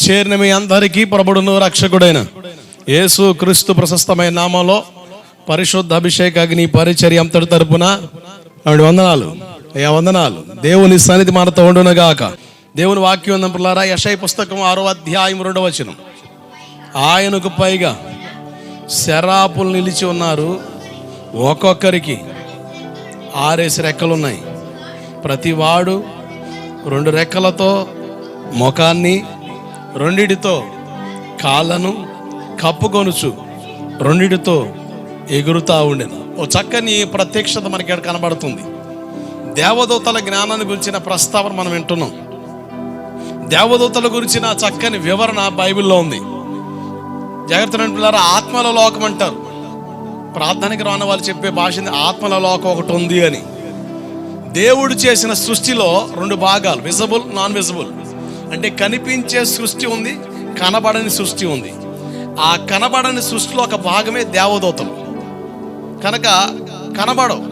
చేరిన మీ అందరికీ ప్రభుడును రక్షకుడైన యేసు క్రీస్తు ప్రశస్తమైన నామంలో పరిశుద్ధ అభిషేక అగ్ని పరిచర్య అంతటి తరపున వందనాలు వందనాలు. దేవుని సన్నిధి మనతో ఉండునుగాక. దేవుని వాక్యం ఉందని పిల్లారా, యెషయా పుస్తకం 6వ అధ్యాయం 2వ వచనం. ఆయనకు పైగా శరాపులు నిలిచి ఉన్నారు, ఒక్కొక్కరికి 6 రెక్కలున్నాయి. ప్రతివాడు 2 రెక్కలతో ముఖాన్ని, 2 కాళ్ళను కప్పుకొనుచు 2 ఎగురుతా ఉండేను. ఓ చక్కని ప్రత్యక్షత మనకి ఇక్కడ కనబడుతుంది. దేవదూతల జ్ఞానాన్ని గురించిన ప్రస్తావన మనం వింటున్నాం. దేవదూతల గురించిన చక్కని వివరణ బైబిల్లో ఉంది. జాగ్రత్త పిల్లారా, ఆత్మల లోకం అంటారు. ప్రార్థనకి రాని వాళ్ళు చెప్పే భాష ఆత్మల లోకం ఒకటి ఉంది అని. దేవుడు చేసిన సృష్టిలో 2 భాగాలు, విజిబుల్, నాన్ విజిబుల్. అంటే కనిపించే సృష్టి ఉంది, కనబడని సృష్టి ఉంది. ఆ కనబడని సృష్టిలో ఒక భాగమే దేవదూతలు. కనుక కనబడవు,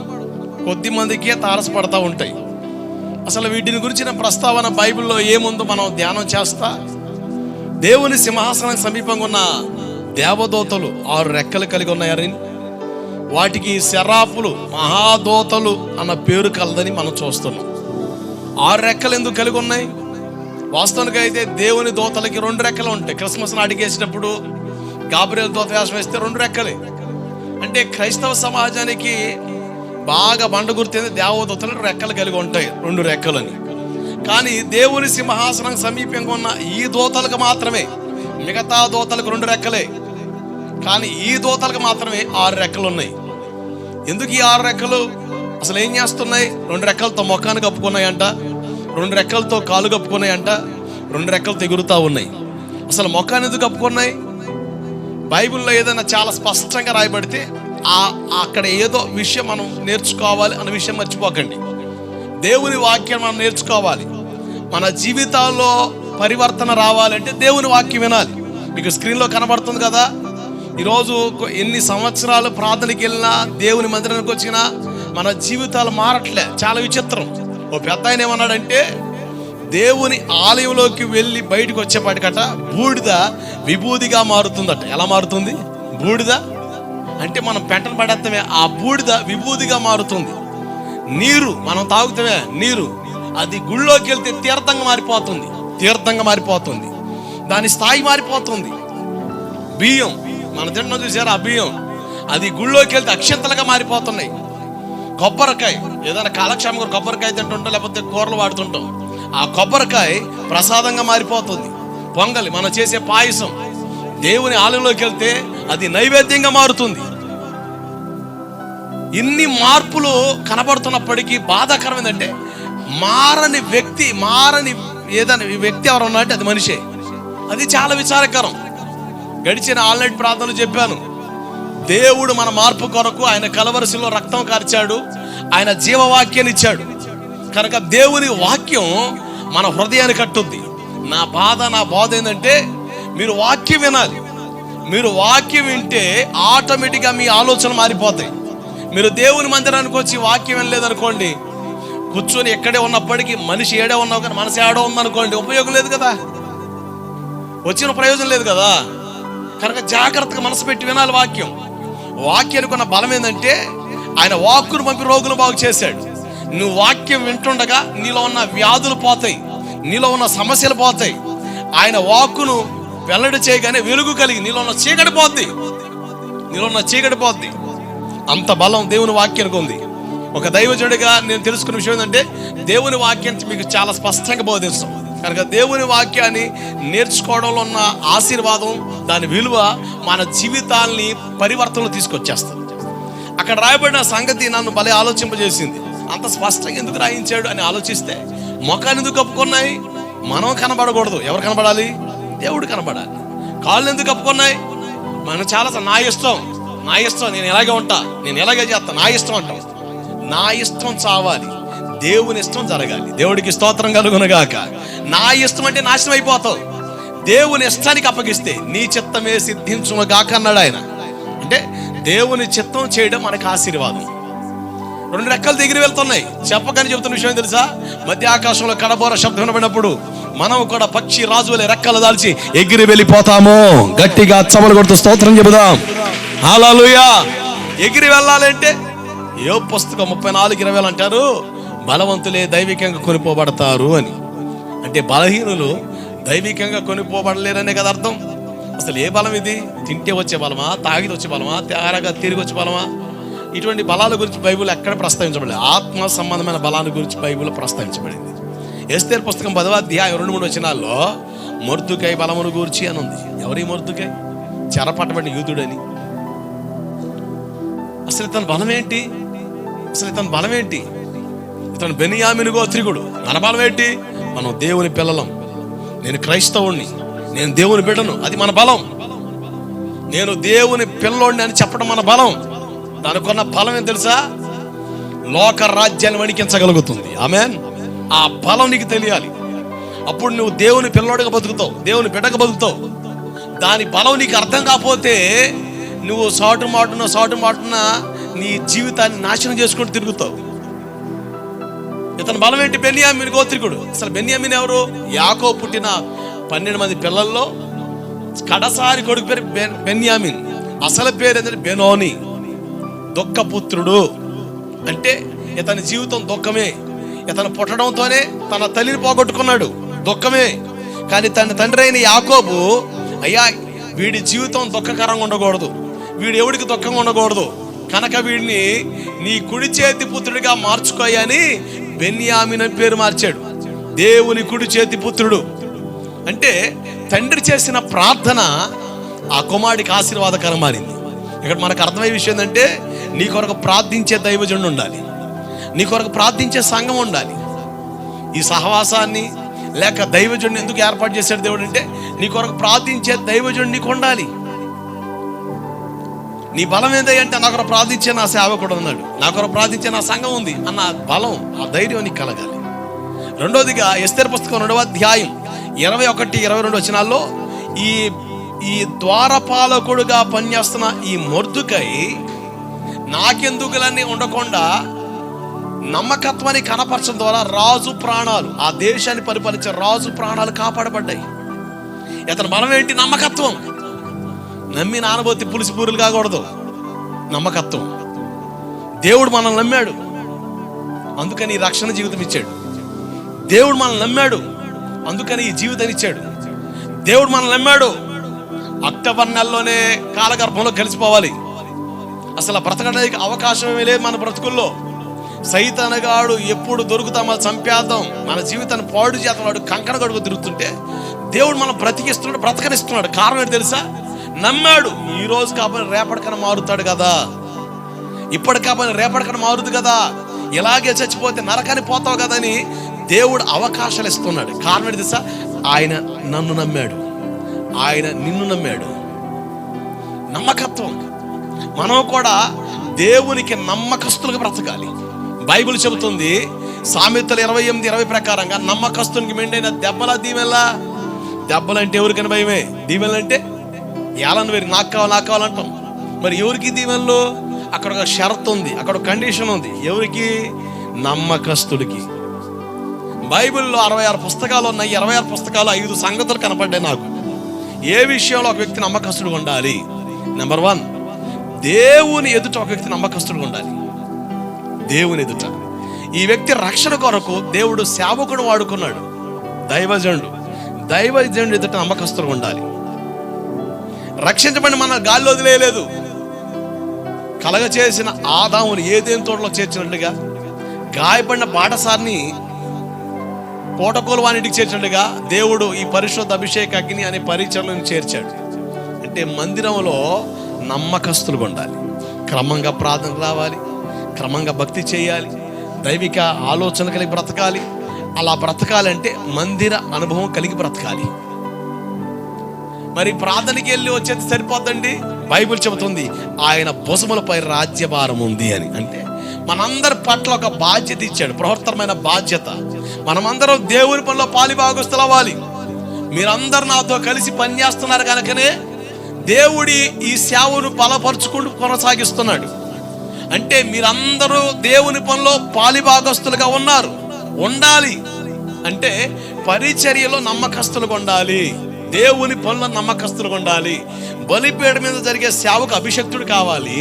కొద్ది మందికే తారసపడతా ఉంటాయి. అసలు వీటిని గురించిన ప్రస్తావన బైబిల్లో ఏముందో మనం ధ్యానం చేస్తా. దేవుని సింహాసనం సమీపంగా ఉన్న దేవదూతలు 6 రెక్కలు కలిగి ఉన్నాయని, వాటికి శరాపులు, మహాదూతలు అన్న పేరు కలదని మనం చూస్తున్నాం. 6 రెక్కలు ఎందుకు కలిగి ఉన్నాయి? వాస్తవానికి అయితే దేవుని దూతలకి 2 రెక్కలు ఉంటాయి. క్రిస్మస్ నాటికి వేసేటప్పుడు గాబ్రియల్ దూత వేషం వేస్తే 2 రెక్కలే. అంటే క్రైస్తవ సమాజానికి బాగా బండ గుర్తేది దేవదూతలు 2 రెక్కలు కలిగి ఉంటాయి, 2 రెక్కలని. కానీ దేవుని సింహాసనం సమీపంగా ఉన్న ఈ దూతలకు మాత్రమే, మిగతా దూతలకు 2 రెక్కలే, కానీ ఈ దూతలకు మాత్రమే 6 రెక్కలు ఉన్నాయి. ఎందుకు ఈ 6 రెక్కలు? అసలు ఏం చేస్తున్నాయి? 2 రెక్కలతో ముఖాన్ని కప్పుకున్నాయంట, 2 రెక్కలతో కాలు కప్పుకున్నాయంట, 2 రెక్కలతో ఎగురుతా ఉన్నాయి. అసలు ముఖాన్ని ఎందుకు కప్పుకున్నాయి? బైబిల్లో ఏదైనా చాలా స్పష్టంగా రాయబడితే అక్కడ ఏదో విషయం మనం నేర్చుకోవాలి అన్న విషయం మర్చిపోకండి. దేవుని వాక్యం మనం నేర్చుకోవాలి. మన జీవితాల్లో పరివర్తన రావాలంటే దేవుని వాక్యం వినాలి. మీకు స్క్రీన్లో కనబడుతుంది కదా, ఈరోజు ఎన్ని సంవత్సరాలు ప్రార్థనకి వెళ్ళినా, దేవుని మందిరానికి వచ్చినా మన జీవితాలు మారట్లే. చాలా విచిత్రం. ఓ పెద్ద ఆయన ఏమన్నాడంటే, దేవుని ఆలయంలోకి వెళ్ళి బయటకు వచ్చేపాటికట బూడిద విభూదిగా మారుతుందట. ఎలా మారుతుంది? బూడిద అంటే మనం పెంటను పడేస్తామే, ఆ బూడిద విభూదిగా మారుతుంది. నీరు మనం తాగుతామే, నీరు అది గుళ్ళోకి వెళ్తే తీర్థంగా మారిపోతుంది, తీర్థంగా మారిపోతుంది, దాని స్థాయి మారిపోతుంది. బియ్యం మన తింటున్నాం చూసారా, ఆ బియ్యం అది గుళ్ళోకి వెళ్తే అక్షంతలుగా మారిపోతున్నాయి. కొబ్బరికాయ ఏదైనా కాలక్షేమం కొబ్బరికాయ తింటుంటాం, లేకపోతే కూరలు వాడుతుంటాం, ఆ కొబ్బరికాయ ప్రసాదంగా మారిపోతుంది. పొంగలి మనం చేసే పాయసం దేవుని ఆలయంలోకి వెళ్తే అది నైవేద్యంగా మారుతుంది. ఇన్ని మార్పులు కనబడుతున్నప్పటికీ బాధాకరం ఏంటంటే, మారని వ్యక్తి, మారని ఏదైనా వ్యక్తి ఎవరన్నా అంటే అది మనిషే. అది చాలా విచారకరం. గడిచిన ఆల్నైట్ ప్రార్థనలు చెప్పాను, దేవుడు మన మార్పు కొరకు ఆయన కలవరసిలో రక్తం కార్చాడు, ఆయన జీవవాక్యాన్ని ఇచ్చాడు. కనుక దేవుని వాక్యం మన హృదయాన్ని కట్టుద్ది. నా బాధ, నా బోధ ఏంటంటే, మీరు వాక్యం వినాలి. మీరు వాక్యం వింటే ఆటోమేటిక్గా మీ ఆలోచన మారిపోతాయి. మీరు దేవుని మందిరానికి వచ్చి వాక్యం వినలేదనుకోండి, కూర్చొని ఎక్కడే ఉన్నప్పటికీ మనిషి ఏడే ఉన్నావు కానీ మనసు ఏడో ఉందనుకోండి, ఉపయోగం లేదు కదా, వచ్చిన ప్రయోజనం లేదు కదా. కనుక జాగ్రత్తగా మనసు పెట్టి వినాలి వాక్యం. వాక్యానికి ఉన్న బలం ఏంటంటే, ఆయన వాక్కును పంపి రోగులు బాగు చేశాడు. నువ్వు వాక్యం వింటుండగా నీలో ఉన్న వ్యాధులు పోతాయి, నీలో ఉన్న సమస్యలు పోతాయి. ఆయన వాక్కును వెల్లడి చేయగానే వెలుగు కలిగి నీలో ఉన్న చీకటి పోద్ది, నీలో ఉన్న చీకటి పోద్ది. అంత బలం దేవుని వాక్యానికి ఉంది. ఒక దైవజనుడిగా నేను తెలుసుకున్న విషయం ఏంటంటే, దేవుని వాక్యాన్ని మీకు చాలా స్పష్టంగా బోధిస్తాం. కనుక దేవుని వాక్యాన్ని నేర్చుకోవడంలో ఉన్న ఆశీర్వాదం, దాని విలువ మన జీవితాల్ని పరివర్తనలు తీసుకొచ్చేస్తుంది. అక్కడ రాయబడిన సంగతి నన్ను భలే ఆలోచింపజేసింది. అంత స్పష్టంగా ఎందుకు రాయించాడు అని ఆలోచిస్తే, ముఖాన్ని ఎందుకు కప్పుకున్నాయి? మనం కనబడకూడదు, ఎవరు కనబడాలి? దేవుడు కనబడాలి. కాళ్ళు ఎందుకు కప్పుకున్నాయి? మనం చాలా నా ఇష్టం, నా ఇష్టం, నేను ఎలాగే ఉంటా, నేను ఎలాగే చేస్తా, నా ఇష్టం అంటాం. నా ఇష్టం చావాలి, దేవుని ఇష్టం జరగాలి. దేవుడికి స్తోత్రం కలుగునుగాక. నా ఇష్టం అంటే నాశనం అయిపోతావు. దేవుని ఇష్టానికి అప్పగిస్తే నీ చిత్తమే సిద్ధించునుగాక అన్నాడు ఆయన. అంటే దేవుని చిత్తం చేయడం మనకు ఆశీర్వాదం. 2 రెక్కలు దగ్గర వెళ్తున్నాయి. చెప్పకని చెబుతున్న విషయం తెలుసా? మధ్య ఆకాశంలో కడబోర శబ్దం వినబడినప్పుడు మనం కూడా పక్షి రాజువలే రెక్కలు దాల్చి ఎగిరి వెళ్ళిపోతాము. గట్టిగా చమలు కొడుతూ స్తోత్రం చెబుదాం. హల్లెలూయా. ఎగిరి వెళ్ళాలంటే యోబు పుస్తకం 34:20 అంటారు, బలవంతులే దైవికంగా కొనిపోబడతారు అని. అంటే బలహీనులు దైవికంగా కొనిపోబడలేరనే కదా అర్థం. అసలు ఏ బలం ఇది? తింటే వచ్చే బలమా, తాగితే వచ్చే బలమా, తేరగా తిరిగి వచ్చే బలమా? ఇటువంటి బలాల గురించి బైబిల్ ఎక్కడ ప్రస్తావించబడలేదు. ఆత్మ సంబంధమైన బలాల గురించి బైబిల్ ప్రస్తావించబడింది. ఎస్తేరు పుస్తకం 10వ అధ్యాయం 2-3 వచనాల్లో మొర్దుకై బలమును గూర్చి అని ఉంది. ఎవరి మొర్దుకై? చెరపట్టబడిన యూదుడని. అసలు ఇతని బలం ఏంటి? ఇతను బెన్యామీను గోత్రికుడు. మన బలం ఏంటి? మనం దేవుని పిల్లలం. నేను క్రైస్తవుణ్ణి, నేను దేవుని బిడ్డను, అది మన బలం. నేను దేవుని పిల్లోడిని అని చెప్పడం మన బలం. దానికి ఉన్న బలం ఏం తెలుసా? లోక రాజ్యాన్ని వణికించగలుగుతుంది. ఆమేన్. ఆ బలం నీకు తెలియాలి. అప్పుడు నువ్వు దేవుని పిల్లోడిగా బతుకుతావు, దేవుని బిడ్డగా బతుకుతావు. దాని బలం నీకు అర్థం కాకపోతే నువ్వు సాటు మాటున నీ జీవితాన్ని నాశనం చేసుకుంటూ తిరుగుతావు. ఇతని బలం ఏంటి? బెన్యామీను గోత్రికుడు. అసలు బెన్యామీను ఎవరు? యాకోబు పుట్టిన 12 మంది పిల్లల్లో కడసారి కొడుకు పేరు బెన్యామీన్. అసలు పేరు ఏంటంటే బెనోని, దుఃఖపుత్రుడు. అంటే ఇతని జీవితం దుఃఖమే. ఇతను పుట్టడంతోనే తన తల్లిని పోగొట్టుకున్నాడు, దుఃఖమే. కానీ తన తండ్రి అయిన యాకోబు, అయ్యా వీడి జీవితం దుఃఖకరంగా ఉండకూడదు, వీడు ఎవడికి దుఃఖంగా ఉండకూడదు కనుక వీడిని నీ కుడి చేతి పుత్రుడిగా మార్చుకోయని బెన్యామీను అని పేరు మార్చాడు. దేవుని కుడి చేతి పుత్రుడు అంటే తండ్రి చేసిన ప్రార్థన ఆ కుమారుడికి ఆశీర్వాదకరం మారింది. ఇక్కడ మనకు అర్థమయ్యే విషయం ఏంటంటే, నీ కొరకు ప్రార్థించే దైవజనుడు ఉండాలి, నీ కొరకు ప్రార్థించే సంఘం ఉండాలి. ఈ సహవాసాన్ని లేక దైవజనుడిని ఎందుకు ఏర్పాటు చేశాడు దేవుడు అంటే, నీ కొరకు ప్రార్థించే దైవజనుడు నీకు ఉండాలి. నీ బలం ఏంటంటే, నా కొరకు ప్రార్థించే నా సేవకుడు ఉన్నాడు, నా కొరకు ప్రార్థించే నా సంఘం ఉంది అన్న బలం, ఆ ధైర్యం నీకు కలగాలి. రెండోదిగా ఎస్తేరు పుస్తకం 2వ అధ్యాయం 21-22 వచనాల్లో ఈ ద్వారపాలకుడుగా పనిచేస్తున్న ఈ మొర్దుకై నాకెందుకులన్నీ ఉండకుండా నమ్మకత్వాన్ని కనపరచడం ద్వారా రాజు ప్రాణాలు, ఆ దేశాన్ని పరిపాలించే రాజు ప్రాణాలు కాపాడబడ్డాయి. ఇతని బలం ఏంటి? నమ్మకత్వం. నమ్మి నానబోతి పులిసి పూరులు కాకూడదు. నమ్మకత్వం. దేవుడు మనల్ని నమ్మాడు, అందుకని ఈ రక్షణ జీవితం ఇచ్చాడు. దేవుడు మనల్ని నమ్మాడు, అందుకని ఈ జీవితాన్ని ఇచ్చాడు. దేవుడు మనల్ని నమ్మాడు. అక్టోబర్ నెలలోనే కాలగర్భంలో కలిసిపోవాలి. అసలు బ్రతకడానికి అవకాశమే లేదు మన బ్రతుకుల్లో. సైతానగాడు ఎప్పుడు దొరుకుతామో చంపేద్దాం, మన జీవితాన్ని పాడు చేత వాడు కంకణ గడుగు తిరుగుతుంటే దేవుడు మనం బ్రతకనిస్తున్నాడు. కారణం ఏంటి తెలుసా? నమ్మాడు. ఈ రోజు కాబట్టి రేపటికన్నా మారుతాడు కదా, ఇప్పటి కాబట్టి రేపటికన్నా మారుతుంది కదా, ఇలాగే చచ్చిపోతే నరకాన్ని పోతావు కదా అని దేవుడు అవకాశాలు ఇస్తున్నాడు. కారణం ఏంటి తెలుసా? ఆయన నన్ను నమ్మాడు, ఆయన నిన్ను నమ్మాడు. నమ్మకత్వం. మనం కూడా దేవునికి నమ్మకస్తులుగా బ్రతకాలి. బైబిల్ చెబుతుంది సామెతలు 28:20 ప్రకారంగా, నమ్మకస్తునికి మెండైన దెబ్బలా దీవెనలా. దెబ్బలంటే ఎవరికైనా భయమే, దీవెనలంటే ఏలని వేరు, నాకు కావాలంటాం. మరి ఎవరికి దీవెనలు? అక్కడ ఒక షరతు ఉంది, అక్కడ ఒక కండిషన్ ఉంది. ఎవరికి? నమ్మకస్తుడికి. బైబిల్లో 66 పుస్తకాలు ఉన్నాయి. 66 పుస్తకాలు 5 సంగతులు కనపడ్డాయి నాకు. ఏ విషయంలో ఒక వ్యక్తి నమ్మకస్తుడుగా ఉండాలి? నెంబర్ 1, దేవుని ఎదుట ఒక వ్యక్తి నమ్మకస్తుడుగా ఉండాలి. దేవుని ఎదుట. ఈ వ్యక్తి రక్షణ కొరకు దేవుడు సేవకుడు వాడుకున్నాడు, దైవజనుడు ఎదుట నమ్మకస్తుడుగా ఉండాలి. రక్షించబడి మన గాల్లో వదిలేయలేదు. కలగ చేసిన ఆదాముని ఏదేని తోటలో చేర్చినట్లుగా, గాయపడిన బాటసారిని కోటకోలు వానింటికి చేర్చినట్టుగా దేవుడు ఈ పరిశుద్ధ అభిషేక అగ్ని అనే పరిచర్లను చేర్చాడు. అంటే మందిరంలో నమ్మకస్తులుగా ఉండాలి, క్రమంగా ప్రార్థన రావాలి, క్రమంగా భక్తి చేయాలి, దైవిక ఆలోచన కలిగి బ్రతకాలి. అలా బ్రతకాలంటే మందిర అనుభవం కలిగి బ్రతకాలి. మరి ప్రార్థనకి వెళ్ళి వచ్చేది సరిపోద్దండి. బైబిల్ చెబుతుంది ఆయన భుజములపై రాజ్యభారం ఉంది అని. అంటే మనందరి పట్ల ఒక బాధ్యత ఇచ్చాడు, బృహత్తరమైన బాధ్యత. మనమందరం దేవుని పనిలో పాలిభాగస్తులు అవ్వాలి. మీరందరూ నాతో కలిసి పనిచేస్తున్నారు కనుకనే దేవుడి ఈ సేవను బలపరుచుకుంటూ కొనసాగిస్తున్నాడు. అంటే మీరందరూ దేవుని పనిలో పాలిభాగస్తులుగా ఉండాలి. అంటే పరిచర్యలో నమ్మకస్తులుగా ఉండాలి, దేవుని పనుల నమ్మకస్తులుగా ఉండాలి. బలిపీఠం మీద జరిగే సేవకు అభిషక్తుడు కావాలి.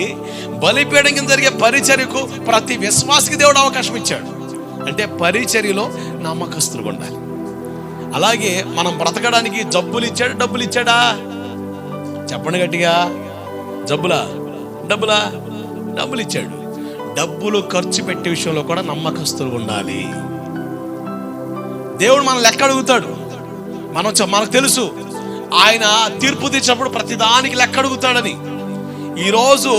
బలిపీఠం కింద జరిగే పరిచర్యకు ప్రతి విశ్వాసికి దేవుడు అవకాశం ఇచ్చాడు. అంటే పరిచర్యలో నమ్మకస్తులుగా ఉండాలి. అలాగే మనం బ్రతకడానికి జబ్బులు ఇచ్చాడు, డబ్బులు ఇచ్చాడా? చెప్పండి గట్టిగా. డబ్బులు ఇచ్చాడు. డబ్బులు ఖర్చు పెట్టే విషయంలో కూడా నమ్మకస్తులుగా ఉండాలి. దేవుడు మన లెక్క అడుగుతాడు. మనకు తెలుసు ఆయన తీర్పు తీర్చినప్పుడు ప్రతిదానికి లెక్క అడుగుతాడని. ఈరోజు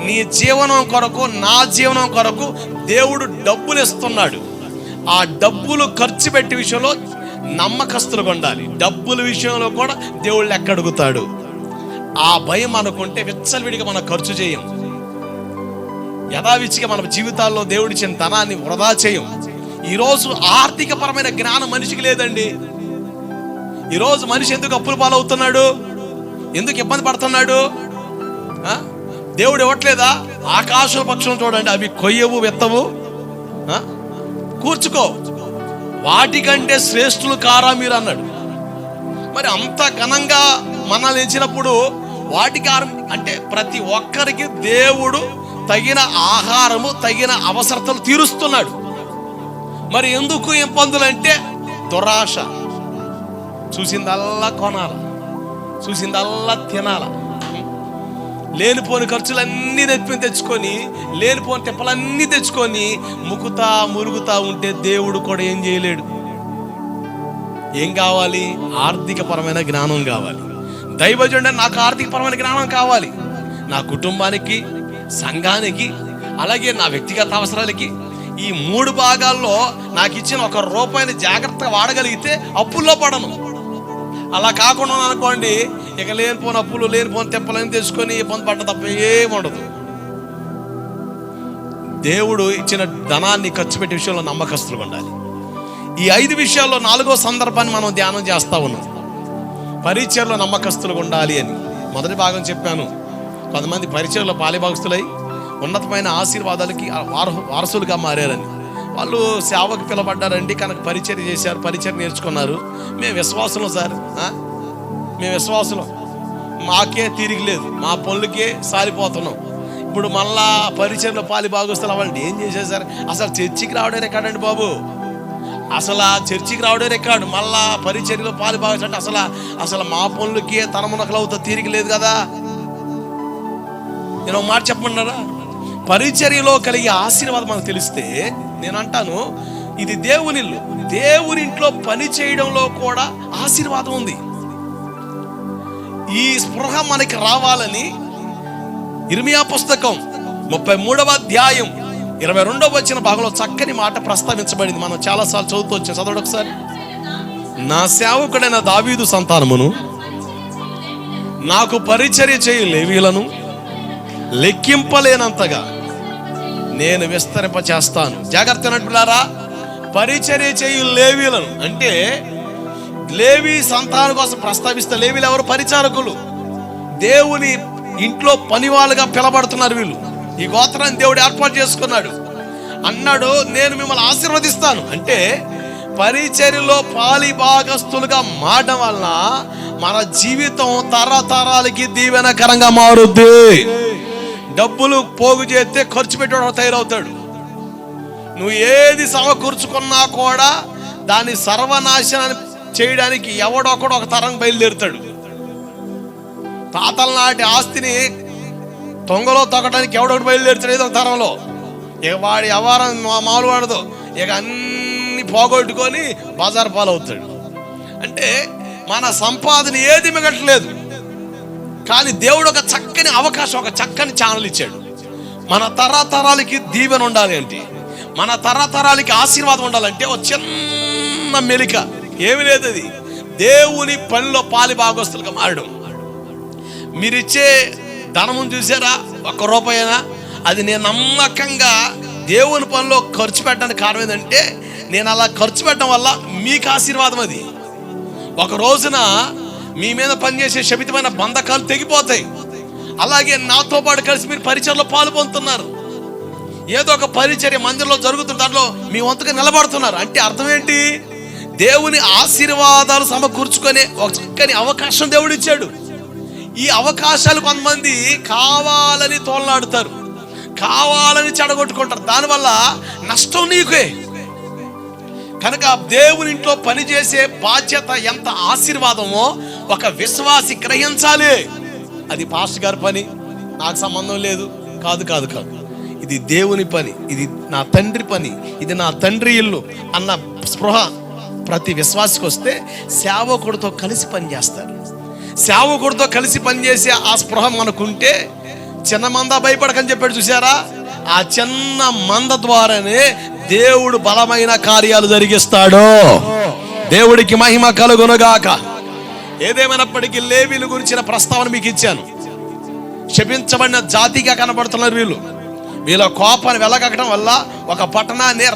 నీ జీవనం కొరకు, నా జీవనం కొరకు దేవుడు డబ్బులు ఇస్తున్నాడు. ఆ డబ్బులు ఖర్చు పెట్టే విషయంలో నమ్మకస్తులుగా ఉండాలి. డబ్బుల విషయంలో కూడా దేవుడు లెక్క అడుగుతాడు. ఆ భయం అనుకుంటే విచ్చలవిడిగా మనం ఖర్చు చేయం. యథావిచ్చిగా మన జీవితాల్లో దేవుడిచ్చిన ధనాన్ని వృధా చేయం. ఈరోజు ఆర్థిక పరమైన జ్ఞానం మనిషికి లేదండి. ఈరోజు మనిషి ఎందుకు అప్పుల పాలవుతున్నాడు? ఎందుకు ఇబ్బంది పడుతున్నాడు? దేవుడు ఇవ్వట్లేదా? ఆకాశ పక్షులను చూడండి, అవి కొయ్యవు, వెత్తవు, కూర్చుకో, వాటికంటే శ్రేష్ఠులు కారా మీరు అన్నాడు. మరి అంత ఘనంగా మనల్ని ఇచ్చినప్పుడు వాటికి అంటే ప్రతి ఒక్కరికి దేవుడు తగిన ఆహారము, తగిన అవసరతలు తీరుస్తున్నాడు. మరి ఎందుకు ఇబ్బందులు అంటే దురాశ. చూసిందల్లా కొనాల, చూసిందల్లా తినాల, లేనిపోని ఖర్చులన్నీ తెచ్చుకొని, లేనిపోని తిప్పలన్నీ తెచ్చుకొని మురుగుతా ఉంటే దేవుడు కూడా ఏం చేయలేడు. ఏం కావాలి? ఆర్థిక పరమైన జ్ఞానం కావాలి. దైవజనుడు నాకు ఆర్థిక పరమైన జ్ఞానం కావాలి. నా కుటుంబానికి, సంఘానికి, అలాగే నా వ్యక్తిగత అవసరాలకి, ఈ 3 భాగాల్లో నాకు ఇచ్చిన 1 రూపాయిని జాగ్రత్తగా వాడగలిగితే అప్పుల్లో పడను. అలా కాకుండా అనుకోండి, ఇక లేనిపోని అప్పులు, లేనిపోని తెప్పలని తెచ్చుకొని ఇబ్బంది పడ్డ తప్ప ఏముండదు. దేవుడు ఇచ్చిన ధనాన్ని ఖర్చు పెట్టే విషయంలో నమ్మకస్తులుగా ఉండాలి. ఈ 5 విషయాల్లో 4వ సందర్భాన్ని మనం ధ్యానం చేస్తా ఉన్నాం. పరిచర్లో నమ్మకస్తులుగా ఉండాలి అని. మొదటి భాగం చెప్పాను. కొంతమంది పరిచర్లో పాలిభాగస్తులై ఉన్నతమైన ఆశీర్వాదాలకి వారసులుగా మారారని. వాళ్ళు సేవకు పిలబడ్డారండి, కనుక పరిచర్య చేశారు, పరిచర్య నేర్చుకున్నారు. మేము విశ్వాసులం సార్, మేము విశ్వాసులం, మాకే తీరిక లేదు, మా పనులకే సారిపోతున్నాం. ఇప్పుడు మళ్ళా పరిచర్లో పాలిభాగస్తులు అవ్వాలంటే ఏం చేసేసారు? అసలు చర్చికి రావడం రికార్డు బాబు, అసలు ఆ చర్చికి రావడం రికార్డు. మళ్ళా పరిచర్యలో పాలిభాగం అంటే అసలు మా పనులకే తనమునకలు అవుతా తీరిక లేదు కదా. నేను ఒక మాట చెప్పమన్నారా? పరిచర్యలో కలిగే ఆశీర్వాదం మనకు తెలిస్తే, నేను అంటాను ఇది దేవుని ఇల్లు. దేవుని ఇంట్లో పని చేయడంలో కూడా ఆశీర్వాదం ఉంది. ఈ స్పృహ మనకి రావాలని ఇర్మియా పుస్తకం 33వ అధ్యాయం 22వ వచన భాగంలో చక్కని మాట ప్రస్తావించబడింది. మనం చాలాసార్లు చదువుతూ వచ్చాం. చదవండి ఒకసారి. నా సేవకుడైన దావీదు సంతానమును, నాకు పరిచర్య చేయు లేవీలను లెక్కింపలేనంతగా నేను విస్తరింపచేస్తాను. జాగ్రత్త నటులారా, పరిచర్య చేయు లేవీలను అంటే లేవి సంతానం కోసం ప్రస్తావిస్తే, లేవీలు ఎవరు? పరిచారకులు. దేవుని ఇంట్లో పని వాళ్ళుగా పిలబడుతున్నారు వీళ్ళు. ఈ గోత్రాన్ని దేవుడు ఏర్పాటు చేసుకున్నాడు. అన్నాడు, నేను మిమ్మల్ని ఆశీర్వదిస్తాను. అంటే పరిచర్యలో పాలిభాగస్తులుగా మారడం వలన మన జీవితం తరతరాలకి దీవెనకరంగా మారుద్ది. డబ్బులు పోగు చేస్తే ఖర్చు పెట్టడం తయారవుతాడు. నువ్వు ఏది సమకూర్చుకున్నా కూడా దాన్ని సర్వనాశనాన్ని చేయడానికి ఎవడొకడు ఒక తరం బయలుదేరుతాడు. తాతల నాటి ఆస్తిని తొంగలో తొక్కడానికి ఎవడొకటి బయలుదేరుతాడు ఏదో ఒక తరంలో. ఇక వాడి వ్యవహారం మామూలు వాడదు. ఇక అన్ని పోగొట్టుకొని బజార్ పాలవుతాడు. అంటే మన సంపాదన ఏది మిగట్లేదు. కానీ దేవుడు ఒక చక్కని అవకాశం, ఒక చక్కని ఛానల్ ఇచ్చాడు. మన తరతరాలకి దీవెన ఉండాలి అంటే, మన తరతరాలకి ఆశీర్వాదం ఉండాలంటే ఒక చిన్న మెలిక ఏమి లేదు. అది దేవుని పనిలో పాలిభాగస్తులుగా మారడం. మీరిచ్చే ధనము చూసారా? 1 రూపాయి అయినా అది నేను నమ్మకంగా దేవుని పనిలో ఖర్చు పెట్టడానికి కారణం ఏంటంటే, నేను అలా ఖర్చు పెట్టడం వల్ల మీకు ఆశీర్వాదం. అది ఒక రోజున మీ మీద పనిచేసే శపితమైన బంధకాలు తెగిపోతాయి. అలాగే నాతో పాటు కలిసి మీరు పరిచర్లో పాలు పొందుతున్నారు. ఏదో ఒక పరిచర్య మందిరంలో జరుగుతున్న దాంట్లో మీ వంతుగా నిలబడుతున్నారు. అంటే అర్థం ఏంటి? దేవుని ఆశీర్వాదాలు సమకూర్చుకునే ఒక చక్కని అవకాశం దేవుడు ఇచ్చాడు. ఈ అవకాశాలు కొంతమంది కావాలని తోలనాడుతారు, కావాలని చెడగొట్టుకుంటారు. దానివల్ల నష్టం నీకే. కనుక దేవుని ఇంట్లో పనిచేసే బాధ్యత ఎంత ఆశీర్వాదమో ఒక విశ్వాసి గ్రహించాలి. అది పాస్టర్ గారి పని, నాకు సంబంధం లేదు, కాదు కాదు కాదు, ఇది దేవుని పని, ఇది నా తండ్రి పని, ఇది నా తండ్రి ఇల్లు అన్న స్పృహ ప్రతి విశ్వాసికి వస్తే సేవకుడితో కలిసి పనిచేస్తారు. సేవకుడితో కలిసి పనిచేసే ఆ స్పృహ మనకుంటే, చిన్న మంద భయపడకని చెప్పాడు చూసారా, ఆ చిన్న మంద ద్వారానే దేవుడు బలమైన కార్యాలు జరిగిస్తాడు. దేవుడికి మహిమ కలుగునుగాక. ఏదేమైనప్పటికీ లేవీల గురించిన ప్రస్తావన మీకు ఇచ్చాను. శపించబడిన జాతిగా కనబడుతున్నారు వీళ్ళు. వీళ్ళ కోపాన్ని వెలగక్కడం వల్ల ఒక పట్టణాన్ని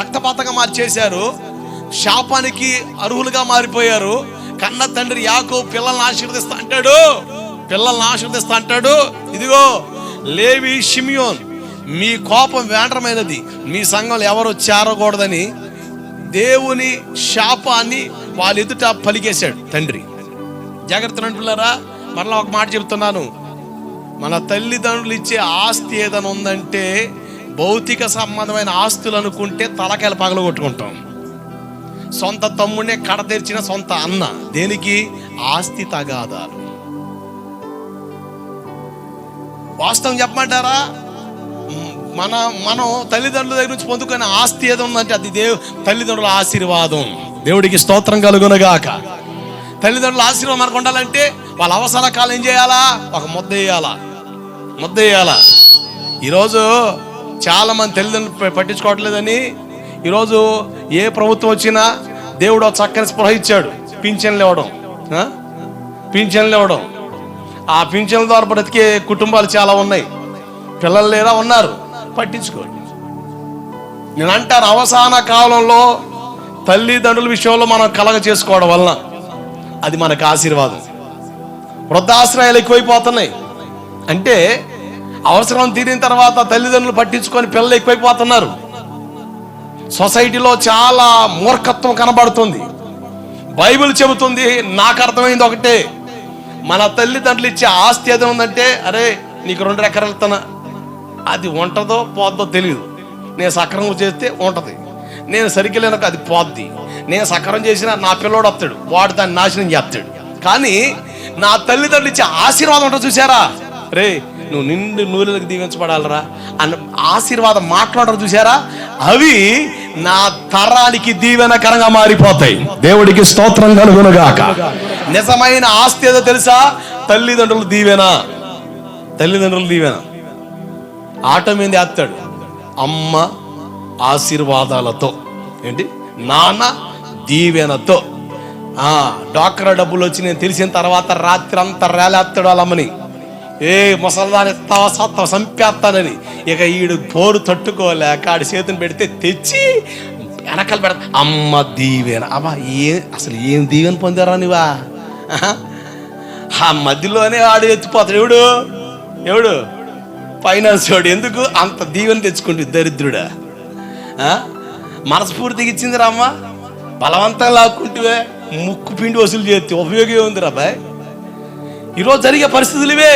రక్తపాతంగా మార్చేశారు. శాపానికి అర్హులుగా మారిపోయారు. కన్న తండ్రి యాకోబు పిల్లల్ని ఆశీర్వదిస్తా అంటాడు. ఇదిగో లేవి, షిమియోన్, మీ కోపం వేండ్రమైనది, మీ సంఘంలో ఎవరు చేరకూడదని దేవుని శాపాన్ని వాళ్ళ ఎదుట పలికేశాడు తండ్రి. జాగ్రత్త అంటున్నారా? మరలా ఒక మాట చెప్తున్నాను, మన తల్లిదండ్రులు ఇచ్చే ఆస్తి ఏదైనా ఉందంటే భౌతిక సంబంధమైన ఆస్తులు అనుకుంటే తలకాయలు పగలు కొట్టుకుంటాం. సొంత తమ్ముడినే కడ తెరిచిన సొంత అన్న, దేనికి? ఆస్తి తగాదాలు. వాస్తవం చెప్పమంటారా? మనం తల్లిదండ్రుల దగ్గర నుంచి పొందుకునే ఆస్తి ఏదో ఉందంటే అది తల్లిదండ్రుల ఆశీర్వాదం. దేవుడికి స్తోత్రం కలుగునుగాక. తల్లిదండ్రుల ఆశీర్వాదం మనకు ఉండాలంటే వాళ్ళ అవసర కాలం ఏం చేయాలా? ఒక ముద్ద వేయాలా. ఈరోజు చాలా మంది తల్లిదండ్రులు పట్టించుకోవట్లేదని, ఈరోజు ఏ ప్రభుత్వం వచ్చినా దేవుడు చక్కని స్పృహ ఇచ్చాడు, పింఛన్లు ఇవ్వడం. ఆ పింఛన్ల ద్వారా బ్రతికే కుటుంబాలు చాలా ఉన్నాయి. పిల్లలు లేదా ఉన్నారు, పట్టించుకోండి. నేను అంటాను, అవసాన కాలంలో తల్లిదండ్రుల విషయంలో మనం కలగ చేసుకోవడం వలన అది మనకు ఆశీర్వాదం. వృద్ధాశ్రయాలు ఎక్కువైపోతున్నాయి. అంటే అవసరం తీరిన తర్వాత తల్లిదండ్రులు పట్టించుకొని పిల్లలు ఎక్కువైపోతున్నారు. సొసైటీలో చాలా మూర్ఖత్వం కనబడుతుంది. బైబిల్ చెబుతుంది, నాకు అర్థమైంది ఒకటే, మన తల్లిదండ్రులు ఇచ్చే ఆస్తి ఏదో ఉందంటే, అరే నీకు 2 ఎకరాలు ఇస్తానా, అది ఉంటుందో పోద్దో తెలియదు. నేను సక్రమం చేస్తే ఉంటుంది, నేను సరిగ్గా లేనక అది పోద్ది. నేను సక్రమం చేసినా నా పిల్లోడు వస్తాడు, వాడు దాన్ని నాశనం చేస్తాడు. కానీ నా తల్లిదండ్రులు ఇచ్చే ఆశీర్వాదం ఉంటుంది చూసారా, రే నువ్వు నిండు నూనెలకు దీవించబడాలరా అన్న ఆశీర్వాదం మాట్లాడరు చూసారా, అవి నా తరానికి దీవెనకరంగా మారిపోతాయి. దేవుడికి స్తోత్రం కలుగునుగాక. నిజమైన ఆస్తి ఏదో తెలుసా? తల్లిదండ్రుల దీవెన. ఆట మీద వేస్తాడు, అమ్మ ఆశీర్వాదాలతో, ఏంటి నాన్న దీవెనతో. డాక్టర్ డబ్బులు వచ్చి నేను తెలిసిన తర్వాత రాత్రి అంతా రేలేస్తాడు వాళ్ళమ్మని, ఏ ముసల్దాన్ని ఎత్తావా సత్తావా చంపేస్తానని. ఇక ఈడు పోరు తట్టుకోలేక ఆడి చేతిని పెడితే తెచ్చి వెనకాల పెడతా, అమ్మ దీవెన. అబ్బా అసలు ఏం దీవెన పొందారా నువ్వా? ఆ మధ్యలోనే ఆడు ఎత్తిపోతాడు. ఎవడు ఫైనాన్స్ వాడు. ఎందుకు అంత దీవెన తెచ్చుకుంటు? దరిద్రుడా, మనస్ఫూర్తిగా ఇచ్చింది రామ్మ, బలవంతంగా లాక్కుంటువే, ముక్కు పిండి వసూలు చేస్తే ఉపయోగం ఉంది రా బాయ్. ఈరోజు జరిగే పరిస్థితులు ఇవే.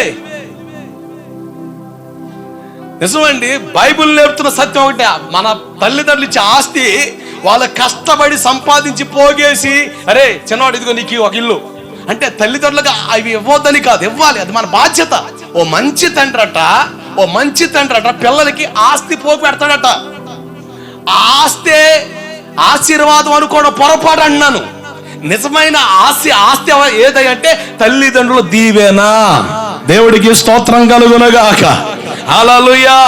నిజమండి, బైబిల్ నేర్పుతున్న సత్యం ఒకటే, మన తల్లిదండ్రులు ఇచ్చే ఆస్తి వాళ్ళు కష్టపడి సంపాదించి పోగేసి, అరే చిన్నవాడు ఇదిగో నీకు ఒక ఇల్లు అంటే తల్లిదండ్రులుగా అవి ఇవ్వద్దని కాదు, ఇవ్వాలి, అది మన బాధ్యత. ఓ మంచి తండ్రి అట పిల్లలకి ఆస్తి పోగు పెడతాడట. ఆస్తే ఆశీర్వాదం అనుకోవడం పొరపాటు అంటున్నాను. నిజమైన ఆస్తి ఏదంటే తల్లిదండ్రుల దీవెన. దేవుడికి స్తోత్రం కలుగునుగాక. హల్లెలూయా.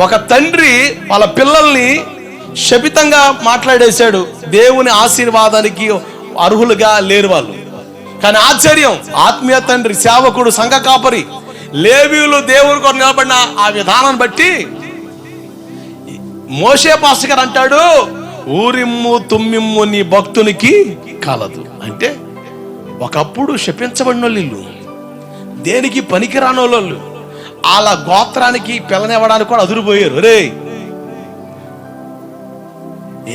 ఒక తండ్రి వాళ్ళ పిల్లల్ని శపితంగా మాట్లాడేశాడు. దేవుని ఆశీర్వాదానికి అర్హులుగా లేరు వాళ్ళు. కానీ ఆశ్చర్యం, ఆత్మీయ తండ్రి, సేవకుడు, సంఘ కాపరి, లేవీయులు దేవుని కొరకు నిలబడిన ఆ విధానాన్ని బట్టి మోషే పాస్టర్ గారు అంటాడు, ఊరిమ్ము తుమ్మిమ్ము నీ భక్తునికి కలదు. అంటే ఒకప్పుడు శపించబడిన వాళ్ళు, దేనికి పనికిరాని వాళ్ళు, వాళ్ళ గోత్రానికి పిల్లనివ్వడానికి కూడా అదురుపోయారు. రే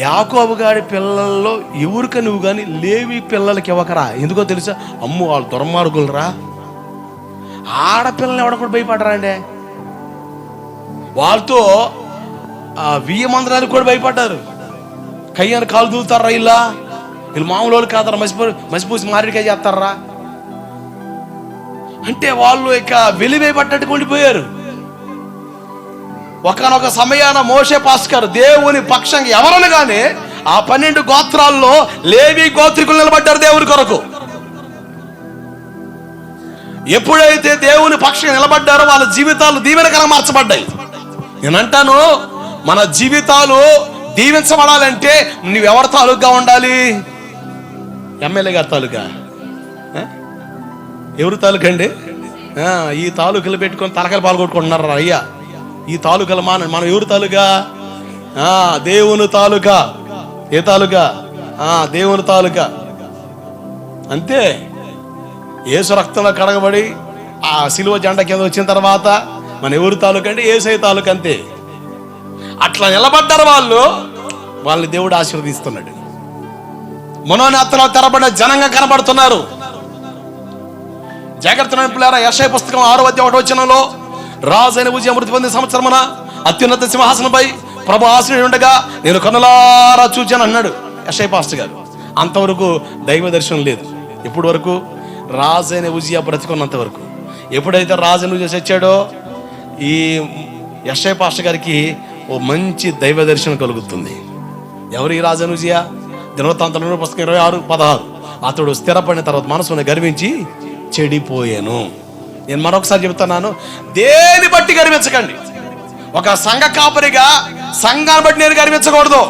యాకోబు గారి పిల్లల్లో ఎవరిక నువ్వు కానీ లేవి పిల్లలకి ఇవ్వకరా. ఎందుకో తెలుసా? అమ్ము వాళ్ళు దుర్మార్గులరా. ఆడపిల్లలు ఎవడ కూడా భయపడరా అండి. వాళ్ళతో వియ్య మందిరానికి కూడా భయపడ్డారు. కయ్యాన్ని కాలు దూలుతారా ఇలా? వీళ్ళు మామూలు వాళ్ళు కాదరా, మసిపూసి మారేడుకాయ చేస్తారా అంటే వాళ్ళు ఇక వెలివేయబడ్డట్టు ఉండిపోయారు. ఒకనొక సమయాన మోషే పాస్కర్ దేవుని పక్షంగా ఎవరని కానీ ఆ 12 గోత్రాల్లో లేవి గోత్రికులు నిలబడ్డారు దేవుని కొరకు. ఎప్పుడైతే దేవుని పక్షంగా నిలబడ్డారో వాళ్ళ జీవితాలు దీవెనకరంగా మార్చబడ్డాయి. నేనంటాను, మన జీవితాలు దీవించబడాలంటే నువ్వెవరి తాలూకా ఉండాలి? ఎమ్మెల్యే గారి తాలూకా? ఎవరి తాలూకా అండి? ఈ తాలూకాలు పెట్టుకొని తలకాయలు పాల్గొట్టుకుంటున్నారు అయ్యా. ఈ తాలూకాలు మనం ఎవరి తాలూకా? దేవుని తాలూకా. ఏ తాలూకా? దేవుని తాలూకా. అంతే. యేసు రక్తంలో కడగబడి ఆ సిలువ జెండా కింద వచ్చిన తర్వాత మన ఎవరి తాలూకా అంటే యేసయ్య తాలూకా. అంతే. అట్లా నిలబడ్డారు వాళ్ళని దేవుడు ఆశీర్వదిస్తున్నాడు. మనోనేత్రాలు తెరబడిన జనంగా కనబడుతున్నారు. జాగ్రత్త పిల్లారా. యెషయా పుస్తకం 6:1 రాజైన ఉజ్జియా మృతి పొందిన సంవత్సరమున అత్యున్నత సింహాసనంపై ప్రభు ఆశీనుడు ఉండగా నేను కన్నులారా చూచాను అన్నాడు యెషయా పాస్టర్ గారు. అంతవరకు దైవ దర్శనం లేదు. ఎప్పుడు వరకు? రాజైన ఉజ్జియా బ్రతికున్నంత వరకు. ఎప్పుడైతే రాజైన ఉజ్జియా చచ్చాడో ఈ యెషయా పాస్టర్ గారికి ఓ మంచి దైవ దర్శనం కలుగుతుంది. ఎవరు ఈ రాజైన ఉజ్జియా? దినవృత్తాంతాల పుస్తకం 26:16 అతడు స్థిరపడిన తర్వాత మనసును గర్వించి చెడిపోయాను. నేను మరొకసారి చెబుతున్నాను, దేని బట్టి గర్వించకండి. ఒక సంఘ కాపరిగా సంఘాన్ని బట్టి నేను గర్వించకూడదు.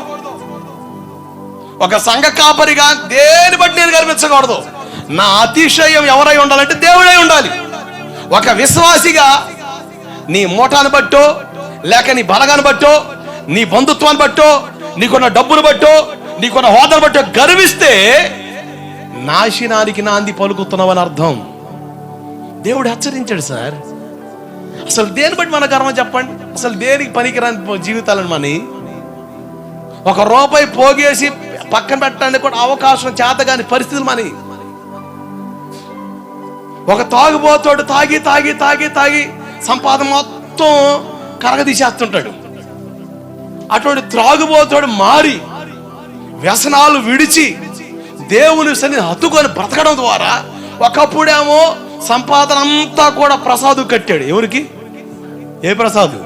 ఒక సంఘ కాపరిగా దేని బట్టి నేను గర్వించకూడదు. నా అతిశయం ఎవరై ఉండాలంటే దేవుడై ఉండాలి. ఒక విశ్వాసిగా నీ మోటాను బట్టో, లేక నీ బలగాన్ని బట్టో, నీ బంధుత్వాన్ని బట్టో, నీకున్న డబ్బును బట్టో, నీకున్న హోదాను బట్టో గర్విస్తే నాశనానికి నాంది పలుకుతున్నావని అర్థం. దేవుడు హెచ్చరించాడు సార్. అసలు దేని బట్టి మన గర్వం చెప్పండి? అసలు దేనికి పనికిరాని జీవితాలను మని ఒక రూపాయి పోగేసి పక్కన పెట్టడానికి కూడా అవకాశం చేతగాని పరిస్థితులు మని. ఒక తాగుబోతాడు తాగి తాగి తాగి తాగి సంపాదన మొత్తం కరగదీసేస్తుంటాడు. అటువంటి త్రాగుబోతాడు మారి వ్యసనాలు విడిచి దేవుని సన్నిధిని హత్తుకొని బ్రతకడం ద్వారా ఒకప్పుడేమో సంపాదన అంతా కూడా ప్రసాదు కట్టాడు. ఎవరికి? ఏ ప్రసాదు?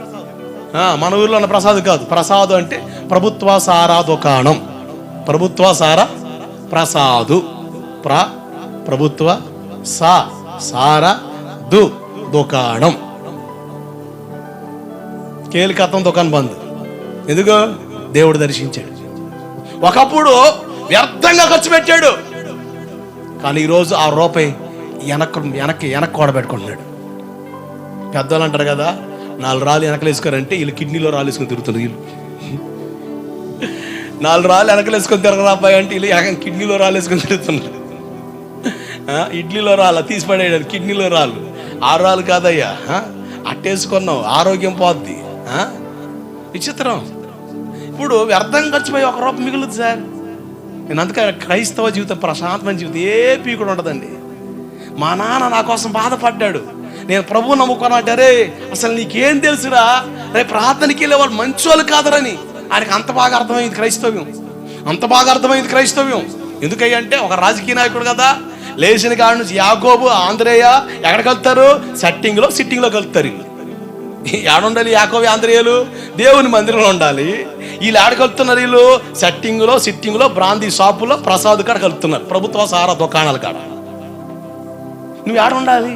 మన ఊర్లో ఉన్న ప్రసాదు కాదు. ప్రసాదు అంటే ప్రభుత్వ సారా దుకాణం. ప్రభుత్వ సారా ప్రసాదు. ప్రభుత్వ సారా దుకాణం. కేలికత్తం దుకాణం బంద్. ఎందుకో? దేవుడు దర్శించాడు. ఒకప్పుడు వ్యర్థంగా ఖర్చు పెట్టాడు, కానీ ఈరోజు ఆ రూపాయి వెనక్కి కూడబెట్టుకుంటున్నాడు. పెద్దవాళ్ళు అంటారు కదా, 4 రాళ్ళు వెనకలు వేసుకోరంటే వీళ్ళు కిడ్నీలో రాళ్ళు వేసుకొని తిరుగుతున్నారు. వీళ్ళు 4 రాళ్ళు వెనకలు వేసుకొని తిరగరా అబ్బాయి అంటే వీళ్ళు కిడ్నీలో రాళ్ళు వేసుకొని తిరుగుతున్నారు. ఇడ్లీలో రాళ్ళు తీసిపడేది కిడ్నీలో రాళ్ళు. 6 రాళ్ళు కాదయ్యా, అట్టేసుకున్నావు ఆరోగ్యం పోద్ది. విచిత్రం. ఇప్పుడు వ్యర్థం ఖర్చుపోయి 1 రూపాయి మిగులుతుంది సార్. నేను అందుకని క్రైస్తవ జీవితం ప్రశాంతమైన జీవితం ఏ పీకుడు ఉండదండి. మా నాన్న నా కోసం బాధపడ్డాడు. నేను ప్రభువు నమ్ముకున్నాడే, అసలు నీకేం తెలుసురా, రేపు ప్రార్థనకి వెళ్ళే వాళ్ళు మంచోళ్ళు కాదరని ఆయనకి అంత బాగా అర్థమైంది క్రైస్తవ్యం. అంత బాగా అర్థమైంది క్రైస్తవ్యం. ఎందుకంటే ఒక రాజకీయ నాయకుడు కదా, లేచిన కాడి నుంచి యాకోబు ఆంధ్రేయ ఎక్కడికి వెళ్తారు? సిట్టింగ్లో కలుపుతారు. ఏడుండాలి యాకోబు ఆంధ్రేయులు? దేవుని మందిరంలో ఉండాలి. వీళ్ళు ఆడకలుపుతున్నారు. వీళ్ళు సిట్టింగ్లో బ్రాందీ షాపులో ప్రసాద్ కాడ కలుపుతున్నారు. ప్రభుత్వ సారా దుకాణాల కాడ. నువ్వు ఆడుండాలి.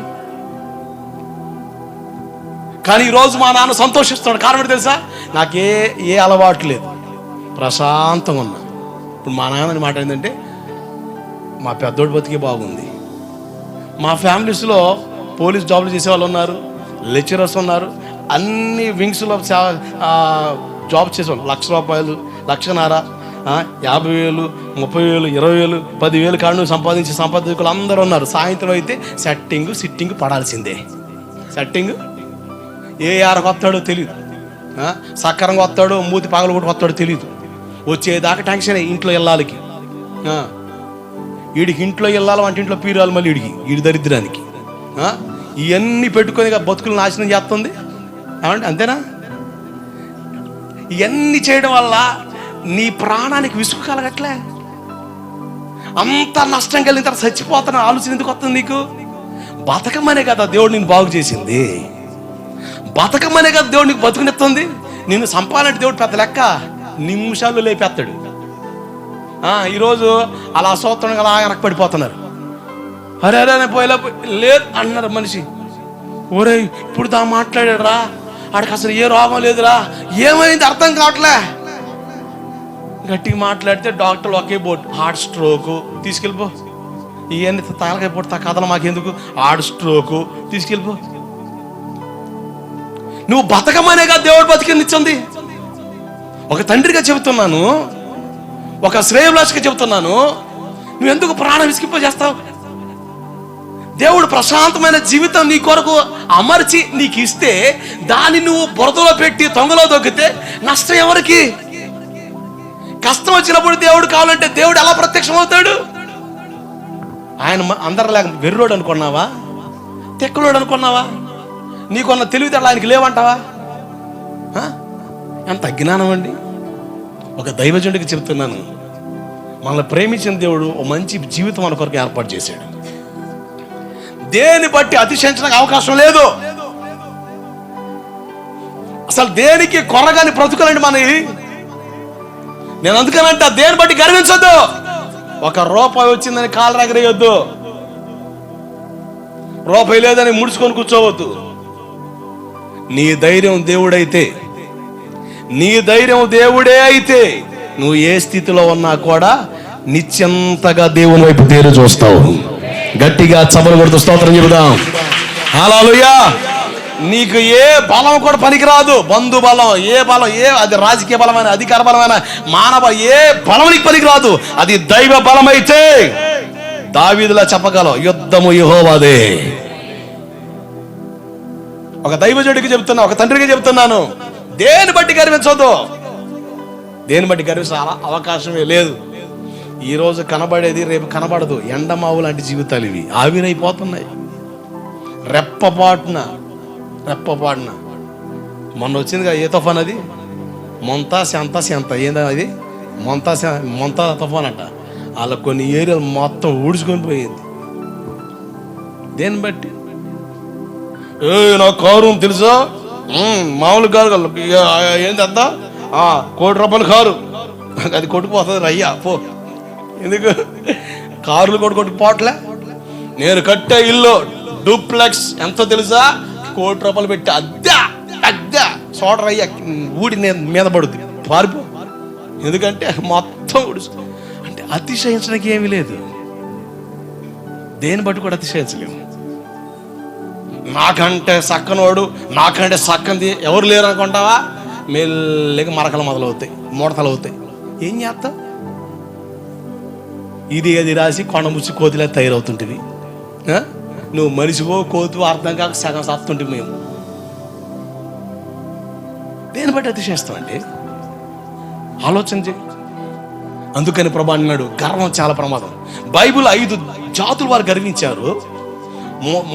కానీ ఈరోజు మా నాన్న సంతోషిస్తున్నాడు. కారణం తెలుసా? నాకే అలవాటు లేదు, ప్రశాంతంగా ఉన్నా. ఇప్పుడు మా నాన్నని మాట ఏంటంటే, మా పెద్దోడి బతికే బాగుంది. మా ఫ్యామిలీస్లో పోలీస్ జాబ్లు చేసే వాళ్ళు ఉన్నారు, లెక్చరర్స్ ఉన్నారు, అన్ని వింగ్స్లో జాబ్ చేసేవాళ్ళు. ₹1,00,000, ₹1,50,000, 50,000, 30,000, 20,000, 10,000 కాళ్ళు సంపాదించుకులు అందరూ ఉన్నారు. సాయంత్రం అయితే సిట్టింగ్ పడాల్సిందే. సెట్టింగ్ ఏ ఆరకు వస్తాడో తెలియదు, సక్కరంగా వస్తాడో మూతి పగలు కొట్టి వస్తాడో తెలియదు. వచ్చేదాకా టెన్షన్ ఇంట్లో వెళ్ళాలికి. వీడికి ఇంట్లో వెళ్ళాలి, వంట ఇంట్లో పీరాలు, మళ్ళీ వీడి దరిద్రానికి ఇవన్నీ పెట్టుకొని బతుకులు నాశనం చేస్తుంది. ఏమంటే అంతేనా? ఇవన్నీ చేయడం వల్ల నీ ప్రాణానికి విసుగు కలగట్లే. అంత నష్టం కలిగిన తర్వాత చచ్చిపోతున్న ఆలోచన ఎందుకు వస్తుంది నీకు? బతకమనే కదా దేవుడు నేను బాగు చేసింది. బతకమనే కదా దేవుడు నీకు బతుకునిస్తుంది. నిన్ను సంపాలంటే దేవుడు పెద్ద లెక్క నిమిషాల్లో లేపేస్తాడు. ఈరోజు అలా సూత్రంగా అలా వెనక్కి పడిపోతున్నారు. అరే అరే పోయేలా లేదు అన్నారు మనిషి. ఒరే ఇప్పుడు దా మాట్లాడాడు రా, ఆడికి అసలు ఏ రోగం లేదురా, ఏమైంది అర్థం కావట్లే. గట్టిగా మాట్లాడితే డాక్టర్లు ఒకే బోర్డు, హార్ట్ స్ట్రోకు తీసుకెళ్ళిపో. ఇవన్నీ తాలకాయ పోతా కథలు మాకెందుకు, హార్ట్ స్ట్రోకు తీసుకెళ్ళిపో. నువ్వు బతకమనేగా దేవుడు బతికినిచ్చింది. ఒక తండ్రిగా చెబుతున్నాను, ఒక శ్రేయభిలాషిగా చెబుతున్నాను. నువ్వు ఎందుకు ప్రాణం విసిగిపోజేస్తావు? దేవుడు ప్రశాంతమైన జీవితం నీ కొరకు అమర్చి నీకు ఇస్తే దాన్ని నువ్వు బురదలో పెట్టి తొంగలో దొక్కితే నష్టం ఎవరికి? కష్టం వచ్చినప్పుడు దేవుడు కావాలంటే దేవుడు ఎలా ప్రత్యక్షం అవుతాడు? ఆయన అందరిలాగా వెర్రోడు అనుకున్నావా, తెక్కలోడు అనుకున్నావా? నీకున్న తెలివితేటలు ఆయనకి లేవంటావా? ఎంత అజ్ఞానం అండి. ఒక దైవజనుడికి చెప్తున్నాను, మనల్ని ప్రేమించిన దేవుడు ఒక మంచి జీవితం మన కొరకు ఏర్పాటు చేశాడు. దేని బట్టి అతిశయించడానికి అవకాశం లేదు. అసలు దేనికి కొరగాని బ్రతుకులండి మనవి. నేను అందుకనంట దేని బట్టి గర్వించొద్దు. ఒక రూపాయి వచ్చిందని కాలు రగరేయొద్దు, రూపాయి లేదని ముడుచుకొని కూర్చోవద్దు. నీ ధైర్యం దేవుడైతే, నీ ధైర్యం దేవుడే అయితే నువ్వు ఏ స్థితిలో ఉన్నా కూడా నిత్యంతగా దేవుని వైపు తేరు చూస్తావు. గట్టిగా చప్పలు కొడుతూ స్తోత్రం చెబుదాం. హల్లెలూయా. నీకు ఏ బలం కూడా పనికిరాదు. బంధు బలం, ఏ బలం, అది రాజకీయ బలమైన, అధికార బలమైన, మానవ ఏ బలం నీకు పనికిరాదు. అది దైవ బలమైతే దావీదులా చెప్పగలవు, యుద్ధము యెహోవాదే. ఒక దైవజనుడికి చెప్తున్నా, ఒక తండ్రికి చెప్తున్నాను, దేని బట్టి గర్వించొద్దు. దేని బట్టి గర్వించాల అవకాశమే లేదు. ఈరోజు కనబడేది రేపు కనబడదు. ఎండమావు లాంటి జీవితాలు ఇవి, ఆవిరైపోతున్నాయి రెప్పపాటున. మొన్న వచ్చిందిగా ఏ తుఫాన్ అది, మొంతా ఏందా అది, మొంతా తుఫాన్ అంట. అలా కొన్ని ఏరియాలు మొత్తం ఊడ్చుకొని పోయింది. దేన్ని బట్టి? నాకు కారు తెలుసా, మామూలు కారు ఏంది అంతా ₹1,00,000 కారు, అది కొట్టుకుపోతుంది రయ్యా పో. ఎందుకు కార్లు కూడా కొట్టుకుపోవట్లే? నేను కట్టే ఇల్లు డూప్లెక్స్ ఎంతో తెలుసా, ₹1,00,000 పెట్టి అద్దె సోడర్ అయ్యా ఊడి మీద పడుద్ది, పారిపో. ఎందుకంటే మొత్తం ఊడుచు. అంటే అతిశయించడానికి ఏమీ లేదు. దేని బట్టి కూడా అతిశయించలేము. నాకంటే సక్కనోడు, నాకంటే సక్కంది ఎవరు లేరు అనుకుంటావా? మెల్లగా మరకలు మొదలవుతాయి, ముడతలు అవుతాయి. ఏం చేస్తావు? ఇది అది రాసి కొండ ముచ్చి కోతిలా తయారవుతుంటివి. నువ్వు మనిషివో కోతువో అర్థం కాక సగం సత్తుంటివి మేము. దేని బట్టి అతిశయిస్తామండి? ఆలోచన చేయి. అందుకని ప్రభు అన్నాడు, గర్వం చాలా ప్రమాదం. బైబిల్ 5 జాతులు వారు గర్వించారు.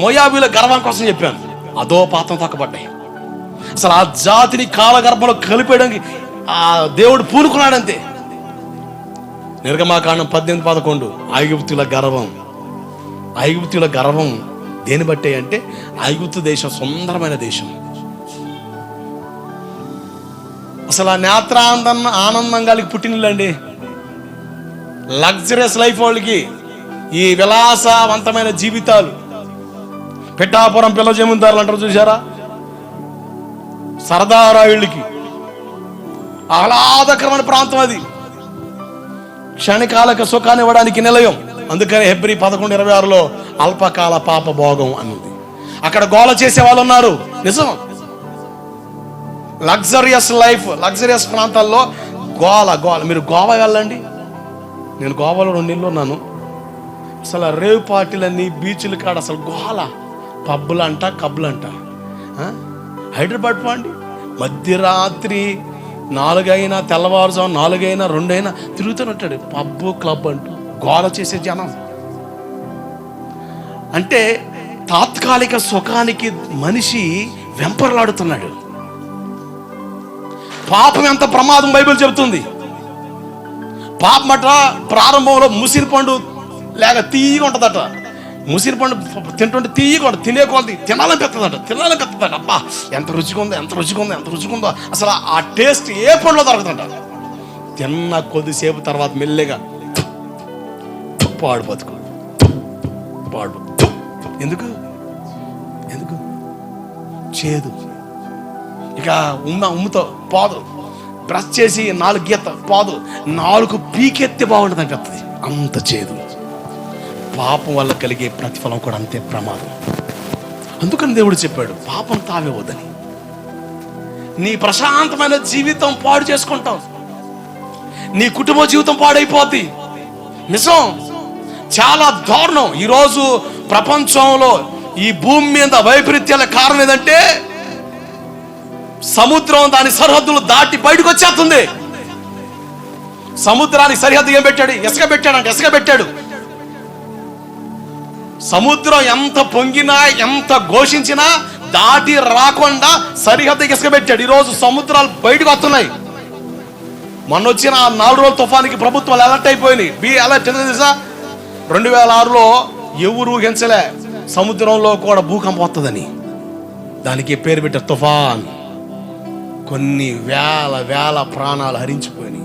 మోయాబీల గర్వం కోసం చెప్పాను, అదో పాతం తక్కబడ్డాయి. అసలు ఆ జాతిని కాలగర్భంలో కలిపేయడానికి ఆ దేవుడు పూనుకున్నాడంతే. నిర్గమాకాండం 18-11 ఐగుప్తుల గర్వం దేని బట్టే అంటే, ఐగుప్తు దేశం సుందరమైన దేశం. అసలు ఆ ఆనందం కలిగి పుట్టినళ్ళండి. లగ్జరియస్ లైఫ్ వాళ్ళకి ఈ విలాసవంతమైన జీవితాలు. పిఠాపురం పిల్ల జమీందారులు అంటారు చూసారా, సరదారాయుళ్ళకి ఆహ్లాదకరమైన ప్రాంతం అది. క్షణికాలక సుఖాన్ని ఇవ్వడానికి నిలయం. అందుకని హెబ్రీ 11:26లో అల్పకాల పాప భోగం అన్నది. అక్కడ గోల చేసే వాళ్ళు ఉన్నారు, నిజం. లగ్జరియస్ లైఫ్, లగ్జరియస్ ప్రాంతాల్లో గోల. మీరు గోవా వెళ్ళండి. నేను గోవాలో 2 నెలలు ఉన్నాను. అసలు రేవ్ పార్టీలన్నీ, బీచ్లు కాడ అసలు గోల, పబ్బులంట, కబ్బులంట. హైదరాబాద్ పోండి, మధ్యరాత్రి 4 తెల్లవారుజాము 4 2 తిరుగుతున్నట్టాడు. పబ్బు క్లబ్ అంటూ గోల చేసే జనం. అంటే తాత్కాలిక సుఖానికి మనిషి వెంపర్లాడుతున్నాడు. పాపం ఎంత ప్రమాదం బైబిల్ చెబుతుంది. పాపమట ప్రారంభంలో ముసిరి పండు లేక తీయగా ఉంటుందట. ముసిరి పండు తింటుంటే తీయగా ఉంటుంది, తినేకొద్ది తినాలనిపిస్తుందట. అబ్బా ఎంత రుచిగా ఉందో అసలు ఆ టేస్ట్ ఏ పండులో దొరుకుతుందట. తిన్న కొద్దిసేపు తర్వాత మెల్లగా పాడు బతుకు. ఎందుకు చేదు. ఇక ఉమ్ముతో పోదు, బ్రష్ చేసి 4 గీత పోదు, 4 పీకెత్తి బాగుంటుంది అనిపిస్తుంది, అంత చేదు. పాపం వల్ల కలిగే ప్రతిఫలం కూడా అంతే ప్రమాదం. అందుకని దేవుడు చెప్పాడు పాపం తావేవద్దని. నీ ప్రశాంతమైన జీవితం పాడు చేసుకుంటావు, నీ కుటుంబ జీవితం పాడైపోద్ది. నిజం, చాలా దారుణం. ఈరోజు ప్రపంచంలో ఈ భూమి మీద వైపరీత్యాల కారణం ఏదంటే సముద్రం దాని సరిహద్దులు దాటి బయటకు వచ్చేస్తుంది. సముద్రానికి సరిహద్దు ఏం పెట్టాడు? ఇసుక పెట్టాడు. సముద్రం ఎంత పొంగినా ఎంత ఘోషించినా దాటి రాకుండా సరిహద్దు ఇసుక పెట్టాడు. ఈరోజు సముద్రాలు బయటకు వస్తున్నాయి. మొన్న వచ్చిన 4 రోజుల తుఫానికి ప్రభుత్వాలు అలర్ట్ అయిపోయినాయి. అలర్ట్ ఎందుకు తెలుసా? 2006లో ఎవరు ఊహించలే సముద్రంలో కూడా భూకంపం వస్తుందని. దానికి పేరు పెట్టారు తుఫాన్. కొన్ని వేల ప్రాణాలు హరించిపోయినాయి.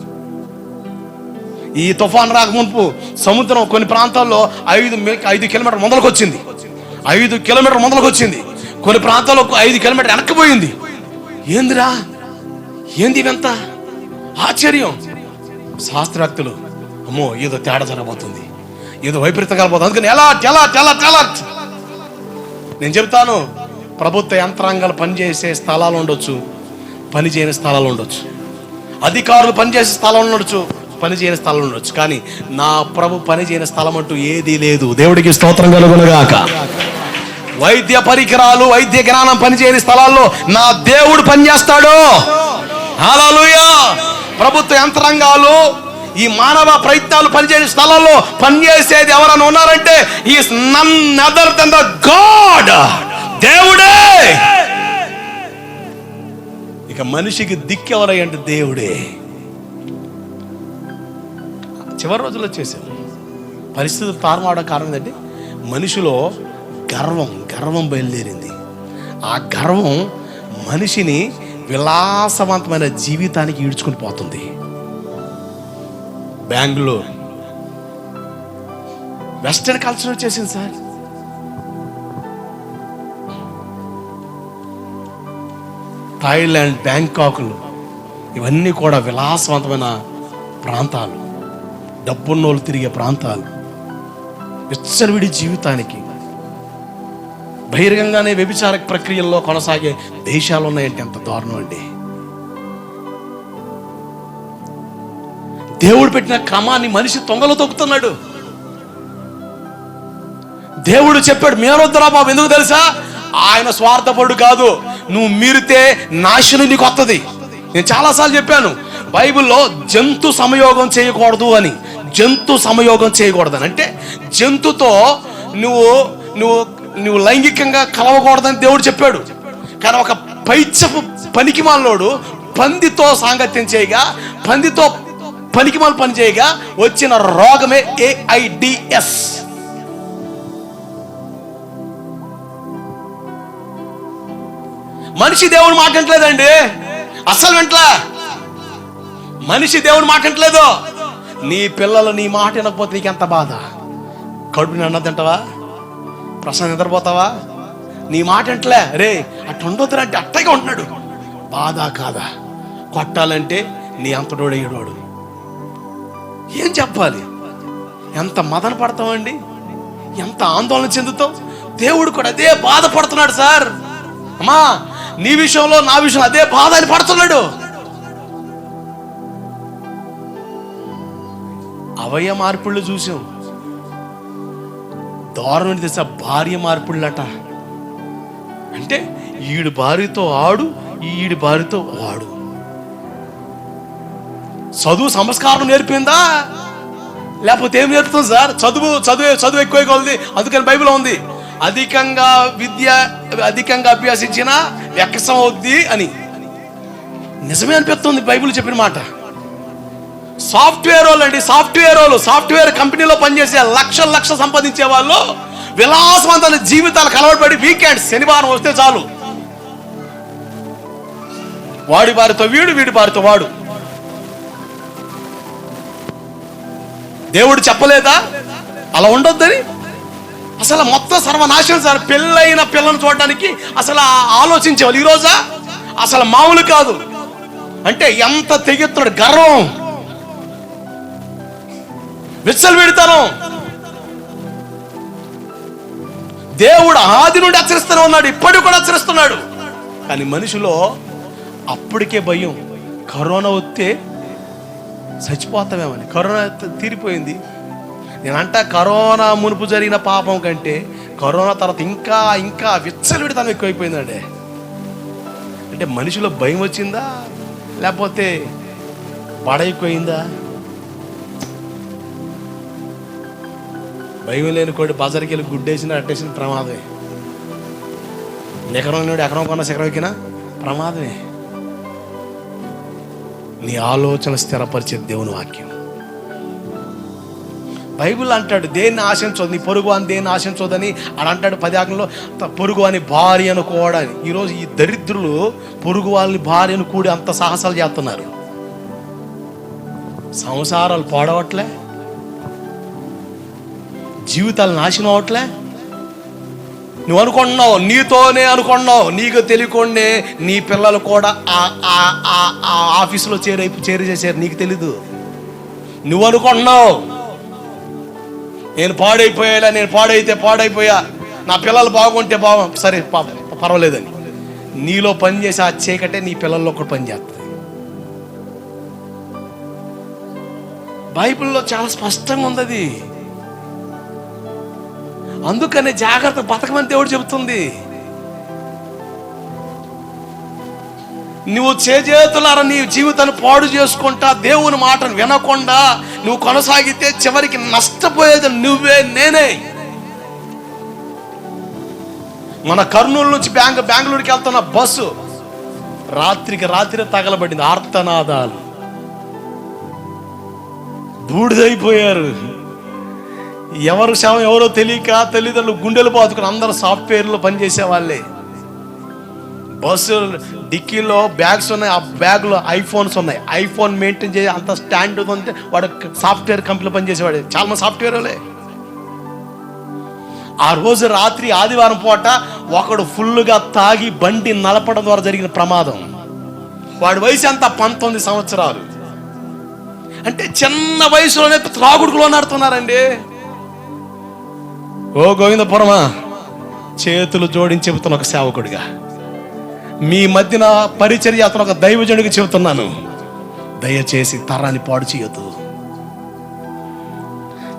ఈ తుఫాన్ రాకముందు సముద్రం కొన్ని ప్రాంతాల్లో 5 కిలోమీటర్ ముందరకు వచ్చింది. 5 కిలోమీటర్ ముందరకు వచ్చింది. కొన్ని ప్రాంతాల్లో 5 కిలోమీటర్ వెనక్కిపోయింది. ఏంది ఇవంత ఆశ్చర్యం. శాస్త్రవేత్తలు అమ్మో ఏదో తేడా జరగబోతుంది, ఏదో వైపరీతం కలబోతుంది, అందుకని ఎలా నేను చెప్తాను. ప్రభుత్వ యంత్రాంగాలు పనిచేసే స్థలాలు ఉండొచ్చు, పని చేయని స్థలాలు ఉండొచ్చు. అధికారులు పనిచేసే స్థలం ఉండొచ్చు, పని చేయని స్థలం ఉండొచ్చు. కానీ నా ప్రభు పని చేయని స్థలం అంటూ ఏదీ లేదు. దేవుడికి స్తోత్రం కలుగునుగాక. వైద్య పరికరాలు, వైద్య జ్ఞానం పనిచేయని స్థలాల్లో నా దేవుడు పనిచేస్తాడు. హల్లెలూయా. ప్రభుత్వ యంత్రాంగాలు, ఈ మానవ ప్రయత్నాలు పనిచేసే స్థలాల్లో పనిచేసేది ఎవరైనా ఉన్నారంటే is none other than the God, దేవుడే. ఇక మనిషికి దిక్కెవరై అంటే దేవుడే. చివరి రోజుల్లో చేశాం పరిస్థితులు తారుమాడ కారణం ఏంటంటే మనిషిలో గర్వం బయలుదేరింది. ఆ గర్వం మనిషిని విలాసవంతమైన జీవితానికి ఈడ్చుకుని పోతుంది. బెంగళూరు వెస్టర్న్ కల్చర్ వచ్చేసింది సార్. థాయిలాండ్, బ్యాంకాక్లు ఇవన్నీ కూడా విలాసవంతమైన ప్రాంతాలు, డబ్బున్నోళ్ళు తిరిగే ప్రాంతాలు. విచ్చలవిడి జీవితానికి బహిరంగంగానే వ్యభిచార ప్రక్రియల్లో కొనసాగే దేశాలు ఉన్నాయంటే ఎంత దారుణం అండి. దేవుడు పెట్టిన క్రమాన్ని మనిషి తొంగలో తొక్కుతున్నాడు. దేవుడు చెప్పాడు మీరొద్దురా బాబు. ఎందుకు తెలుసా? ఆయన స్వార్థపరుడు కాదు. నువ్వు మీరితే నాశనం నీకు వస్తుంది. నేను చాలాసార్లు చెప్పాను బైబిల్లో జంతు సంయోగం చేయకూడదు అని. జంతు సంయోగం చేయకూడదని అంటే జంతుతో నువ్వు లైంగికంగా కలవకూడదని దేవుడు చెప్పాడు. కానీ ఒక పైచపు పనికిమాలోడు పందితో సాంగత్యం చేయగా, పందితో పనికిమాల పని చేయగా వచ్చిన రోగమే AIDS. మనిషి దేవుని మాట వింటలేదండి, అసలు వింటలే. మనిషి దేవుని మాట వింటలేదు. నీ పిల్లలు నీ మాట వినకపోతే నీకు ఎంత బాధ. కడుపుని అన్న తింటావా? ప్రశాంతం నిద్రపోతావా? నీ మాట వింటలే. రే అట్లా ఉండొద్దురా అంటే అట్టగా ఉంటున్నాడు. బాధ కాదా? కొట్టాలంటే నీ అంతటోడయ్యాడు. ఏం చెప్పాలి? ఎంత మదన పడతావండి, ఎంత ఆందోళన చెందుతావు. దేవుడు కూడా అదే బాధపడుతున్నాడు సార్. అమ్మా నీ విషయంలో నా విషయంలో అదే బాధ అని పడుతున్నాడు. అవయ మార్పుళ్ళు చూసాం. దారుణం తెలుసా? భార్య మార్పుళ్ళట. అంటే ఈడు భార్యతో ఆడు, ఈడి భార్యతో వాడు. చదువు సంస్కారం నేర్పిందా, లేకపోతే ఏం నేర్పుతుంది సార్? చదువు ఎక్కువ కొలది. అందుకని బైబిల్లో ఉంది, అధికంగా అభ్యసించిన వ్యక్సం అవుద్ది అని. నిజమే అనిపిస్తుంది బైబిల్ చెప్పిన మాట. సాఫ్ట్వేర్ వాళ్ళు అండి, సాఫ్ట్వేర్ కంపెనీలో పనిచేసే లక్షలు సంపాదించే వాళ్ళు విలాసవంతమైన జీవితాలకు అలవాటుపడి వీకెండ్ శనివారం వస్తే చాలు, వాడి భార్యతో వీడి భార్యతో వాడు. దేవుడు చెప్పలేదా అలా ఉండొద్దని? అసలు మొత్తం సర్వనాశనం సార్. పెళ్ళైన పిల్లను చూడడానికి అసలు ఆలోచించేవాళ్ళు. ఈరోజా అసలు మామూలు కాదు. అంటే ఎంత తెగెత్తుడు, గర్వం, విచ్చలు పెడతాను. దేవుడు ఆది నుండి హెచ్చరిస్తూనే ఉన్నాడు, ఇప్పటికి కూడా హెచ్చరిస్తున్నాడు. కానీ మనిషిలో అప్పటికే భయం. కరోనా వస్తే చచ్చిపోతామేమని. కరోనా తీరిపోయింది. నేనంట కరోనా మునుపు జరిగిన పాపం కంటే కరోనా తర్వాత ఇంకా విచ్చలవిడితనం ఎక్కువైపోయిందండి. అంటే మనిషిలో భయం వచ్చిందా, లేకపోతే పడైపోయిందా? భయం లేని కోడి బజార్కి వెళ్ళి గుడ్డేసిన అట్టేసిన ప్రమాదమే. ఎకరం నుండి ఎకరం కొన్న శిఖరం ఎక్కినా ప్రమాదమే. నీ ఆలోచన స్థిరపరిచేది దేవుని వాక్యం. బైబిల్ అంటాడు, దేన్ని ఆశించొద్దు, నీ పొరుగు అని దేన్ని ఆశించొద్దని అని అంటాడు. 10 ఆజ్ఞల్లో పొరుగు అని భార్య అనుకోవడానికి. ఈరోజు ఈ దరిద్రులు పొరుగు వాళ్ళని భార్యను కూడి అంత సాహసాలు చేస్తున్నారు. సంసారాలు పాడవట్లే, జీవితాలు నాశనం అవట్లే. నువ్వు అనుకుంటున్నావు, నీతోనే అనుకున్నావు, నీకు తెలియకుండానే నీ పిల్లలు కూడా ఆ ఆఫీసులో చేరి చేశారు, నీకు తెలీదు. నువ్వు అనుకుంటున్నావు నేను పాడైపోయా, నా పిల్లలు బాగుంటే సరే పర్వాలేదని. నీలో పనిచేసి ఆ చీకటే నీ పిల్లల్లో కూడా పనిచేస్తుంది. బైబిల్లో చాలా స్పష్టంగా ఉంది అది. అందుకనే జాగ్రత్త బతకమని దేవుడు చెబుతుంది. నువ్వు చేతులారా నీ జీవితాన్ని పాడు చేసుకుంటా, దేవుని మాటను వినకుండా నువ్వు కొనసాగితే చివరికి నష్టపోయేది నువ్వే, నేనే. మన కర్నూలు నుంచి బెంగళూరుకి వెళ్తున్న బస్సు రాత్రి తగలబడింది. ఆర్తనాదాలు, బూడిదైపోయారు. ఎవరు శవం ఎవరో తెలియక తల్లిదండ్రులు గుండెలు బాదుకుని అందరూ సాఫ్ట్వేర్లో పనిచేసే వాళ్ళే. బస్సు డిక్కీలో బ్యాగ్స్ ఉన్నాయి, ఆ బ్యాగ్లో ఐఫోన్స్ ఉన్నాయి. ఐఫోన్ మెయింటైన్ చేసి అంత స్టాండ్ ఉంటే వాడు సాఫ్ట్వేర్ కంపెనీలో పనిచేసేవాడు. చాలా మంది సాఫ్ట్వేర్ వాళ్ళే. ఆ రోజు రాత్రి ఆదివారం పూట ఒకడు ఫుల్గా తాగి బండి నడపడం ద్వారా జరిగిన ప్రమాదం. వాడి వయసు అంతా 19 సంవత్సరాలు. అంటే చిన్న వయసులోనే త్రాగుడుకులో నడుతున్నారండి. ఓ గోవిందపురమా, చేతులు జోడించి చెబుతున్న ఒక సేవకుడిగా, మీ మధ్యన పరిచర్య చేస్తున్న ఒక దైవజనుడికి చెబుతున్నాను, దయచేసి తరాన్ని పాడు చేయొద్దు.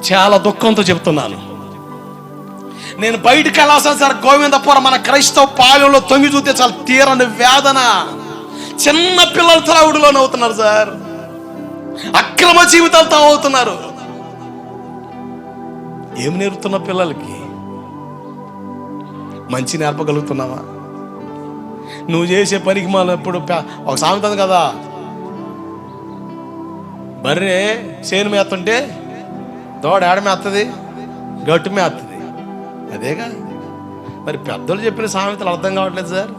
చాలా దుఃఖంతో చెబుతున్నాను. నేను బయటికి వెళ్ళాల్సిన సార్, గోవిందపురం మన క్రైస్తవ పాలెంలో తొంగి చూస్తే చాలా తీరని వేదన. చిన్న పిల్లలు త్రాగుడులోనే అవుతున్నారు సార్, అక్రమ జీవితాలతో అవుతున్నారు. ఏం నేర్పుతున్నా పిల్లలకి? మంచి నేర్పగలుగుతున్నావా? నువ్వు చేసే పనికి మళ్ళీ ఇప్పుడు ఒక సామెత ఉంది కదా, బర్రె చేను మేస్తుంటే దోడ ఏడ మేస్తుంది, గట్టు మేస్తుంది. అదేగా మరి పెద్దలు చెప్పిన సామెతలు అర్థం కావట్లేదు సార్.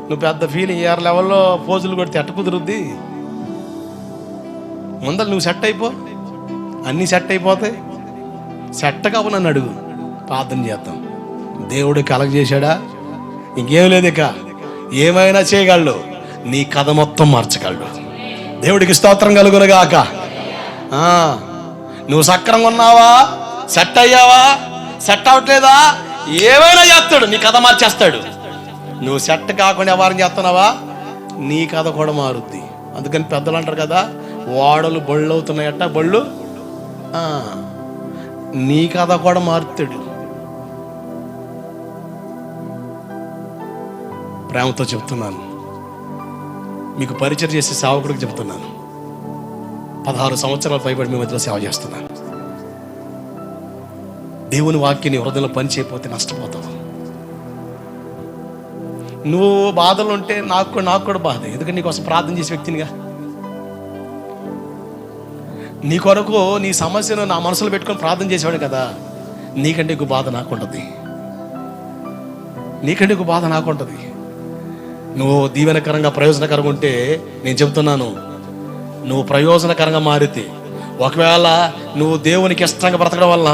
నువ్వు పెద్ద ఫీలింగ్ ఏఆర్ లెవెల్లో పోజులు కొడితే ఎట్ట కుదురుద్ది? ముందర నువ్వు సెట్ అయిపో, అన్నీ సెట్ అయిపోతాయి. సెట్ కావు నన్ను అడుగు, ప్రార్థన చేద్దాం. దేవుడు కలగజేశాడా? ఇంకేం లేదు, ఇక ఏమైనా చేయగలడు. నీ కథ మొత్తం మార్చగలడు. దేవుడికి స్తోత్రం కలుగునుగాక. నువ్వు సక్రంగా ఉన్నావా, సెట్ అయ్యావా, సెట్ అవ్వట్లేదా, ఏమైనా చేస్తాడు, నీ కథ మార్చేస్తాడు. నువ్వు సెట్ కాకుండా ఎవరిని చేస్తున్నావా, నీ కథ కూడా మారుద్ది. అందుకని పెద్దలు అంటారు కదా, ఓడలు బళ్ళు అవుతున్నాయట, బళ్ళు నీ కథ కూడా మారుతాడు. ప్రేమతో చెప్తున్నాను, మీకు పరిచయం చేసే సేవకుడికి చెప్తున్నాను, 16 సంవత్సరాలు పైబడి మీ మధ్యలో సేవ చేస్తున్నాను. దేవుని వాక్యాన్ని హృదయంలో పని చేయకపోతే నష్టపోతావు. నువ్వు బాధలు ఉంటే నాకు కూడా బాధ, ఎందుకంటే నీకోసం ప్రార్థన చేసే వ్యక్తినిగా. నీ కొరకు నీ సమస్యను నా మనసులో పెట్టుకొని ప్రార్థన చేసేవాడు కదా. నీకంటే ఎక్కువ బాధ నాకుంటుంది, నీకంటే ఎక్కువ బాధ నాకుంటుంది. నువ్వు దీవెనకరంగా ప్రయోజనకరంగా ఉంటే నేను చెబుతున్నాను, నువ్వు ప్రయోజనకరంగా మారితే, ఒకవేళ నువ్వు దేవునికి ఇష్టంగా బ్రతకడం వల్ల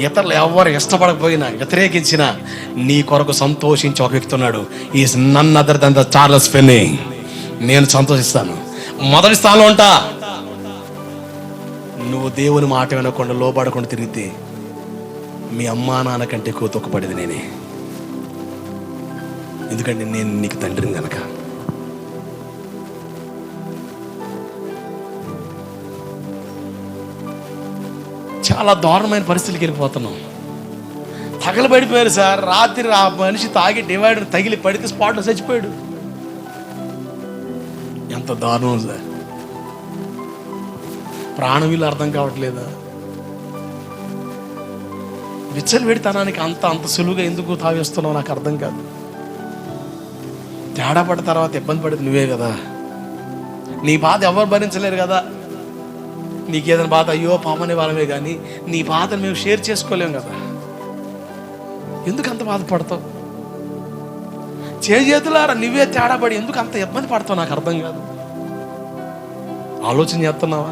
ఇతరులు ఎవరు ఇష్టపడకపోయినా వ్యతిరేకించినా నీ కొరకు సంతోషించి ఒక వ్యక్తి ఉన్నాడు. Is none other than the Charles Finney. నేను సంతోషిస్తాను, మొదటి స్థానంలో ఉంటా. నువ్వు దేవుని మాట వినకుండా లోబడకుండా తిరిగితే మీ అమ్మా నాన్న కంటే ఎక్కువ తొక్కపడేది నేనే, ఎందుకంటే నేను నీకు తండ్రిని కనుక. చాలా దారుణమైన పరిస్థితులకి వెళ్ళిపోతున్నాం. తగలబడిపోయారు సార్. రాత్రి ఆ మనిషి తాగి డివైడర్ తగిలి పడితే స్పాట్లో చచ్చిపోయాడు. ఎంత దారుణం సార్. ప్రాణం వీళ్ళు అర్థం కావట్లేదా? విచ్చలు పెడితనానికి అంత సులువుగా ఎందుకు తావేస్తున్నావు నాకు అర్థం కాదు. తేడా పడిన తర్వాత ఇబ్బంది పడేది నువ్వే కదా. నీ బాధ ఎవరు భరించలేరు కదా. నీకేదైనా బాధ అయ్యో పాపనే వాళ్ళమే, కానీ నీ బాధను మేము షేర్ చేసుకోలేము కదా. ఎందుకు అంత బాధపడతావు? చేతులారా నువ్వే తేడా పడి ఎందుకు అంత ఇబ్బంది పడతావు నాకు అర్థం కాదు. ఆలోచన చేస్తున్నావా?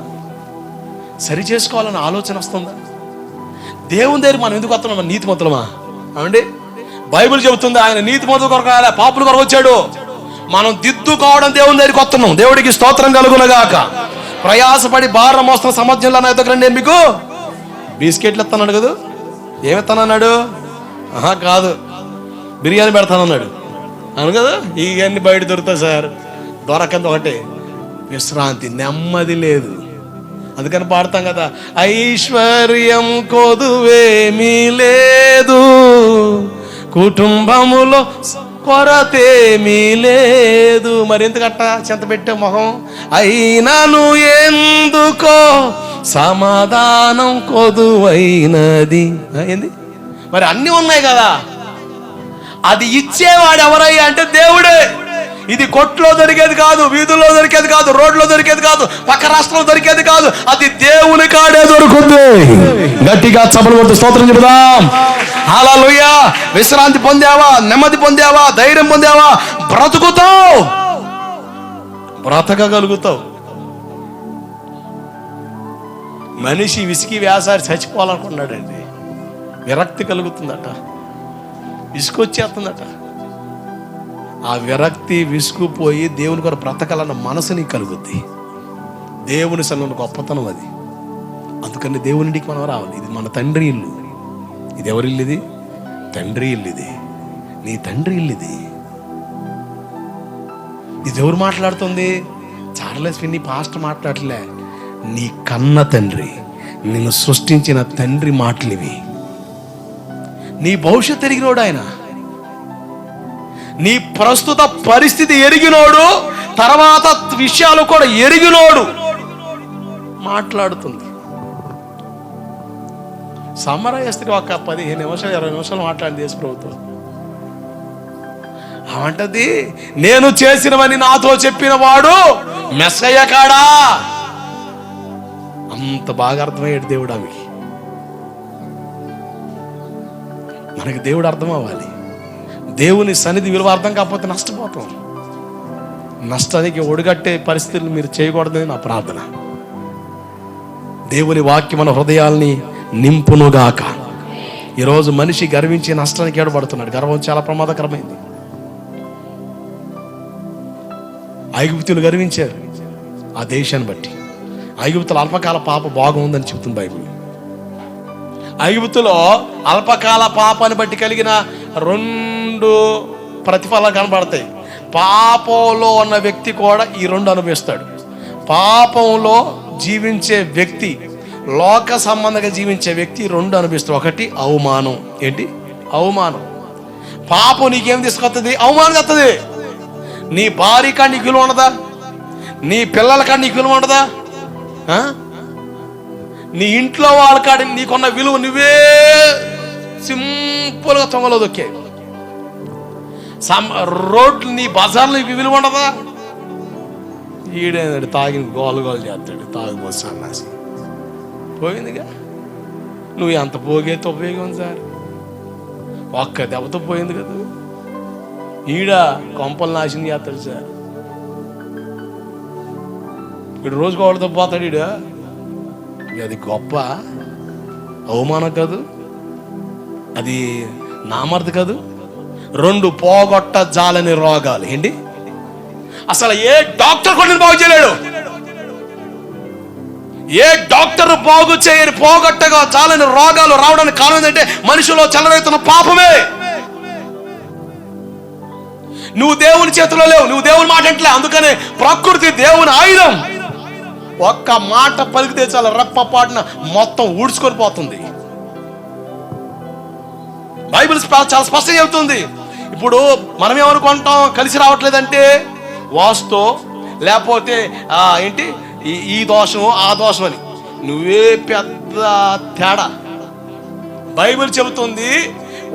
సరి చేసుకోవాలని ఆలోచన వస్తుందా? దేవుని దగ్గర మనం ఎందుకు వస్తున్నాం? నీతిమంతులమా? అవండి, బైబిల్ చెబుతుంది ఆయన నీతిమంతుల కొరకు రాలే, పాపుల కొరకు వచ్చాడు. మనం దిద్దుకోవడం దేవుని దగ్గరికి వస్తున్నాం. దేవుడికి స్తోత్రం కలుగునగాక. ప్రయాసపడి భారం మోస్తున్న సమర్థంలో నా దగ్గర నేను మీకు బిస్కెట్లు ఇస్తాను కదా. ఏమిస్తానన్నాడు? కాదు, బిర్యానీ పెడతానన్నాడు. అవును కదా. ఇవన్నీ బయట దొరుకుతాయి సార్. దొరకంది ఒకటే, విశ్రాంతి, నెమ్మది లేదు. అందుకని పాడతాం కదా, ఐశ్వర్యం కొదువేమీ లేదు, కుటుంబములో కొరతేమీ లేదు. మరి ఎందుకట్ట చెంత పెట్టే మొహం? అయినను ఎందుకో సమాధానం కొదువైనది. ఏంది మరి? అన్నీ ఉన్నాయి కదా. అది ఇచ్చేవాడు ఎవరయ్యా అంటే దేవుడే. ఇది కొట్లో దొరికేది కాదు, వీధుల్లో దొరికేది కాదు, రోడ్లో దొరికేది కాదు, పక్క రాష్ట్రంలో దొరికేది కాదు. అది దేవుని కాడే దొరుకుతుంది. గట్టిగా చప్పలు కొడుతూ స్తోత్రం చెబుదాం. హల్లెలూయా. విశ్రాంతి పొందావా? నెమ్మది పొందావా? ధైర్యం పొందావా? బ్రతుకుతావు, బ్రతకగలుగుతావు. మనిషి విసికి వ్యాసారి చచ్చిపోవాలనుకున్నాడండి. విరక్తి కలుగుతుందట, విసుకొచ్చేస్తుందట. ఆ విరక్తి విసుకుపోయి దేవుని కొరకు బ్రతకాలన్న మనసు నీకు కలుగుద్ది. దేవుని సన్నిధిలో గొప్పతనం అది. అందుకని దేవునికి మనం రావాలి. ఇది మన తండ్రి ఇల్లు. ఇది ఎవరి ఇల్లు? ఇది తండ్రి ఇల్లు. ఇది నీ తండ్రి ఇల్లు. ఇది ఎవరు మాట్లాడుతుంది? చార్లెస్ ఫిన్నీ పాస్టర్ మాట్లాడలే. నీ కన్న తండ్రి, నిన్ను సృష్టించిన తండ్రి మాటలు ఇవి. నీ భవిష్యత్తు ఎరిగినోడు ఆయన. నీ ప్రస్తుత పరిస్థితి ఎరిగినోడు, తర్వాత విషయాలు కూడా ఎరిగినోడు మాట్లాడుతుంది. సమరయస్త్రి ఒక 15 నిమిషాలు 20 నిమిషాలు మాట్లాడింది దేశ ప్రభుత్వం. అవంటది, నేను చేసినవని నాతో చెప్పిన వాడు మెస్సయ్య కాడా. అంత బాగా అర్థమయ్యాడు దేవుడు ఆమెకి. మనకి దేవుడు అర్థం అవ్వాలి. దేవుని సన్నిధి విలువ అర్థం కాకపోతే నష్టపోతాం. నష్టానికి ఒడిగట్టే పరిస్థితులు మీరు చేయకూడదని నా ప్రార్థన. దేవుని వాక్యం మన హృదయాల్ని నింపునుగాక. ఈరోజు మనిషి గర్వించి నష్టానికి ఏడబడుతున్నాడు. గర్వం చాలా ప్రమాదకరమైంది. ఐగుప్తులు గర్వించారు ఆ దేశాన్ని బట్టి. ఐగుప్తుల అల్పకాల పాప బాగుందని చెప్తుంది బైబిల్. ఐగుప్తులో అల్పకాల పాపాన్ని బట్టి కలిగిన 2 ప్రతిఫలాలు కనబడతాయి. పాపంలో ఉన్న వ్యక్తి కూడా ఈ 2 అనుభవిస్తాడు. పాపంలో జీవించే వ్యక్తి, లోక సంబంధంగా జీవించే వ్యక్తి 2 అనుభవిస్తాడు. ఒకటి అవమానం. ఏంటి? అవమానం. పాపం నీకేం తీసుకొస్తుంది? అవమానం తెస్తుంది. నీ భార్య నీకు విలువ ఉన్నదా? నీ పిల్లల కాడ నీకు విలువ ఉండదా? నీ ఇంట్లో వాళ్ళ కాడ నీకున్న విలువ నువ్వే సింపుల్గా తొంగలో దొక్కే. రోడ్లు నీ బజార్లో నీకు విలువ ఉండదా? ఈడేనాడు తాగిన గోలు చేస్తాడు, తాగిపోతే సన్నాసి పోయిందిగా. నువ్వు ఎంత పోగేతో ఉపయోగం సార్, ఒక్క దెబ్బతో పోయింది కదా. ఈడ కొంపలు నాశనం చేస్తాడు సార్. ఇక్కడ రోజుకు వాళ్ళతో పోతాడు ఈడ. అది గొప్ప అవమానం కాదు, అది నామర్ది కాదు. 2 పోగొట్ట జాలని రోగాలు ఏంటి? అసలు ఏ డాక్టర్ కూడా బాగు చేయలేడు. ఏ డాక్టర్ బాగు చేయరు. పోగొట్టగా చాలని రోగాలు రావడానికి కారణం ఏంటంటే మనిషిలో చెలరేగుతున్న పాపమే. నువ్వు దేవుని చేతిలో లేవు, నువ్వు దేవుని మాట అంటలే. అందుకనే ప్రకృతి దేవుని ఆయుధం. ఒక్క మాట పలికితే చాలా రెప్పపాటున మొత్తం ఊడ్చుకొని పోతుంది. బైబిల్ చాలా స్పష్టంగా చెబుతుంది. ఇప్పుడు మనం ఏమనుకుంటాం, కలిసి రావట్లేదంటే వాస్తు లేకపోతే ఏంటి ఈ దోషం ఆ దోషం అని. నువ్వే పెద్ద తేడా. బైబిల్ చెబుతుంది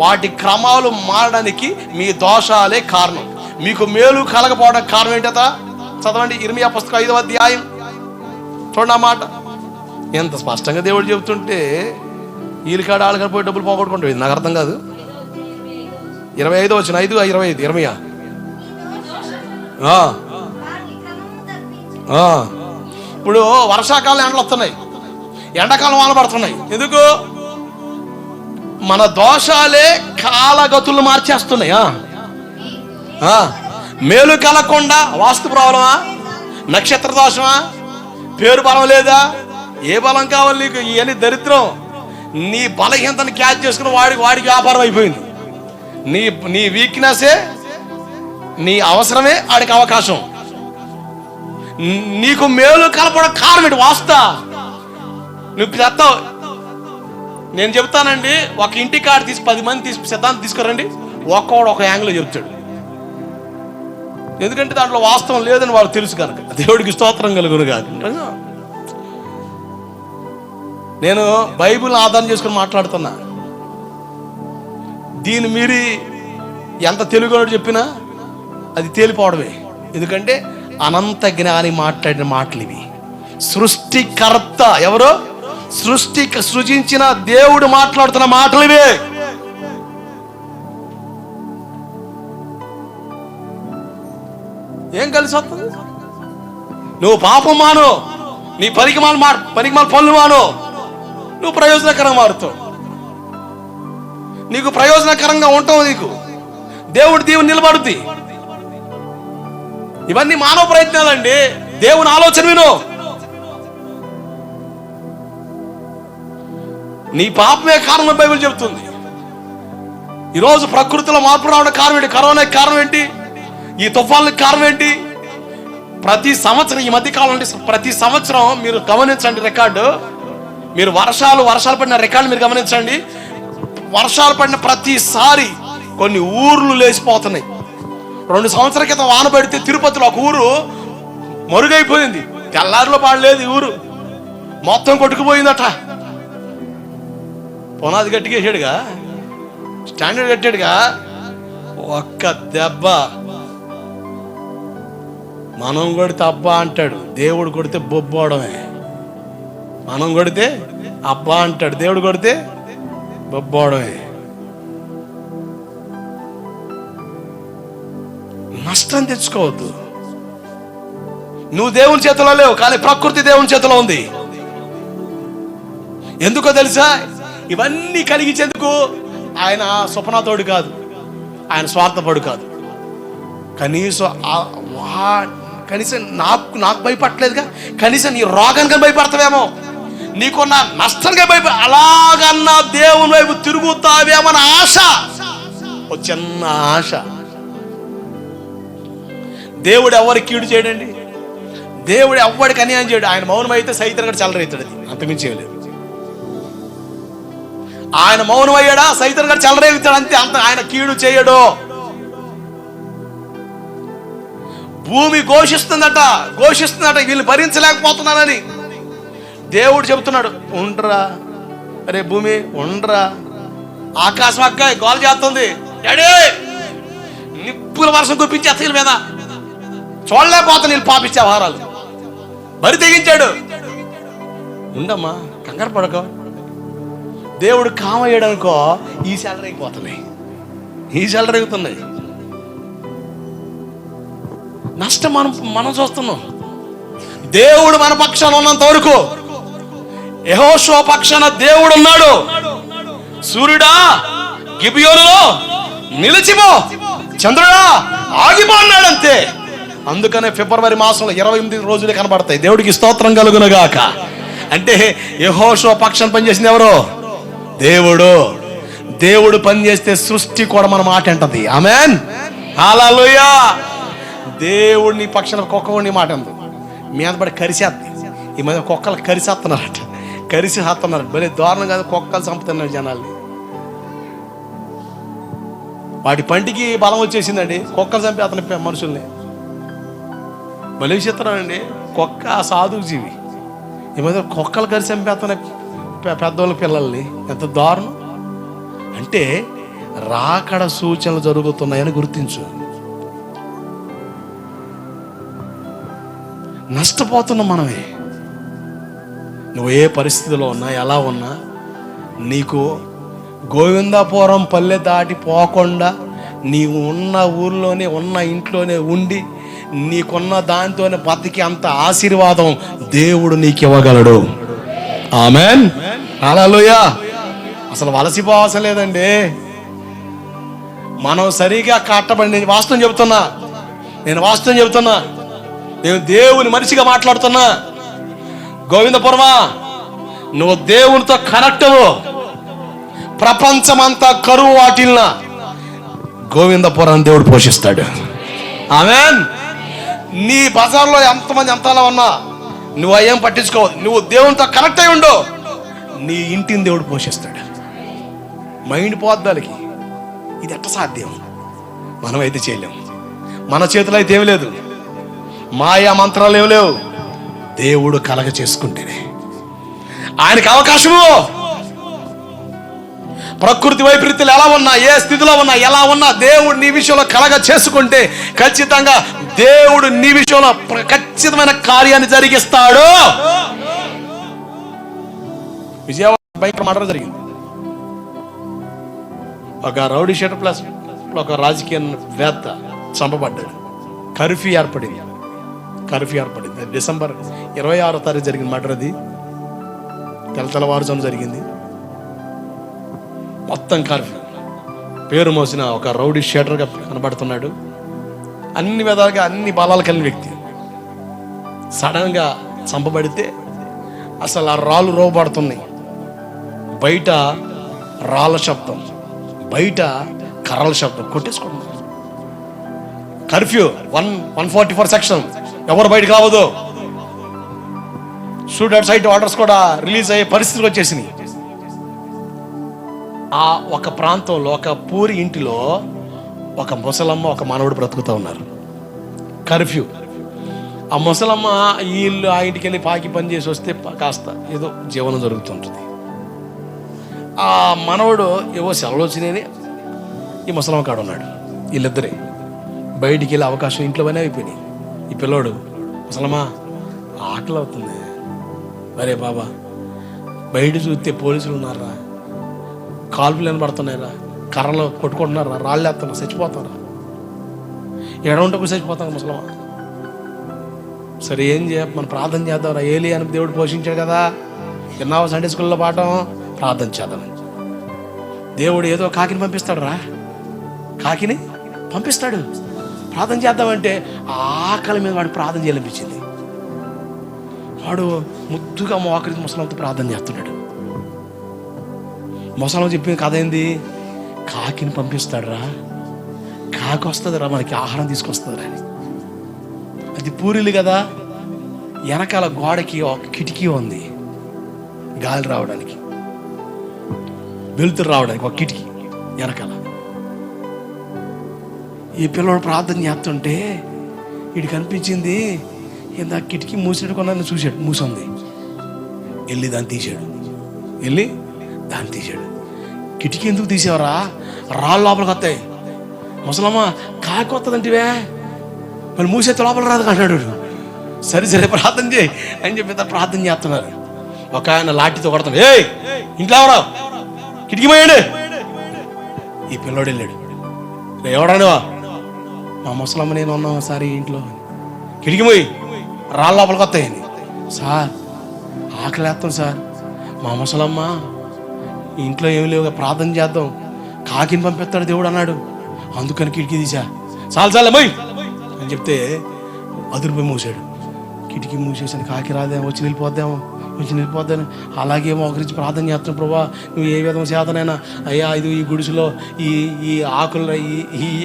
వాటి క్రమాలు మారడానికి మీ దోషాలే కారణం. మీకు మేలు కలగపోవడానికి కారణం ఏంటట? చదవండి ఇర్మియా పుస్తకం 5వ అధ్యాయం చూడండి ఆ మాట. ఎంత స్పష్టంగా దేవుడు చెబుతుంటే వీళ్ళకాడ ఆళ్ళకాడ పోయి డబ్బులు పోగొట్టుకుంటుంది. నాకు అర్థం కాదు. 25 వచ్చిన 5:25 ఇర్మియా. ఇప్పుడు వర్షాకాలం ఎండలు వస్తున్నాయి, ఎండాకాలం వాన పడుతున్నాయి. ఎందుకు? మన దోషాలే కాలగతులు మార్చేస్తున్నాయి. మేలు కలగకుండా వాస్తు ప్రాబ్లమా, నక్షత్ర దోషమా, పేరు బలం లేదా, ఏ బలం కావాలి నీకు? ఇవన్నీ దరిద్రం. నీ బలహీనతను క్యాచ్ చేసుకుని వాడికి వ్యాపారం అయిపోయింది. నీ వీక్నెసే, నీ అవసరమే ఆడికి అవకాశం. నీకు మేలు కలపడం కారణం ఏంటి? వాస్తా నువ్వు చెప్తావు. నేను చెప్తానండి, ఒక ఇంటి కాడ తీసి 10 మంది సిద్ధాంతం తీసుకురండి, ఒక్కోడు ఒక యాంగిల్లో చెప్తాడు. ఎందుకంటే దాంట్లో వాస్తవం లేదని వాళ్ళు తెలుసు కనుక. దేవుడికి స్తోత్రం కలుగును కాదు. నేను బైబిల్ ఆధారం చేసుకుని మాట్లాడుతున్నా. దీన్ని మీరి ఎంత తెలుగు చెప్పినా అది తేలిపోవడమే. ఎందుకంటే అనంత జ్ఞాని మాట్లాడిన మాటలు ఇవి. సృష్టికర్త ఎవరో, సృజించిన దేవుడు మాట్లాడుతున్న మాటలు ఇవే. ఏం కలిసి వస్తుంది? నువ్వు పాపం మాను, నీ పనికిమాల పనులు మాను, నువ్వు ప్రయోజనకరంగా మారుతావు. నీకు ప్రయోజనకరంగా ఉంటావు, నీకు దేవుని నిలబడుద్ది. ఇవన్నీ మానవ ప్రయత్నాలండి. దేవుని ఆలోచన విను. నీ పాపమే కారణం బైబిల్ చెబుతుంది. ఈరోజు ప్రకృతిలో మార్పు రావడం కారణం ఏంటి? కరోనాకి కారణం ఏంటి? ఈ తుఫాన్లకు కారణం ఏంటి? ప్రతి సంవత్సరం, ఈ మధ్య కాలం ప్రతి సంవత్సరం మీరు గమనించండి రికార్డు. మీరు వర్షాలు పడిన రికార్డు మీరు గమనించండి. వర్షాలు పడిన ప్రతిసారి కొన్ని ఊర్లు లేచిపోతున్నాయి. 2 సంవత్సరాల క్రితం వాన పడితే తిరుపతిలో ఒక ఊరు మరుగైపోయింది. తెల్లారిలో పాడలేదు, ఈ ఊరు మొత్తం కొట్టుకుపోయిందట. పునాది గట్టిగేసాడుగా, స్టాండర్డ్ కట్టాడుగా. ఒక్క దెబ్బ. మనం కొడితే అబ్బా అంటాడు, దేవుడు కొడితే బొబ్బోవడమే. మనం కొడితే అబ్బా అంటాడు, దేవుడు కొడితే బొబ్బోవడమే. నష్టం తెచ్చుకోవద్దు. నువ్వు దేవుని చేతిలో లేవు, కానీ ప్రకృతి దేవుని చేతిలో ఉంది. ఎందుకో తెలుసా? ఇవన్నీ కలిగించేందుకు. ఆయన స్వప్నతోడు కాదు, ఆయన స్వార్థపడు కాదు. కనీసం నాకు భయపడలేదుగా, కనీసం నీ రోగానికి భయపడతావేమో, నీకున్న నష్టానికి అలాగన్నా దేవుని వైపు తిరుగుతావేమన్న ఆశ, ఒక చిన్న ఆశ. దేవుడు ఎవరికి కీడు చేయడండి, దేవుడు ఎవరికి అన్యాయం చేయడు. ఆయన మౌనం అయితే సైతం కూడా చల్లరైతాడు, అది అంతమించి లేదు. ఆయన మౌనం అయ్యాడా, సైతం కూడా చల్లరేగుతాడు, అంతే. అంత ఆయన కీడు చేయడు. భూమి ఘోషిస్తుందట వీళ్ళు భరించలేకపోతున్నారని. దేవుడు చెబుతున్నాడు, ఉండరా అరే భూమి ఉండరా. ఆకాశం అక్క గోల చేస్తుంది, డాడీ నిప్పుల వర్షం కుప్పించి అత్తల మీద చూడలేకపోతా నీళ్ళు పాపిచ్చే వారాలు బరి తెగించాడు. ఉండమ్మా కంగారు పడక, దేవుడు కామయ్యాడనుకో ఈ శాలరీ అయిపోతున్నాయి, ఈ శాలరీ అవుతున్నాయి. నష్టం మనం చూస్తున్నాం. దేవుడు మన పక్షాన ఉన్నంత వరకు, యెహోషువ పక్షాన దేవుడు ఉన్నాడు. సూర్యుడా గిబియోనులో నిలిచిపో, చంద్రుడా ఆగిపో అన్నాడు అంతే. అందుకనే ఫిబ్రవరి మాసంలో 28 రోజులే కనబడతాయి. దేవుడికి స్తోత్రం కలుగునుగాక. అంటే యెహోషువ పక్షాన పనిచేసింది ఎవరు? దేవుడు పనిచేస్తే సృష్టి కూడా మన మాట అంటది. ఆమేన్, హల్లెలూయా. దేవుడిని పక్షాన కుక్కని మాట అంది, మీద పడి కరిసేద్ది. ఈ మధ్య కుక్కలు కరిసేస్తున్నారు భలే దారుణం కాదు. కుక్కలు చంపుతున్నారు జనాల్ని. వాటి పంటికి బలం వచ్చేసిందండి, కుక్కలు చంపి అతని మనుషుల్ని. భలే విచిత్రమండి. కుక్క సాధువు జీవి, ఈ మధ్య కుక్కలు కలిసి చంపేస్తున్నాయి పెద్దోళ్ళ పిల్లల్ని. ఎంత దారుణం అంటే రాకడ సూచనలు జరుగుతున్నాయని గుర్తించు. నష్టపోతున్నాం మనమే. నువ్వు ఏ పరిస్థితిలో ఉన్నా, ఎలా ఉన్నా, నీకు గోవిందాపురం పల్లె దాటి పోకుండా నీవు ఉన్న ఊర్లోనే ఉన్న ఇంట్లోనే ఉండి నీకున్న దాంతోనే బతికి అంత ఆశీర్వాదం దేవుడు నీకు ఇవ్వగలడు. ఆమేన్, హల్లెలూయా. అసలు వలసిపోవసం లేదండి. మనం సరిగా కట్టబడి, నేను వాస్తవం చెబుతున్నా, నేను దేవుని మనిషిగా మాట్లాడుతున్నా. గోవిందపురమా, నువ్వు దేవునితో కనెక్ట్ అవ్వు. ప్రపంచమంతా కరువు వాటిల్న గోవిందపురాన్ని దేవుడు పోషిస్తాడు. ఆమేన్. నీ బజార్లో ఎంతమంది ఎంతలా ఉన్నా నువ్వు అయ్యేం పట్టించుకోవద్దు. నువ్వు దేవునితో కనెక్ట్ అయి ఉండు, నీ ఇంటిని దేవుడు పోషిస్తాడు. మైండ్ పోద్దాలకి ఇది ఎట్ట సాధ్యం? మనమైతే చేయలేము. మన చేతిలో అయితే ఏమి లేదు, మాయా మంత్రాలు ఏమి లేవు. దేవుడు కలగ చేసుకుంటేనే ఆయనకి అవకాశము. ప్రకృతి వైపరీత్యాలు ఎలా ఉన్నా, ఏ స్థితిలో ఉన్నా, ఎలా ఉన్నా, దేవుడు నీ విషయంలో కలగ చేసుకుంటే ఖచ్చితంగా దేవుడు నీ విషయంలో ఖచ్చితమైన కార్యాన్ని జరిగిస్తాడు. విజయవాడ బైక్ మర్డర్ జరిగింది. ఒక రౌడీ షీటర్ ప్లస్ ఒక రాజకీయ వేత్త చంపబడ్డాడు. కర్ఫ్యూ ఏర్పడింది. డిసెంబర్ 26వ తారీఖు జరిగింది మర్డర్. అది తెల్లవారుజాము జరిగింది. మొత్తం కర్ఫ్యూ. పేరు మోసిన ఒక రౌడీ షీటర్గా కనబడుతున్నాడు. అన్ని విధాలుగా అన్ని బలాలు కలిగిన వ్యక్తి సడన్గా చంపబడితే అసలు ఆ రాళ్ళు రోబడుతున్నాయి. బయట రాళ్ళ శబ్దం, బయట కర్రల శబ్దం. కొట్టేసుకుంటున్నారు. కర్ఫ్యూ 144 సెక్షన్, ఎవరు బయటకు రావద్దు. షూట్ అవుట్ సైట్ ఆర్డర్స్ కూడా రిలీజ్ అయ్యే పరిస్థితులు వచ్చేసినాయి. ఆ ఒక ప్రాంతంలో, ఒక పూరి ఇంటిలో ఒక ముసలమ్మ, ఒక మనవడు బ్రతుకుతూ ఉన్నారు. కర్ఫ్యూ. ఆ ముసలమ్మ వీళ్ళు ఆ ఇంటికి వెళ్ళి పాకి పని చేసి వస్తే కాస్త ఏదో జీవనం జరుగుతుంటుంది. ఆ మనవడు ఏవో సెలవులు వచ్చినాయని ఈ ముసలమ్మ కాడు ఉన్నాడు. వీళ్ళిద్దరే బయటికి వెళ్ళే అవకాశం ఇంట్లో పని అయిపోయినాయి. ఈ పిల్లోడు, ముసలమ్మ ఆకలి అవుతుంది, అరే బాబా బయట చూస్తే పోలీసులు ఉన్నారా, కాల్పులు వినబడుతున్నాయిరా, కర్రలు కొట్టుకుంటున్నారా, రాళ్ళు వేస్తున్నారు, చచ్చిపోతారా, ఎడవుంటకు చచ్చిపోతాను ముసలమ్మ. సరే ఏం మనం ప్రార్థన చేద్దాంరా, ఏలి అని దేవుడు పోషించాడు కదా, విన్నావా సండే స్కూల్లో పాఠం, ప్రార్థన చేద్దామని. దేవుడు ఏదో కాకిని పంపిస్తాడు రా, కాకిని పంపిస్తాడు ప్రార్థన చేద్దామంటే ఆకలి మీద వాడు ప్రార్థన చేయాలనిపించింది. వాడు ముద్దుగా మోకరించి ముసలంతో ప్రార్థన చేస్తున్నాడు. ముసలం చెప్పింది కథ ఏంది, కాకిని పంపిస్తాడు రా, కాకి వస్తుంది రా మనకి ఆహారం తీసుకొస్తుంది రా. అది పూరీలు కదా, వెనకాల గోడకి ఒక కిటికీ ఉంది, గాలి రావడానికి, వెలుతురు రావడానికి ఒక కిటికీ వెనకాల. ఈ పిల్లడు ప్రార్థన చేస్తుంటే వీడికి అనిపించింది, ఇంత కిటికీ మూసినట్టు కొన్నాను చూశాడు, మూసింది. వెళ్ళి దాన్ని తీశాడు. కిటికీ ఎందుకు తీసేవరా? రాళ్ళు లోపలికి వస్తాయి. ముసలమ్మ కాకి వస్తుందంటివే, మళ్ళీ మూసేస్తే లోపల రాదు అన్నాడు. సరే ప్రార్థన చేయి అని చెప్పి ప్రార్థన చేస్తున్నారు. ఒక ఆయన లాఠీతో కొడతాడు, ఏ ఇంట్లో ఎవరా, కిటికీ పోయాడు. ఈ పిల్లోడు వెళ్ళాడు, ఎవడనివా? మా ముసలమ్మ నేను ఉన్నాం సార్ ఇంట్లో, కిటికీ పోయి రాళ్ళ లోపలికి వస్తాయని. సార్ ఆకలేస్తాం సార్, మా ముసలమ్మ ఇంట్లో ఏమి లేవు, ప్రార్థన చేద్దాం, కాకిని పంపిస్తాడు దేవుడు అన్నాడు, అందుకని కిటికీ తీసా. చాలు పోయి అని చెప్తే అదురుపోయి మూసాడు. కిటికీ మూసేసాను, కాకి రాదేమో, వచ్చి వెళ్ళిపోద్దాను. అలాగే మోకరించి ప్రార్థన చేస్తున్నాను, ప్రభా నువ్వు ఏ విధంగా చేతనైనా అయ్యా, ఇది ఈ గుడిసెలో ఈ ఆకుల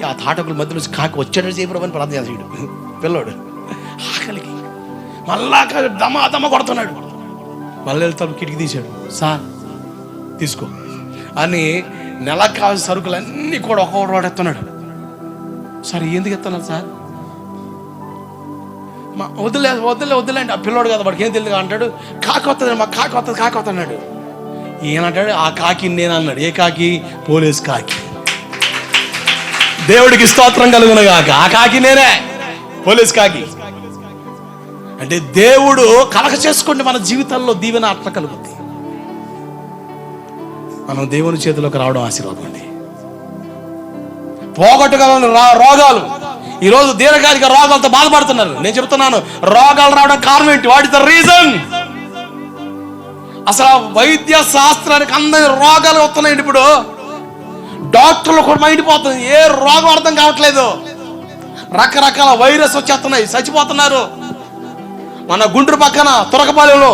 ఆ తాటకుల మధ్యలో కాకి వచ్చేటట్టు చేయి ప్రభా అని ప్రార్థన చేస్తాడు. పిల్లోడు ఆకలికి మళ్ళా దమ్మ కొడుతున్నాడు. మళ్ళీ వెళ్తాడు, కిటికీ తీశాడు. సార్ తీసుకో అని నెలకు కావాల్సిన సరుకులన్నీ కూడా ఒక్కొక్కటి వాడెత్తున్నాడు. సార్ ఎందుకు ఎత్తున్నాడు సార్? వద్దులే అంటే ఆ పిల్లోడు కదా, వాడికి ఏం తెలియదు అంటాడు. కాకి వస్తుంది, మాకు కాకి వస్తుంది అన్నాడు. ఈయనంటాడు, ఆ కాకి నేను అన్నాడు. ఏ కాకి? పోలీస్ కాకి. దేవుడికి స్తోత్రం కలుగునుగాక. ఆ కాకి నేనే, పోలీస్ కాకి. అంటే దేవుడు కలగ చేసుకుంటే మన జీవితాల్లో దీవెన అట్లా కలుగుతుంది. మనం దేవుని చేతిలోకి రావడం ఆశీర్వాదం అండి. పోగొట్టగల రోగాలు, ఈరోజు దీర్ఘకాలిక రోగాలతో బాధపడుతున్నారు. నేను చెప్తున్నాను, రోగాలు రావడం కారణం ఏంటి? What is the reason? అసలు వైద్య శాస్త్రానికి అందరి రోగాలు వస్తున్నాయండి. ఇప్పుడు డాక్టర్లు కూడా మైండిపోతుంది, ఏ రోగం అర్థం కావట్లేదు. రకరకాల వైరస్ వచ్చేస్తున్నాయి, చచ్చిపోతున్నారు. మన గుంటూరు పక్కన తురకపాలెంలో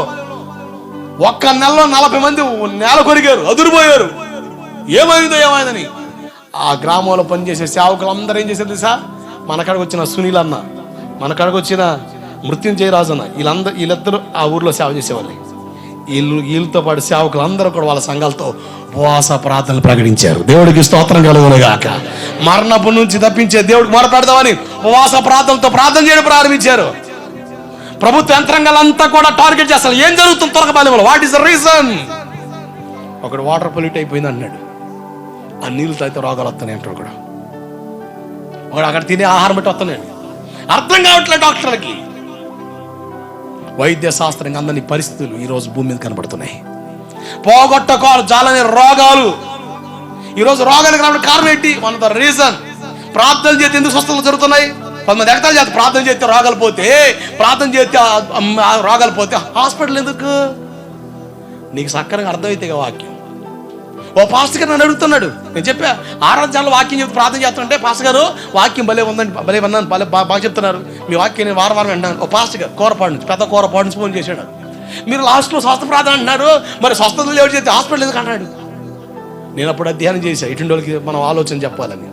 ఒక్క నెలలో 40 మంది నేల కొరిగారు, అదురుపోయారు. ఏమైందని ఆ గ్రామంలో పనిచేసే సేవకులు అందరూ ఏం చేశారు తెలుసా? మన కాడికి వచ్చిన సునీల్ అన్న, మన కాడికి వచ్చిన మృత్యుంజయ రాజు అన్న, వీళ్ళిద్దరూ ఆ ఊర్లో సేవ చేసేవాళ్ళు. వీళ్ళతో పాటు సేవకులు అందరూ కూడా వాళ్ళ సంఘాలతో ఉపవాస ప్రార్థనలు ప్రకటించారు. దేవుడికి స్తోత్రం కలుగునుగాక. మరణపు నుంచి తప్పించే దేవుడికి మొరపెడదామని ఉపవాస ప్రార్థనలతో ప్రార్థన చేయడం ప్రారంభించారు. ప్రభుత్వ యంత్రాంగాలంతా కూడా టార్గెట్ చేస్తారు. ఏం జరుగుతుంది తురకపాలెంలో? What is the reason? ఒకడు వాటర్ పొల్యూట్ అయిపోయింది అన్నాడు. ఆ నీళ్ళు తాగితే రోగాలు వస్తున్నాయి అంటాడు. ఒకడు అక్కడ తినే ఆహారం బట్టి వస్తున్నాయండి. అర్థం కావట్లేదు డాక్టర్లకి. వైద్య శాస్త్రంగా అందని పరిస్థితులు ఈరోజు భూమి మీద కనబడుతున్నాయి. పోగొట్టకోలు జాలని రోగాలు. ఈరోజు రోగానికి రావడానికి కారణం ఏంటి? వన్ ఆఫ్ ద రీజన్, ప్రార్థన చేస్తే ఎందుకు స్వస్థతలు జరుగుతున్నాయి? 10 మంది ఎగతాలు చేస్తారు, ప్రార్థన చేస్తే రోగాలు పోతే, ప్రార్థన చేస్తే రోగాలు పోతే హాస్పిటల్ ఎందుకు? నీకు సక్కరంగా అర్థమైతే వాక్యం. ఓ పాస్టర్ గారు నన్ను అడుగుతున్నాడు, నేను చెప్పా ఆరాధనలో వాక్యం చెప్తే ప్రార్థన చేస్తుంటే, పాస్టర్ గారు వాక్యం భలే ఉందండి, భలే విన్నాను, బాగా చెప్తున్నారు మీ వాక్యం, నేను వారం విన్నాను. ఓ పాస్టర్ గారు కోరపాడు నుంచి, పెద్ద కోరపాడు నుంచి ఫోన్ చేశాడు. మీరు లాస్ట్లో స్వస్థ ప్రార్థన అంటున్నారు, మరి స్వస్థతలు ఎవరు చేస్తే హాస్పిటల్ ఎందుకు అన్నాడు. నేను అప్పుడు అధ్యయనం చేశాను, ఇటువంటి వాళ్ళకి మనం ఆలోచన చెప్పాలని.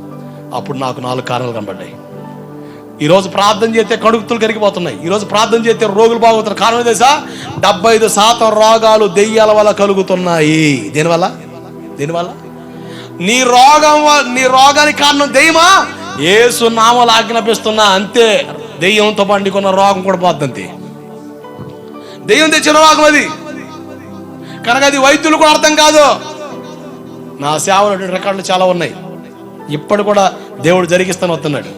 అప్పుడు నాకు 4 కారణాలు కనబడ్డాయి. ఈరోజు ప్రార్థన చేస్తే కడుగుతులు కరిగిపోతున్నాయి. ఈరోజు ప్రార్థన చేస్తే రోగులు బాగుతున్నారు. కారణం తెలుసా? 75% రోగాలు దెయ్యాల వల్ల కలుగుతున్నాయి. దేనివల్ల? నీ రోగానికి కారణం దెయ్యమా? యేసు నామములో ఆజ్ఞాపిస్తున్నా, అంతే. దెయ్యంతో పండుకున్న రోగం కూడా పోద్దంతే. దెయ్యం తెచ్చిన రోగం అది కనుక అది వైద్యులు కూడా అర్థం కాదు. నా సేవలు రికార్డులు చాలా ఉన్నాయి. ఇప్పుడు కూడా దేవుడు జరిగిస్తాను వస్తున్నాడు.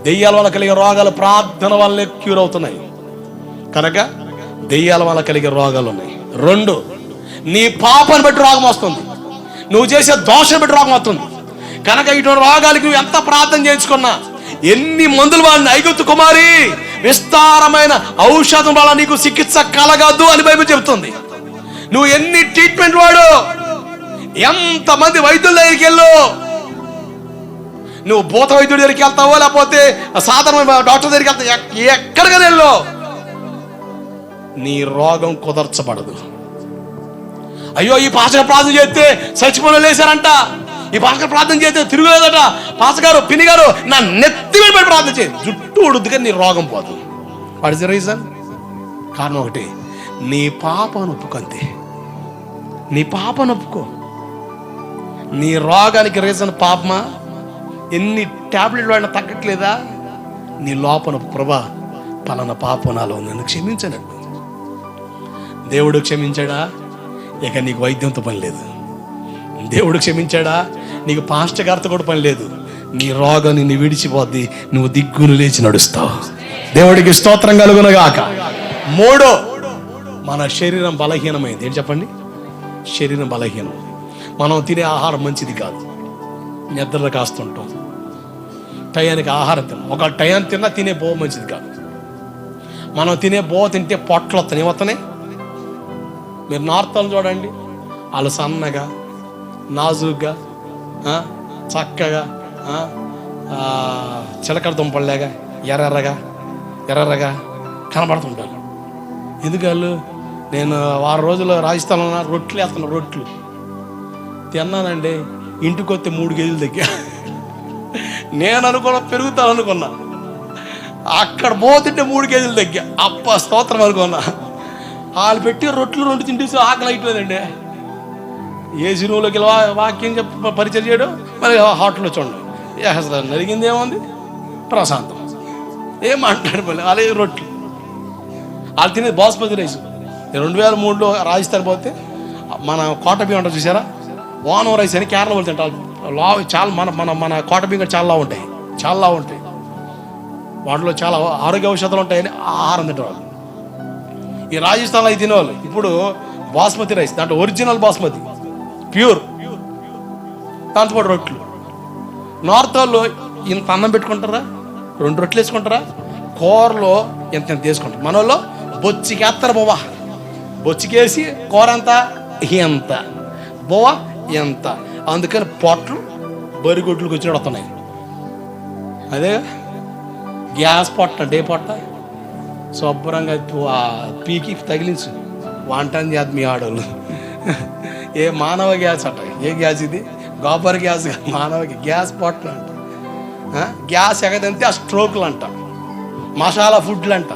దెయ్యాల వల్ల కలిగే రోగాలు ప్రార్థన వల్లే క్యూర్ అవుతున్నాయి. కనుక దెయ్యాల వల్ల కలిగే రోగాలు ఉన్నాయి. 2, నీ పాపాన్ని బట్టి రోగం వస్తుంది. నువ్వు చేసే దోషం బట్టి రోగం వస్తుంది. కనుక ఇటువంటి రోగాలకి నువ్వు ఎంత ప్రార్థన చేయించుకున్నా, ఎన్ని మందులు వాడిని, ఐగుప్తు కుమారి విస్తారమైన ఔషధం వల్ల నీకు చికిత్స కలగదు అని బైబిల్ చెబుతుంది. నువ్వు ఎన్ని ట్రీట్మెంట్ వాడు, ఎంతమంది వైద్యుల దగ్గరికి వెళ్ళు, నువ్వు భూత వైద్యుడి దగ్గరికి వెళ్తావో లేకపోతే సాధారణ డాక్టర్ దగ్గరికి వెళ్తావు, ఎక్కడికైనా వెళ్ళు, నీ రోగం కుదర్చబడదు. అయ్యో ఈ పాస్టర్ ప్రార్థన చేస్తే చచ్చిపోయిన లేశారంట, ఈ పాస్టర్ ప్రార్థన చేస్తే తిరుగులేదట, పాస్టర్ గారు పిన్ని గారు నా నెత్తి మీద పెట్టి ప్రార్థన చేయి, జుట్టు ఉడుద్దు కానీ నీ రోగం పోదు. What is the reason? కారణం ఒకటి, నీ పాపను ఒప్పుకుంతే. నీ పాపను ఒప్పుకో. నీ రోగానికి రీజన్ పాపమా? ఎన్ని టాబ్లెట్లు వాడినా తగ్గట్లేదా? నీ లోపల ప్రభా పలానా పాపం నాలో నన్ను క్షమించను. దేవుడు క్షమించాడా? ఇక నీకు వైద్యంతో పని లేదు. దేవుడు క్షమించాడా? నీకు పాస్టర్ గారితో కూడా పని లేదు. నీ రోగం నిన్ను విడిచిపోద్ది, నువ్వు దిగ్గును లేచి నడుస్తావు. దేవుడికి స్తోత్రం కలుగునుగాక. మూడో, మన శరీరం బలహీనమైంది. ఏంటి చెప్పండి? శరీరం బలహీనం. మనం తినే ఆహారం మంచిది కాదు. నిద్రలు కాస్తుంటాం, టయానికి ఆహారం తిన్నాం. ఒక టయాన్ని తిన్నా తినే బో మంచిది కాదు. మనం తినే బో తింటే పొట్టలు వస్తాయి. ఏమవుతున్నాయి? మీరు నార్త్ వాళ్ళు చూడండి, వాళ్ళు సన్నగా, నాజుగ్గా, చక్కగా, చిలకడ దుంపల్లాగా ఎర్రగా కనబడుతుంటారు. ఎందుకు వాళ్ళు? నేను వారం రోజులు రాజస్థాన్లో రొట్టెలు వేస్తున్నా. రొట్టెలు తిన్నానండి, ఇంటికి వస్తే 3 కేజీలు తగ్గా. నేను అనుకున్నా పెరుగుతాను అనుకున్నా, అక్కడ పోతుంటే 3 కేజీలు తగ్గా. అప్ప స్తోత్రం అనుకున్నా. వాళ్ళు పెట్టి రొట్టెలు 2 తింటేసి ఆకలి అయిపోయిందండి. ఏ సినిమాలోకి వాక్యం పరిచయం చేయడం, మరి హోటల్లో చూడండి. అసలు జరిగింది ఏముంది? ప్రశాంతం. ఏం మాట్లాడు మళ్ళీ అలాగే రొట్టెలు. వాళ్ళు తినేది బాస్మతి రైస్. 2003లో రాజస్థాన్ పోతే మన కోట బియ్యం ఉంటుంది చూసారా, ఓనం రైస్ అని కేరళ వాళ్ళు తింటారు. చాలా మన కోట బియ్యం చాలా ఉంటాయి. వాటిలో చాలా ఆరోగ్య ఔషధాలు ఉంటాయని ఆహారం తింటారు వాళ్ళు. ఈ రాజస్థాన్లో అవి తినేవాళ్ళు. ఇప్పుడు బాస్మతి రైస్, దాంట్లో ఒరిజినల్ బాస్మతి ప్యూర్, దాంతోపాటు రొట్టెలు. నార్త్ వాళ్ళు ఇంత అన్నం పెట్టుకుంటారా, 2 రొట్టెలు వేసుకుంటారా, కూరలో ఎంత తీసుకుంటారు. మన వాళ్ళు బొచ్చికేస్తారు. బొవ్వ బొచ్చికేసి కూర ఎంత బొవ్వ ఎంత. అందుకని పొట్లు బరిగొడ్లకు వచ్చినట్టు వస్తున్నాయి. అదే గ్యాస్ పొట్ట అంటే ఏ పొట్ట శుభ్రంగా పీకి తగిలించు వంటని చేద్దాం మీ ఆడవాళ్ళు. ఏ మానవ గ్యాస్ అంట. ఏ గ్యాస్ ఇది? గోబర్ గ్యాస్, మానవ గ్యాస్ పొట్ట అంట. గ్యాస్ ఎగదంతే ఆ స్ట్రోక్లు అంట, మసాలా ఫుడ్లు అంట.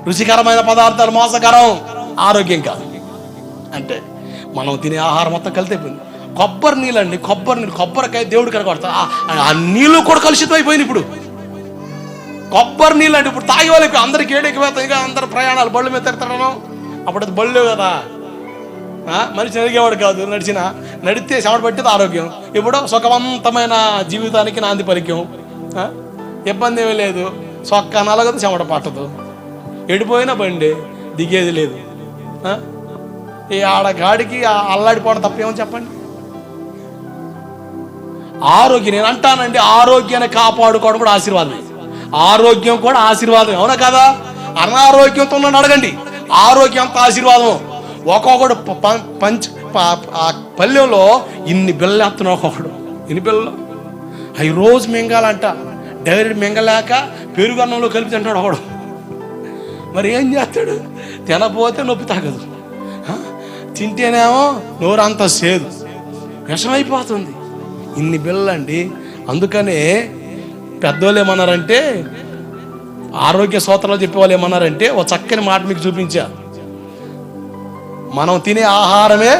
రుచికరమైన పదార్థాలు మోసకరం, ఆరోగ్యం కాదు. అంటే మనం తినే ఆహారం మొత్తం కలిసిపోయింది. కొబ్బరి నీళ్ళు అండి, కొబ్బరికాయ దేవుడు కనకొడతా, ఆ నీళ్ళు కూడా కలుషితం అయిపోయింది. ఇప్పుడు కొబ్బరి నీళ్ళు అంటే ఇప్పుడు తాగే వాళ్ళకి అందరికి ఏడెక్కిపోతాయి. ఇక అందరు ప్రయాణాలు బళ్ళు మీద తిడతాను. అప్పుడు అది బళ్ళు కదా, మనిషి నడిగేవాడు కాదు. నడితే చెమట పట్టేది ఆరోగ్యం. ఇప్పుడు సుఖవంతమైన జీవితానికి నాంది పలిక్యం. ఇబ్బంది ఏమీ లేదు. సొక్క నలగదు, చెమట పట్టదు. ఎడిపోయినా బండి దిగేది లేదు. ఈ ఆడగాడికి అల్లాడిపోవడం తప్పేమని చెప్పండి. ఆరోగ్యం, నేను అంటానండి, ఆరోగ్యాన్ని కాపాడుకోవడం కూడా ఆశీర్వాదమే. ఆరోగ్యం కూడా ఆశీర్వాదం, అవునా కదా? అనారోగ్యంతో ఉన్నాడు అడగండి, ఆరోగ్యం అంత ఆశీర్వాదం. ఒక్కొక్కడు పల్లెలో ఇన్ని బిళ్ళలు వేస్తున్నాడు. ఒక్కొక్కడు ఇన్ని బిళ్ళలు అవి రోజు మింగాలంట. డైరెక్ట్ మింగలేక పెరుగన్నంలో కలిపి తింటాడు ఒకడు. మరి ఏం చేస్తాడు? తినపోతే నొప్పి తాగదు, తింటేనేమో నోరంతా సేదు, విషమైపోతుంది. ఇన్ని బిళ్ళండి. అందుకనే పెద్దోళ్ళు ఏమన్నారంటే, ఆరోగ్య సూత్రాలు చెప్పేవాళ్ళు ఏమన్నారంటే, ఓ చక్కని మాట మీకు చూపించా. మనం తినే ఆహారమే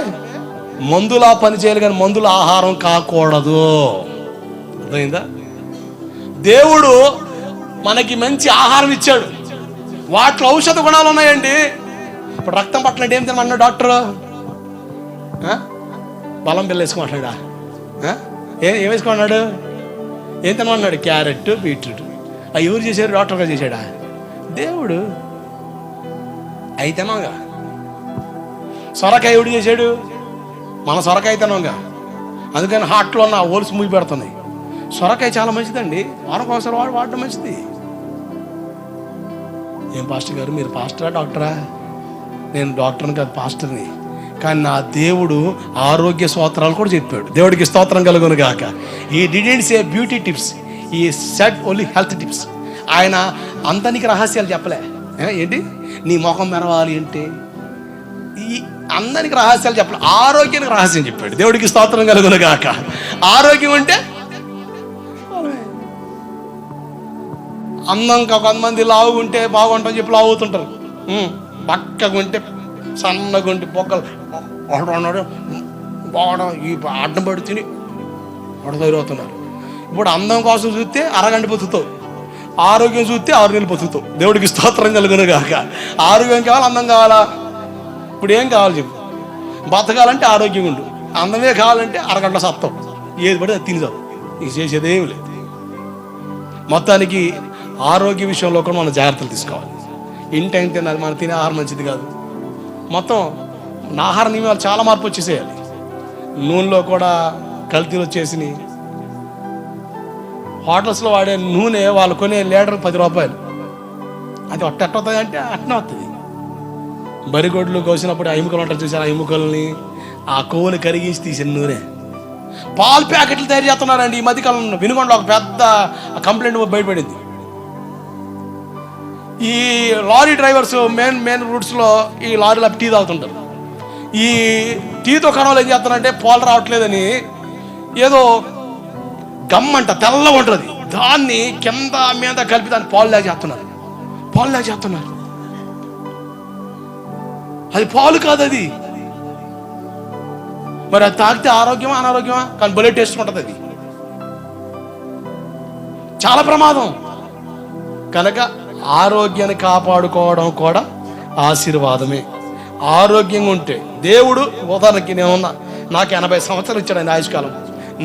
మందులా పనిచేయాలి, కానీ మందుల ఆహారం కాకూడదు. అర్థమైందా? దేవుడు మనకి మంచి ఆహారం ఇచ్చాడు, వాటిలో ఔషధ గుణాలు ఉన్నాయండి. ఇప్పుడు రక్తం పట్టనంటే ఏం తినమన్నాడు డాక్టర్? బలం బిల్ల వేసుకోమన్నాడా? ఏం వేసుకోమన్నాడు? ఏం తినమన్నాడు? Carrot, beetroot. అవి ఎవరు చేశారు? డాక్టర్ గారు చేశాడా? దేవుడు. అవి తిన్నాంగా. సొరకాయ ఎవడు చేశాడు? మన సొరకాయ తిన్నాంగా. అందుకని హార్ట్లో ఉన్న హోల్స్ మూగి పెడుతున్నాయి. సొరకాయ చాలా మంచిదండి, వారం ఒకసారి వాడడం మంచిది. ఏం పాస్టర్ గారు, మీరు పాస్టరా డాక్టరా? నేను డాక్టర్ని కాదు, పాస్టర్ని. కానీ నా దేవుడు ఆరోగ్య స్తోత్రాలు కూడా చెప్పాడు. దేవుడికి స్తోత్రం కలుగును గాక. ఈ డిడెంట్ సే బ్యూటీ టిప్స్, ఈ సెట్ ఓన్లీ హెల్త్ టిప్స్. ఆయన అంతానికి రహస్యాలు చెప్పలే. ఏంటి నీ ముఖం మెరవాలి అంటే, ఈ అందరికి రహస్యాలు చెప్పలే, ఆరోగ్యానికి రహస్యం చెప్పాడు. దేవుడికి స్తోత్రం కలుగును గాక. ఆరోగ్యం అంటే అందంగా, కొంతమంది లావుగుంటే బాగుంటుందని చెప్పి లావు అవుతుంటారు. బక్కగా ఉంటే సన్నగా ఉంటే బొక్కలు బాగడం ఈ అడ్డం పడి తిని అడదవుతున్నారు. ఇప్పుడు అందం కోసం చూస్తే అరగంట బతుకుతావు, ఆరోగ్యం చూస్తే 6 నెలలు బతుకుతావు. దేవుడికి స్తోత్రం కలుగును గాక. ఆరోగ్యం కావాలా, అందం కావాలా? ఇప్పుడు ఏం కావాలి చెప్పు? బతకాలంటే ఆరోగ్యం ఉండు, అందమే కావాలంటే అరగంట సత్తావు, ఏది పడితే అది తినేదావు, ఇక చేసేది ఏమి లేదు. మొత్తానికి ఆరోగ్య విషయంలో కూడా మనం జాగ్రత్తలు తీసుకోవాలి. ఇంటి తినాలి, మనం తినే ఆహారం మంచిది కాదు. మొత్తం ఆహార నియమాలు చాలా మార్పు వచ్చేసేయాలి. నూనెలో కూడా కల్తీలు వచ్చేసినాయి. హోటల్స్లో వాడే నూనె వాళ్ళు కొనే లీటర్ 10 రూపాయలు. అది ఎట్టవుతుంది అంటే అట్నే వస్తుంది. బరిగొడ్లు కోసినప్పుడు ఎముకలు ఉంటారు చూసారు, ఆ ఎముకల్ని ఆ కొవ్వుని కరిగించి తీసిన నూనె. పాలు ప్యాకెట్లు తయారు చేస్తున్నారండి ఈ మధ్యకాలంలో. వినుకొండలో ఒక పెద్ద కంప్లైంట్ బయటపడింది. ఈ లారీ డ్రైవర్స్ మెయిన్ రూట్స్లో ఈ లారీలో టీ తాగుతుంటారు. ఈ టీతో కణాలు ఏం చేస్తారంటే పాలు రావట్లేదని ఏదో గమ్మంట తెల్లగా ఉంటుంది, దాన్ని కింద మీద కలిపి దాన్ని పాలు లేక చేస్తున్నారు. అది పాలు కాదు అది. మరి అది తాగితే ఆరోగ్యమా అనారోగ్యమా? కానీ భలే టేస్ట్ ఉంటుంది. అది చాలా ప్రమాదం. కనుక ఆరోగ్యాన్ని కాపాడుకోవడం కూడా ఆశీర్వాదమే. ఆరోగ్యంగా ఉంటే దేవుడు, ఉదాహరణకి నాకు 80 సంవత్సరాలు ఇచ్చాడు ఆయన ఆయుష్కాలం.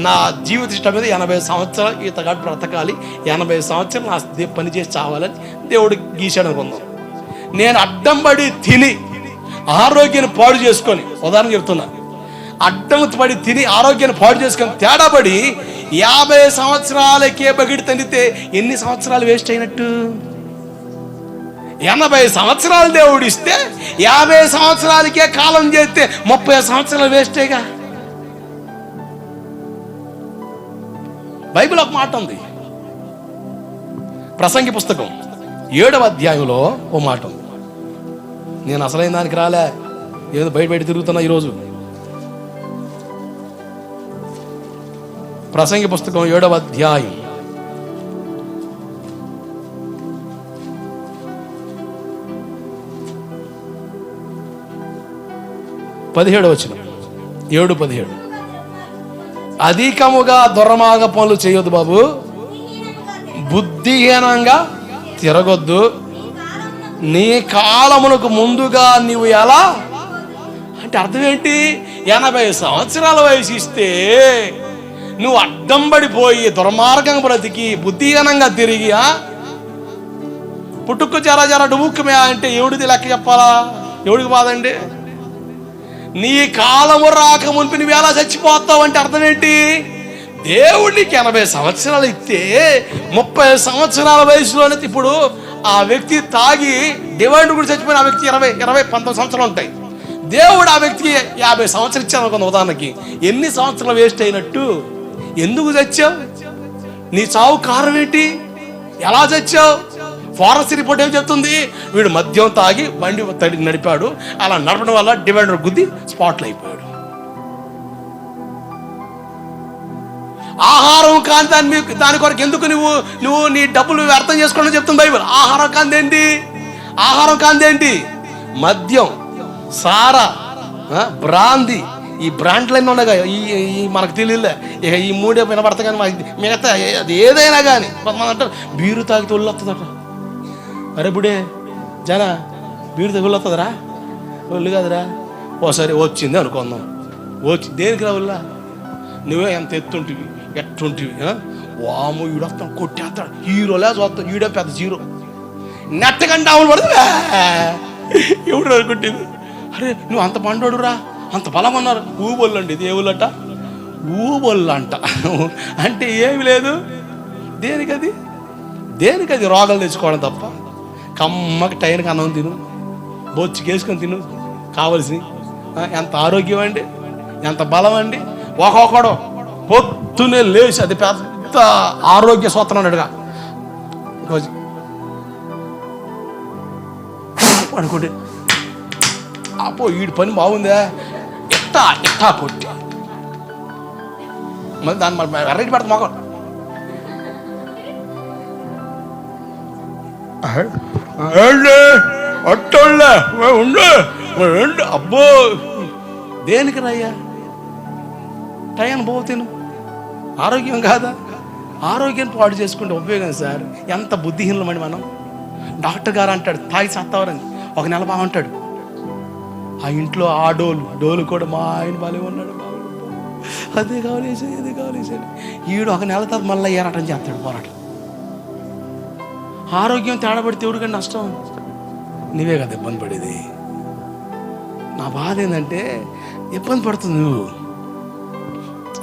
నా జీవిత ఇష్టం మీద 80 సంవత్సరాలు ఈతగాడు బ్రతకాలి, 80 సంవత్సరాలు నా పని చేసి చావాలని దేవుడు గీశాడు అనుకుందాం. నేను అడ్డం పడి తిని ఆరోగ్యాన్ని పాడు చేసుకొని, ఉదాహరణ చెప్తున్నా, అడ్డం పడి తిని ఆరోగ్యాన్ని పాడు చేసుకొని తేడా పడి 50 సంవత్సరాలకే బగిడి తండితే ఎన్ని సంవత్సరాలు వేస్ట్ అయినట్టు? 80 సంవత్సరాలు దేవుడు ఇస్తే 50 సంవత్సరాలకే కాలం చేస్తే 30 సంవత్సరాలు వేస్టేగా. బైబిల్ ఒక మాట ఉంది, ప్రసంగి పుస్తకం 7వ అధ్యాయంలో ఓ మాట ఉంది. నేను అసలైన దానికి రాలే, ఏదో బయట తిరుగుతున్నా ఈరోజు. ప్రసంగి పుస్తకం 7వ అధ్యాయం 17వ వచనం. 7:17. అధికముగా దుర్మార్గ పనులు చేయొద్దు బాబు, బుద్ధిహీనంగా తిరగొద్దు, నీ కాలమునకు ముందుగా నీవు ఎలా అంటే అర్థం ఏంటి? 80 సంవత్సరాల వయసు ఇస్తే నువ్వు అడ్డం పడిపోయి దుర్మార్గంగా బ్రతికి బుద్ధిహీనంగా తిరిగి పుట్టుకు జర డుముక్కుమే అంటే ఎవడిది లెక్క చెప్పాలా? ఎవడికి బాధండి? నీ కాలము రాక మునిపి నువ్వు ఎలా చచ్చిపోతావు అంటే అర్థం ఏంటి? దేవుడికి 80 సంవత్సరాలు ఇస్తే 30 సంవత్సరాల వయసులోనే ఇప్పుడు ఆ వ్యక్తి తాగి డివైడ్ కూడా చచ్చిపోయిన ఆ వ్యక్తి 19 సంవత్సరాలు ఉంటాయి. దేవుడు ఆ వ్యక్తికి 50 సంవత్సరాలు ఇచ్చాను అనుకున్న ఉదాహరణకి, ఎన్ని సంవత్సరాలు వేస్ట్ అయినట్టు? ఎందుకు చచ్చావు? నీ చావు కారణం ఏంటి? ఎలా చచ్చావు? ఫారెస్ట్ రిపోర్ట్ ఏం చెప్తుంది? వీడు మద్యం తాగి బండి నడిపాడు, అలా నడపడం వల్ల డివైడర్ గుద్ది స్పాట్లు అయిపోయాడు. ఆహారం కాని దాని కొరకు ఎందుకు నువ్వు నీ డబ్బులు వ్యర్థం చేసుకోవడం చెప్తుంది బైబిల్. ఆహారం కాందేంటి? మద్యం, సారా, బ్రాంది, ఈ బ్రాండ్లన్నీ ఉన్నాయిగా, ఈ మనకు తెలియలే, ఇక ఈ 3 వినబడతా కానీ మిగతా అది ఏదైనా కానీ కొంతమంది అంటారు బీరు తాగితే ఒళ్ళు వస్తుందట. అరే బుడే జనా, బీరు తాగి ఒళ్ళు వస్తుందిరా? ఒళ్ళు కాదురా. ఓసారి వచ్చింది అనుకుందాం, దేనికి రా ఒళ్ళ? నువ్వే ఎంత ఎత్తుంటివి, ఎట్టుంటివి, వాము ఈడు వస్తాను కొట్టేస్తాడు, హీరోలే చూస్తాడు, ఈడే పెద్ద జీరో, నెట్టకంటే ఆవులు పడుతుంది. ఎవడు అనుకుంటుంది? అరే నువ్వు అంత పండోడు రా, అంత బలం అన్నారు. ఊబొల్లండి, ఇది ఏ ఊళ్ళట? ఊబొల్లంట అంటే ఏమి లేదు. దేనికది రోగాలు తెచ్చుకోవడం తప్ప. కమ్మకి టైంకి అన్నం తిను, బొచ్చుకేసుకొని తిను కావలసి. ఎంత ఆరోగ్యం అండి, ఎంత బలం అండి. ఒక్కొక్కడు పొద్దునే లేచి అది పెద్ద ఆరోగ్య సూత్రం అన్నాడుగా అనుకోండి, అపో వీడి పని బాగుందా, ఎట్టా కొట్టి మళ్ళీ దాన్ని మరి వెరైటీ పెడతా మొక్క అట్టోళ్ళే ఉండు. అబ్బో దేనికి రయ్యా? టైం పోతేను ఆరోగ్యం కాదా? ఆరోగ్యాన్ని పాడు చేసుకుంటే ఉపయోగం సార్. ఎంత బుద్ధిహీనమని మనం. డాక్టర్ గారు అంటాడు తాగి సత్తావరని, ఒక నెల బాగుంటాడు. ఆ ఇంట్లో ఆ డోలు కూడా మా ఆయన బాగా ఉన్నాడు, అదే కావాలేసి ఇది కావాలేసి. ఈడు ఒక నెల తర్వాత మళ్ళీ ఏరాటం చేస్తాడు, పోరాటం. ఆరోగ్యం తేడాపడితే ఎవరికన్నా నష్టం, నీవే కదా ఇబ్బంది పడేది. నా బాధ ఏంటంటే ఇబ్బంది పడుతుంది నువ్వు.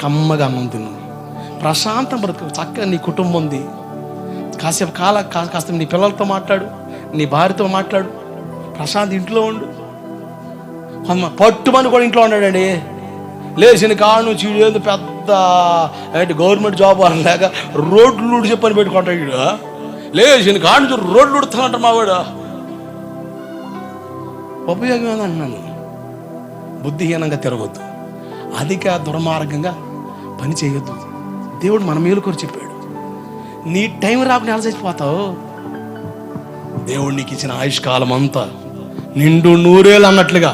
కమ్మగా అన్నం తిను, ప్రశాంతం బ్రతుకు, చక్కగా నీ కుటుంబం ఉంది. కాసేపు కాస్త నీ పిల్లలతో మాట్లాడు, నీ భార్యతో మాట్లాడు, ప్రశాంత్ ఇంట్లో ఉండు. పట్టుమని కూడా ఇంట్లో ఉన్నాడండి. లేచిన కాను చీడు పెద్ద గవర్నమెంట్ జాబ్ లేక రోడ్లు చెప్పని పెట్టుకుంటాడు. లేచిన కాను రోడ్లు ఉడుతున్నట్టు మావాడు. ఉపయోగం ఏదన్నాను, బుద్ధిహీనంగా తిరగొద్దు, అధిక దుర్మార్గంగా పని చేయొద్దు. దేవుడు మన మేలు కొరకు చెప్పాడు. నీ టైం రాకుండా ఎలా చచ్చిపోతావు? దేవుడు నీకు ఇచ్చిన ఆయుష్కాలం అంతా నిండు నూరేళ్ళు అన్నట్లుగా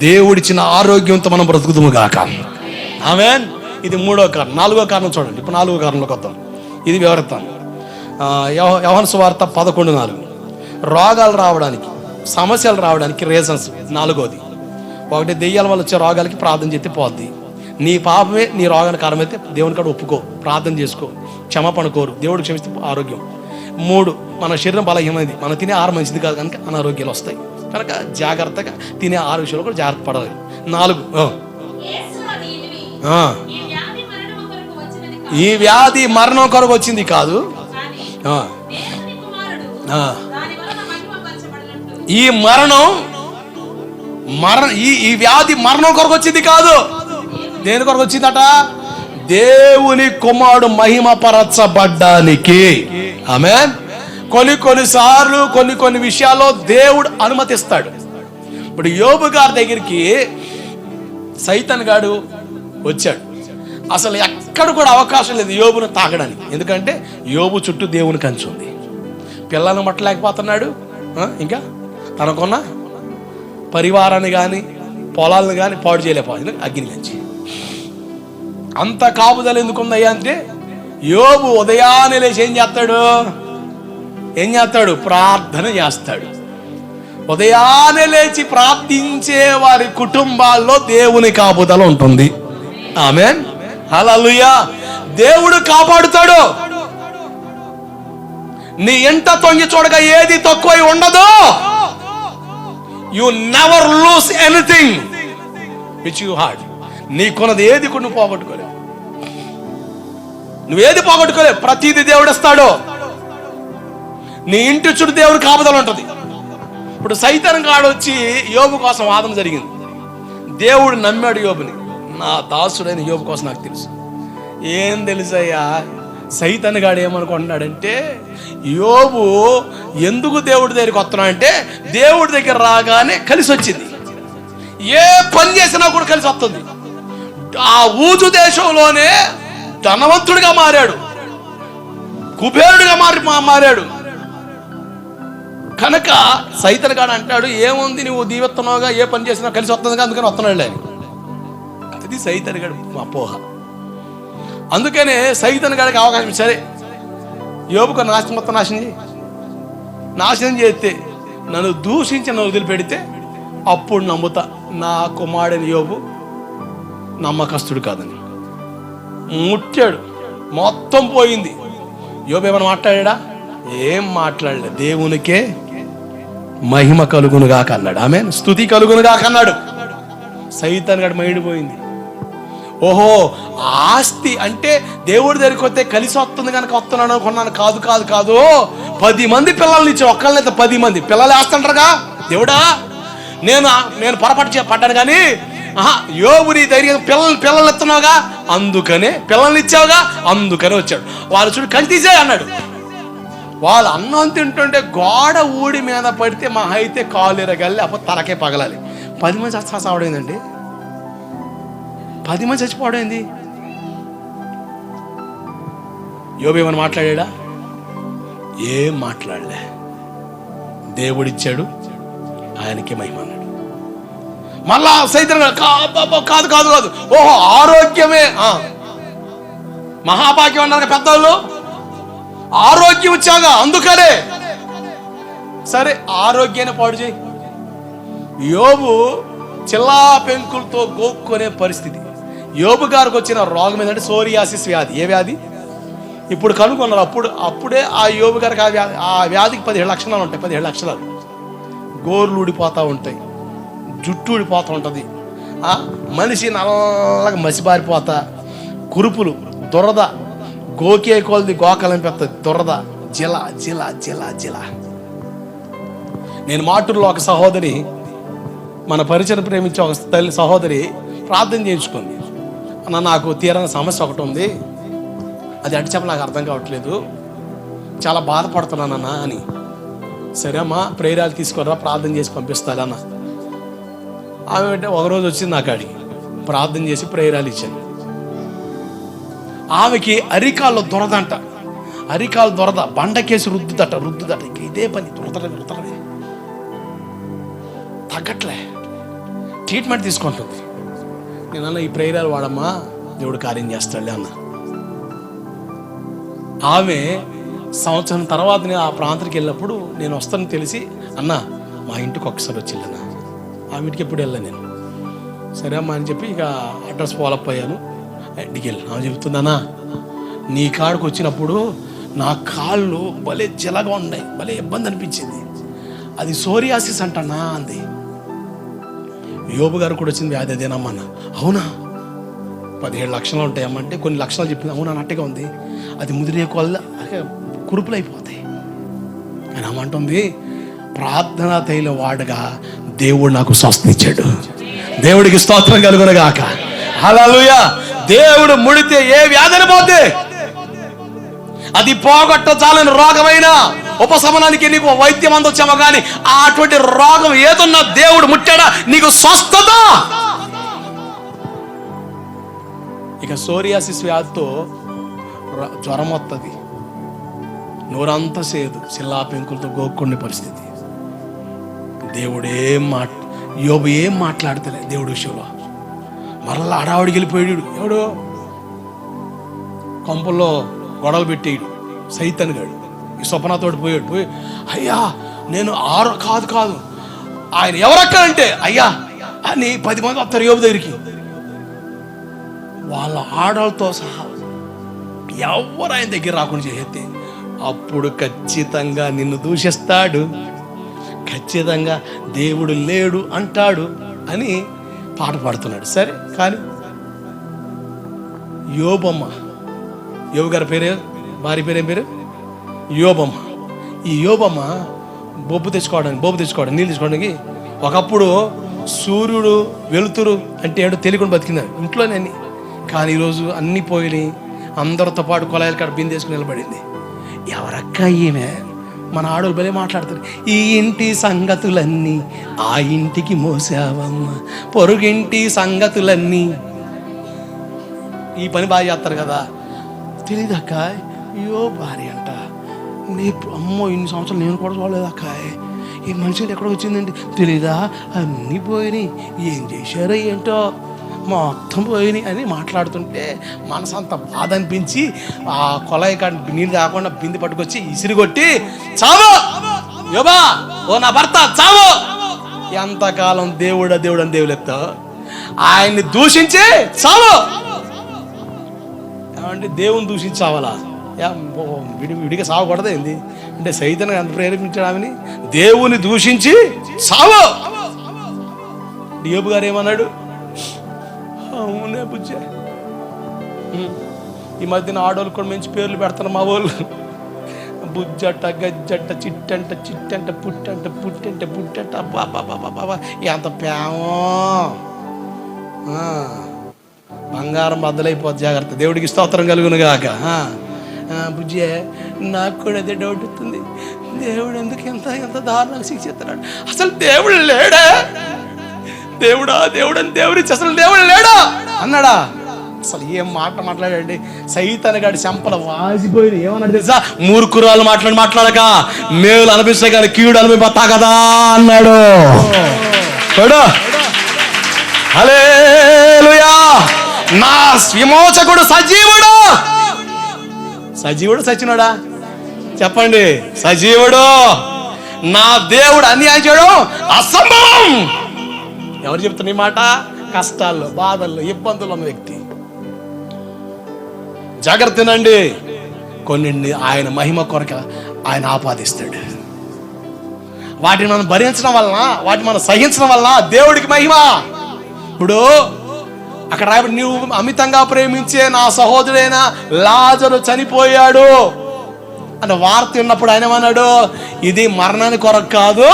దేవుడిచ్చిన ఆరోగ్యంతో మనం బ్రతుకుతాము గాక. ఆమేన్. ఇది 3వ కారణం. 4వ కారణం చూడండి. ఇప్పుడు 4వ కారణంలోకి వద్దాం. ఇది వివరిస్తాను. యోహాను సువార్త 11:4. రోగాలు రావడానికి, సమస్యలు రావడానికి రీజన్స్ 4వది. ఒకటి, దెయ్యాల వల్ల వచ్చే రోగాలకి ప్రార్థన చేస్తే పోద్ది. నీ పాపమే నీ రోగానికి కారణమైతే దేవుని కాడ ఒప్పుకో, ప్రార్థన చేసుకో, క్షమాపణ కోరు, దేవుడు క్షమిస్తే ఆరోగ్యం. 3, మన శరీరం బలహీనమైంది, మనం తినే ఆహారం మంచిది కాదు కనుక అనారోగ్యాలు వస్తాయి. కనుక జాగ్రత్తగా తినే ఆహార విషయంలో కూడా జాగ్రత్త పడాలి. 4, ఈ వ్యాధి మరణం కొరకు వచ్చింది కాదు, ఈ వ్యాధి మరణం కొరకు వచ్చింది కాదు. దేని కొరకు వచ్చిందట? దేవుని కుమారుడు మహిమపరచబడ్డానికి. ఆమేన్. కొన్నిసార్లు కొన్ని విషయాల్లో దేవుడు అనుమతిస్తాడు. ఇప్పుడు యోబు గారి దగ్గరికి సైతాన్ గాడు వచ్చాడు. అసలు ఎక్కడ కూడా అవకాశం లేదు యోబును తాకడానికి. ఎందుకంటే యోబు చుట్టూ దేవుని కంచి ఉంది. పిల్లలను మట్టలేకపోతున్నాడు, ఇంకా తనకున్న పరివారాన్ని కానీ పొలాలను కానీ పాడు చేయలేకపోయింది అగ్ని కంచి. అంత కాపుదల ఎందుకుందయ్యా అంటే యోబు ఉదయాన్నే లేచి ఏం చేస్తాడు? ప్రార్థన చేస్తాడు. ఉదయాన్నే లేచి ప్రార్థించే వారి కుటుంబాల్లో దేవుని కాపుదల ఉంటుంది. ఆమేన్. హల్లెలూయా. దేవుడు కాపాడుతాడు. నీ ఇంట తొంగి చూడగా ఏది తక్కువై ఉండదు. You never lose anything which you had. నీకున్నది ఏది కూడా నువ్వు పోగొట్టుకోలేవు. నువ్వేది పోగొట్టుకోలేవు. ప్రతిదీ దేవుడు ఇస్తాడు. నీ ఇంటి చుట్టూ దేవుడు కాపుదల ఉంటుంది. ఇప్పుడు సైతాన్ గాడు వచ్చి యోబు కోసం వాదన జరిగింది. దేవుడు నమ్మాడు యోబుని. నా దాసుడైన యోబు కోసం నాకు తెలుసు. ఏం తెలుసయ్యా? సైతాన్ గాడు ఏమనుకుంటున్నాడంటే యోబు ఎందుకు దేవుడి దగ్గరికి వస్తున్నాడు అంటే దేవుడి దగ్గర రాగానే కలిసి వచ్చింది. ఏ పని చేసినా కూడా కలిసి వస్తుంది. ఆ ఊజు దేశంలోనే ధనవంతుడిగా మారాడు, కుబేరుడిగా మారాడు. కనుక సైతాన్ గాడు అంటాడు, ఏముంది నువ్వు దీవెత్తనావుగా, ఏ పని చేసినా కలిసి వస్తుంది, అందుకని వస్తున్నాడు అని. అది సైతాన్ గాడు అపోహ. అందుకనే సైతాన్ గాడికి అవకాశం, సరే యోబుకు మొత్తం నాశనం చేస్తే నన్ను దూషించి నన్ను వదిలిపెడితే అప్పుడు నమ్ముతా నా కుమారుడని యోబు నమ్మకస్తుడు కాదని. ముట్టాడు, మొత్తం పోయింది. యోబు ఏమైనా మాట్లాడా? ఏం మాట్లాడలే. దేవునికే మహిమ కలుగునుగాక అన్నాడు. ఆమేన్. స్తుతి కలుగునుగాక అన్నాడు. సైతాన్ గడి మైండ్ పోయింది. ఓహో, ఆస్తి అంటే దేవుడి దగ్గరికి వస్తే కలిసి వస్తుంది కనుక వస్తున్నాను అనుకున్నాను. కాదు 10 మంది పిల్లల్ని ఇచ్చి ఒక్కళ్ళైతే 10 మంది పిల్లలు వేస్తుంటారుగా. దేవుడా, నేను పొరపాటు పడ్డాను కానీ యోబుని ధైర్యం పిల్లలు ఎత్తున్నావుగా, అందుకనే పిల్లల్ని ఇచ్చావుగా, అందుకనే వచ్చాడు. వాళ్ళు చూడు కంటి తీసే అన్నాడు. వాళ్ళు అన్నం తింటుంటే గోడ ఊడి మీద పడితే మా అయితే కాలు ఎరగాలి, అప్పుడు తలకే పగలాలి. 10 మంది చచ్చిపోవడైందండి. 10 మంది చచ్చిపోవడైంది. యోబు ఏమని మాట్లాడా? ఏం మాట్లాడలే. దేవుడిచ్చాడు, ఆయనకే మహిమ అన్నాడు. మళ్ళా సైతం కాదు. ఓహో, ఆరోగ్యమే మహాభాగ్యం అన్నారు పెద్దవాళ్ళు. ఆరోగ్యం వచ్చాగా అందుకనే. సరే ఆరోగ్యాన్ని పాడు చేయి. యోబు చిల్లా పెంకులతో గోక్కునే పరిస్థితి. యోబు గారికి వచ్చిన రోగం ఏంటంటే సోరియాసిస్ వ్యాధి. ఏ వ్యాధి? ఇప్పుడు కనుక్కున్నారు. అప్పుడే ఆ యోబు గారికి ఆ వ్యాధికి 17 లక్షణాలు ఉంటాయి. 17 లక్షణాలు. గోర్లు ఊడిపోతూ ఉంటాయి, జుట్టు ఊడిపోతూ ఉంటుంది, మనిషి నల్లగా మసిబారిపోతా, కురుపులు, దురద, గోకే కొలది గోకలం పెద్దది, దురద, జిల జిల జిల జిల. నేను మాటూరులో ఒక సహోదరి, మన పరిచయం ప్రేమించే ఒక తల్లి సహోదరి ప్రార్థన చేయించుకుంది. అన్న నాకు తీరని సమస్య ఒకటి ఉంది, అది అటు చెప్ప నాకు అర్థం కావట్లేదు, చాలా బాధపడుతున్నానన్నా అని. సరే అమ్మా ప్రేరాలు తీసుకురా, ప్రార్థన చేసి పంపిస్తానన్న. ఆమె ఒకరోజు వచ్చింది నా కాడికి, ప్రార్థన చేసి ప్రేరాలు ఇచ్చాను. ఆమెకి అరికాల్లో దొరదంట, అరికాలు దొరద, బండకేసి రుద్దుదట. ఇదే పని, రుద్దడమే తగ్గట్లే, ట్రీట్మెంట్ తీసుకుంటుంది. నేనన్నా ఈ ప్రేరాలు వాడమ్మా, దేవుడు కార్యం చేస్తాడులే అన్న. ఆమె సంవత్సరం తర్వాత నేను ఆ ప్రాంతానికి వెళ్ళినప్పుడు నేను వస్తానని తెలిసి, అన్న మా ఇంటికి ఒకసారి వచ్చిందన్న. ఆ ఇంటికి ఎప్పుడు వెళ్ళాను నేను. సరే అమ్మా అని చెప్పి ఇక అడ్రస్ ఫాలోఅప్ అయ్యాను. ఇంటికి వెళ్ళి ఆమె చెబుతుందన్నా, నీ కాడికి వచ్చినప్పుడు నా కాళ్ళు భలే జిలగా ఉన్నాయి, భలే ఇబ్బంది అనిపించింది, అది సోరియాసిస్ అంటన్నా అంది. యోబు గారు కూడా వచ్చింది వ్యాధి అదేనమ్మా అన్న. అవునా, 17 లక్షణాలు ఉంటాయమ్మా అంటే కొన్ని లక్షణాలు చెప్పింది. అవునా అన్నట్టుగా ఉంది, అది ముదిరే కొల్ల కురుపులు అయిపోతాయి అని అమ్మంటుంది. ప్రార్థనా తైల వాడగా దేవుడు నాకు స్వస్థ ఇచ్చాడు. దేవుడికి స్తోత్రం కలుగునగాక. హల్లెలూయా. దేవుడు ముడితే ఏ వ్యాధిని పోతే అది పోగొట్టజాలని రోగమైన ఉపశమనానికి నీకు వైద్యం అందొచ్చామో కానీ అటువంటి రోగం ఏదన్నా దేవుడు ముట్టాడా నీకు స్వస్థత. ఇక సోరియాసిస్ వ్యాధితో జ్వరం వస్తుంది, నోరంతా సేదు, చిల్లా పెంకులతో గోక్కుండే పరిస్థితి. యోబు ఏం మాట్లాడతలే దేవుడి విషయంలో. మరలా అడావుడికి వెళ్ళిపోయాడు. ఎవడు కొంపల్లో గొడవలు పెట్టేయడు సైతాన్ గాడు. ఈ స్వప్నతోటి పోయి అయ్యా నేను కాదు ఆయన ఎవరక్కడంటే అయ్యా అని 10 మంది వస్తారు యోబు దగ్గరికి. వాళ్ళ ఆడలతో సహా ఎవరు ఆయన దగ్గర రాకుండా చేస్తే అప్పుడు ఖచ్చితంగా నిన్ను దూషిస్తాడు, ఖచ్చితంగా దేవుడు లేడు అంటాడు అని పాట పాడుతున్నాడు. సరే కానీ యోబు గారి పేరు, భార్య పేరు ఏం పేరు? యోబమ్మ. ఈ యోబమ్మ బొబ్బు తెచ్చుకోవడానికి నీళ్ళు తెచ్చుకోవడానికి ఒకప్పుడు సూర్యుడు వెలుతురు అంటే ఏంటో తెలియకుండా బతికినారు ఇంట్లోనే. కానీ ఈరోజు అన్నీ పోయినాయి, అందరితో పాటు కొలాయిల కాడ బిందేసుకుని నిలబడింది. ఎవరక్క ఈమె? మన ఆడోళ్ళు భలే మాట్లాడతారు. ఈ ఇంటి సంగతులన్నీ ఆ ఇంటికి మోసావమ్మ, పొరుగింటి సంగతులన్నీ. ఈ పని బాగా చేస్తారు కదా. తెలీదక్క, అయ్యో భార్య అంట, అమ్మో ఇన్ని సంవత్సరాలు నేను కూడా చూడలేదు అక్క, ఈ మనిషి ఎక్కడికి వచ్చిందండి తెలీదా, అన్నీ పోయినాయి, ఏం చేశారో ఏంటో మొత్తం పోయినాయి అని మాట్లాడుతుంటే మనసు అంత బాధ అనిపించి ఆ కొలాయి కాడ నీళ్ళు కాకుండా బింది పట్టుకొచ్చి ఇసిరి కొట్టి, చావు యోబా, ఓ నా భర్త చావు. ఎంతకాలం దేవుడు అని దేవులెత్తావు, ఆయన్ని దూషించి చావు. ఏమంటే దేవుని దూషించి చావాలా? విడిగా సావకూడదు ఏంది అంటే సైతాన్ని ఎంత ప్రేరేపించాడు ఆమెని? దేవుని దూషించి సావు. యోబు గారు ఏమన్నాడు? అవునే బుజ్జ, ఈ మధ్యన ఆడోళ్ళు కూడా మంచి పేర్లు పెడతారు మా వాళ్ళు. బుజ్జట, గజ్జట, చిట్టంట, పుట్టంట బాబా ఎంత ప్రేమో. బంగారం బద్దలైపోద్ది, జాగ్రత్త. దేవుడికి స్తోత్రం కలుగును గాక. బుజ్జే, నాకు కూడా అదే డౌట్ వస్తుంది, దేవుడు ఎందుకు ఎంత దారుణంగా శిక్షిస్తున్నాడు? అసలు దేవుడు లేడా? దేవుడు అని దేవుడిచ్చి అసలు దేవుడు లేడా అన్నాడా? అసలు ఏం మాట్లాడండి. సైతాన్ గాడి చెంపలు వాసిపోయిన. ఏమన్నాడు తెలుసా? మూర్ఖురాలు మాట్లాడక మేలు అనిపిస్తే కానీ కీడు అనిపిపోతా కదా అన్నాడు. హల్లెలూయా. నా విమోచకుడు సజీవుడు, సజీవుడు సచ్చినోడా? చెప్పండి. సజీవుడు. నా దేవుడు అన్యాయం చేయడం అసంభవం. ఎవరు చెప్తున్న ఈ మాట? కష్టాల్లో, బాధల్లో, ఇబ్బందులు ఉన్న వ్యక్తి. జాగ్రత్తనండి. కొన్ని ఆయన మహిమ కొరకు ఆయన ఆపాదిస్తాడు. వాటిని మనం భరించడం వలన, వాటిని మనం సహించడం వలన దేవుడికి మహిమ. ఇప్పుడు అక్కడ రాబడి, నువ్వు అమితంగా ప్రేమించే నా సహోదరుడైన లాజరు చనిపోయాడు అన్న వార్త విన్నప్పుడు ఆయన ఏమన్నాడు? ఇది మరణానికి కొరకు కాదు,